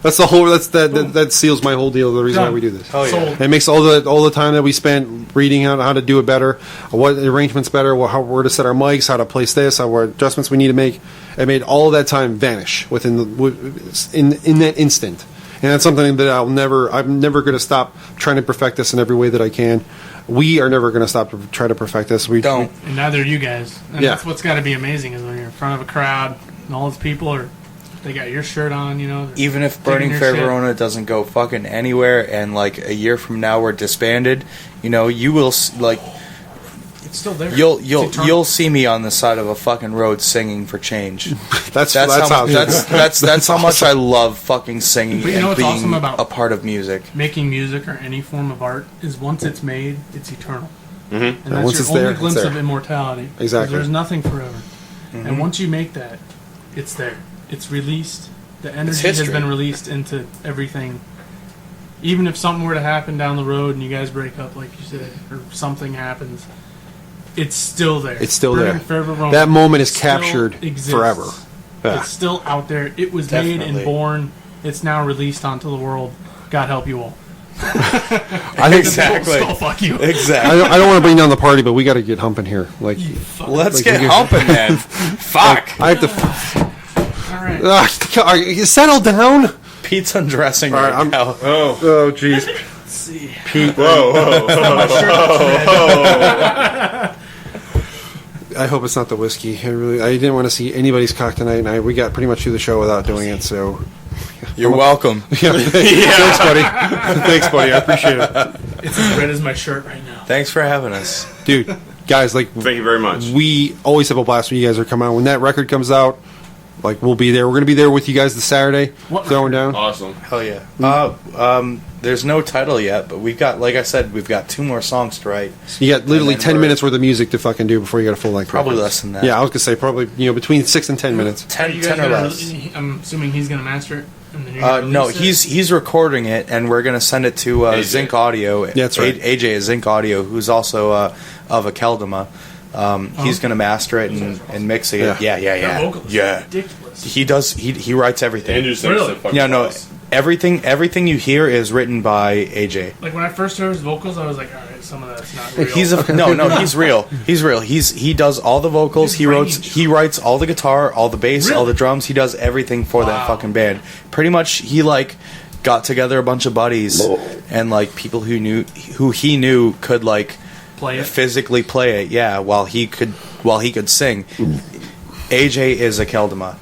That's the whole. That seals my whole deal. The reason why we do this. Oh yeah. It makes all the time that we spent reading how to do it better, what arrangements better, where to set our mics, how to place this, what adjustments we need to make. It made all of that time vanish in that instant. And that's something that I'm never going to stop trying to perfect this in every way that I can. We are never going to stop to try to perfect this. We don't. And neither are you guys. And that's what's got to be amazing is when you're in front of a crowd and all these people they got your shirt on, you know. Even if Burning Fair Verona doesn't go fucking anywhere and like a year from now we're disbanded, you know, you will like... It's still there. You'll see me on the side of a fucking road singing for change. that's how much I love fucking singing and being awesome about a part of music. Making music or any form of art is once it's made, it's eternal. Mm-hmm. And that's your only glimpse of immortality. Exactly. There's nothing forever. Mm-hmm. And once you make that, it's there. It's released. The energy has been released into everything. Even if something were to happen down the road and you guys break up, like you said, or something happens, it's still there. It's still there. That moment is captured forever. Yeah. It's still out there. It was made and born. It's now released onto the world. God help you all. Exactly. Fuck you. Exactly. I don't want to bring down the party, but we got to get humping here. Like, let's get humping, man. Fuck. I have to. All right. Settle down. Pete's undressing right now. Oh, jeez. Let's see. Pete. Whoa. I hope it's not the whiskey. I didn't want to see anybody's cock tonight, and we got pretty much through the show without doing it. So you're welcome. Thanks, buddy. Thanks, buddy. I appreciate it. It's as red as my shirt right now. Thanks for having us, dude. Guys, like, thank you very much. We always have a blast when you guys are coming out. When that record comes out, like, we'll be there. We're going to be there with you guys this Saturday. Throwing down. Awesome. Hell yeah. There's no title yet, but we've got, like I said, we've got 2 more songs to write. You got literally 10 minutes worth of music to fucking do before you got a full length. Probably less than that. Yeah, I was going to say probably, between 6 and 10 minutes. 10 or less. I'm assuming he's going to master it. No, he's recording it, and we're going to send it to Zinc Audio. Yeah, that's right. AJ is Zinc Audio, who's also of a Keldama. He's going to master it and mix it. Yeah. Ridiculous. He does. He writes everything. Andrew's fucking boss. Everything you hear is written by AJ. Like when I first heard his vocals, I was like, all right, some of that's not real. He's real. He's real. He does all the vocals. He writes all the guitar, all the bass, all the drums. He does everything for that fucking band. Pretty much, he like got together a bunch of buddies and like people who he knew could like physically play it. Yeah, while he could sing. AJ is a Keldama.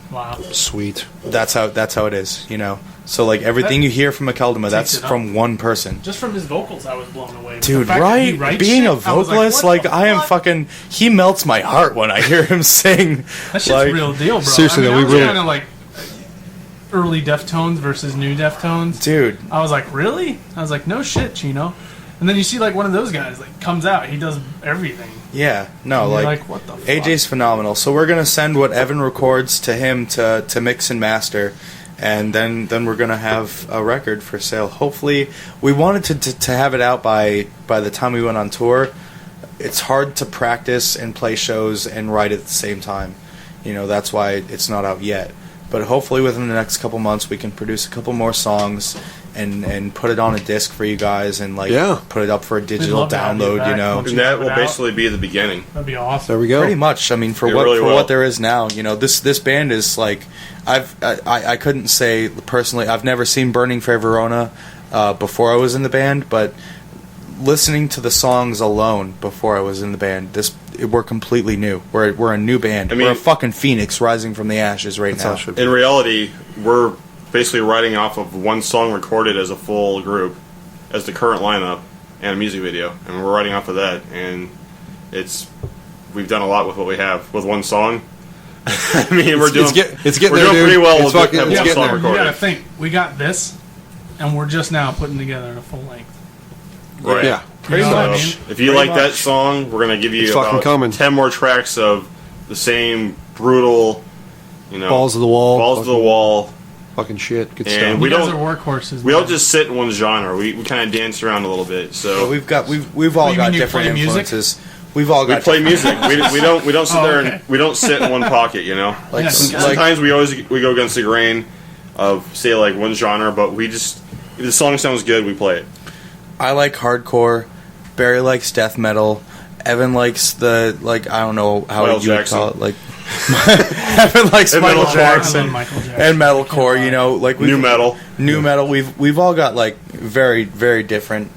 Wow. Sweet. That's how it is, you know. So like everything you hear from a Keldama, that's from one person. Just from his vocals, I was blown away. Dude, right? Being a vocalist, I am fucking. He melts my heart when I hear him sing. That shit's real deal, bro. Seriously, I was kind of like early Deftones versus new Deftones. Dude, I was like, really? I was like, no shit, Chino. And then you see like one of those guys like comes out, he does everything. Yeah, no, like what the fuck? AJ's phenomenal. So we're gonna send what Evan records to him to mix and master, and then we're gonna have a record for sale. Hopefully, we wanted to have it out by the time we went on tour. It's hard to practice and play shows and write at the same time. You know, that's why it's not out yet. But hopefully within the next couple months we can produce a couple more songs and put it on a disc for you guys and put it up for a digital download, you know. And that will basically be the beginning. That'd be awesome. There we go. Pretty much. I mean, for what there is now, you know, this band is like I couldn't say personally I've never seen Burning Fair Verona before I was in the band, but listening to the songs alone before I was in the band, we're completely new. We're a new band. I mean, we're a fucking phoenix rising from the ashes right now. In reality, we're basically writing off of one song recorded as a full group, as the current lineup, and a music video, and we're writing off of that. And we've done a lot with what we have with one song. I mean, we're doing pretty well with one song recorded. You gotta think, we got this, and we're just now putting together a full length. Right. Yeah. Pretty much. If you like that song, we're going to give you about 10 more tracks of the same brutal, balls to the wall. Fucking shit. Good stuff. We guys are workhorses. We don't just sit in one genre. We kind of dance around a little bit. So we've all got different influences. We play music. We don't sit there and we don't sit in one pocket. Sometimes we go against the grain of say like one genre, but if the song sounds good, we play it. I like hardcore. Barry likes death metal. Evan likes I don't know how you would call it, like Evan likes Michael Jackson and metalcore. New metal. We've all got like very very different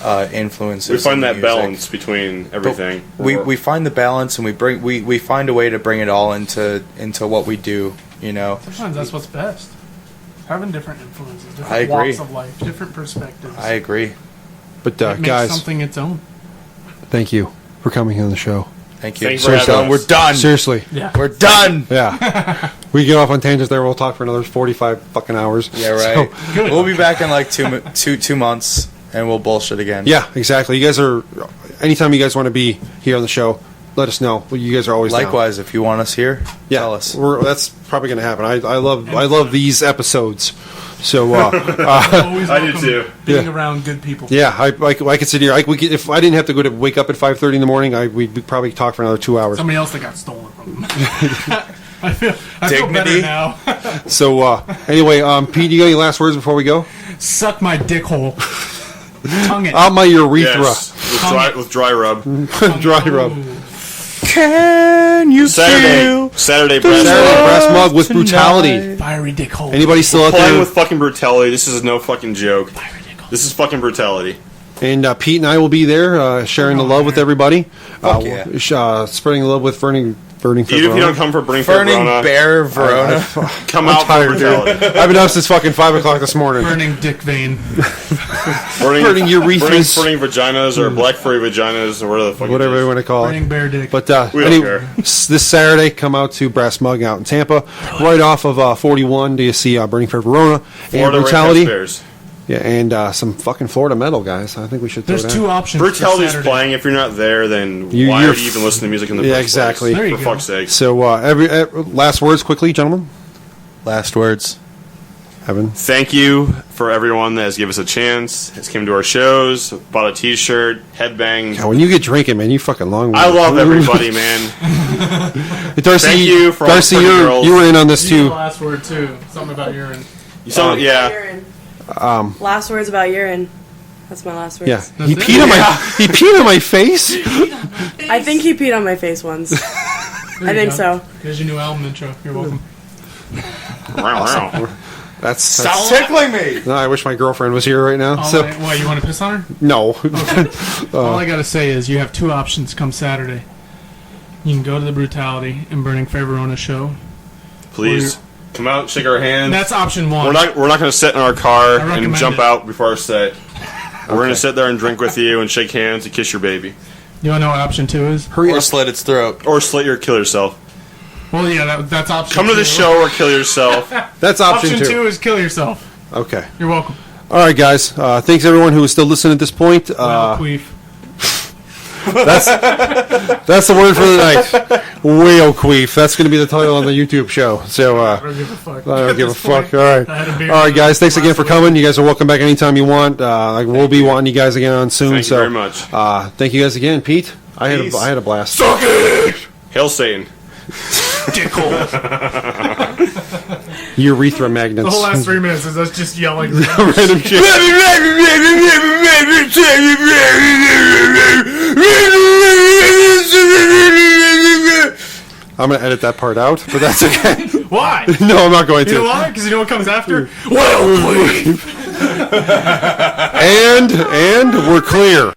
influences. We find that balance between everything. We find the balance, and we find a way to bring it all into what we do. Sometimes that's what's best. Having different influences, different walks of life, different perspectives. I agree. But it makes guys, something its own. Thank you for coming on the show. Thank you. Seriously, we're done. Seriously, we're done. Yeah, we get off on tangents there. We'll talk for another 45 fucking hours. Yeah, right. So, we'll be back in like two months, and we'll bullshit again. Yeah, exactly. You guys are. Anytime you guys want to be here on the show, let us know. You guys are always likewise. If you want us here, tell us. That's probably going to happen. I love these episodes. So I do too. Being around good people. Yeah, I could sit here. If I didn't have to wake up at 5:30 in the morning, we'd probably talk for another 2 hours. Somebody else that got stolen from them. I feel better now. So anyway, Pete, you got any last words before we go? Suck my dick hole. Tongue it. On my urethra. Yes, with dry rub. Dry rub. Can you Saturday brass mug with brutality. Fiery dick hole. Anybody still out there? Playing with fucking brutality. This is no fucking joke. This is fucking brutality. And Pete and I will be there, sharing the love with everybody. Spreading the love with Burning Fair Verona. Even if you don't come for Burning Fair Verona, come out for brutality. I've been up since fucking 5 o'clock this morning. Burning dick vein. Burning urethras. Burning vaginas or black furry vaginas or whatever you want to call it. Burning bear dick. But we don't care. This Saturday, come out to Brass Mug out in Tampa, right off of 41. Do you see Burning Fair Verona and brutality? Right. Yeah, and some fucking Florida metal, guys. I think we should. There's two options. Brutality's playing. If you're not there, then why would you even listen to music in the first exactly. place? For fuck's sake. So, last words quickly, gentlemen. Last words. Evan. Thank you for everyone that has given us a chance, has came to our shows, bought a T-shirt, headbang. Yeah, when you get drinking, man, you fucking long. I love everybody, man. Darcy, thank you for Darcy, all the girls. you were in on this too. Last word too. Something about urine. Yeah. Last words about urine. That's my last words. Yeah, he peed on my face. I think he peed on my face once. I think so. Here's your new album intro. You're welcome. Awesome. That's Stop tickling me. No, I wish my girlfriend was here right now. Why, you want to piss on her? No. Okay. All I gotta say is you have two options come Saturday. You can go to the Brutality and Burning Fair Verona show. Please. Come out, shake our hands. That's option one. We're not going to sit in our car and jump out before our set. We're going to sit there and drink with you and shake hands and kiss your baby. You want to know what option two is? Or slit its throat. Or kill yourself. Well, yeah, that's option Come two. to the show or kill yourself. That's option two. Option two is kill yourself. Okay. You're welcome. All right, guys. Thanks, everyone who is still listening at this point. Queef. That's the word for the night. Whale queef. That's going to be the title on the YouTube show. So I don't give a fuck. I don't give a fuck. All right, guys. Thanks again for coming. You guys are welcome back anytime you want. We'll be wanting you guys again on soon. Thank you very much. Thank you guys again, Pete. I had a blast. Suck it! Hail Satan. Dickhole. Urethra magnets. The whole last 3 minutes is us just yelling. Random shit. I'm going to edit that part out, but that's okay. Why? No, I'm not going to. You know why? Because you know what comes after? Well, and we're clear.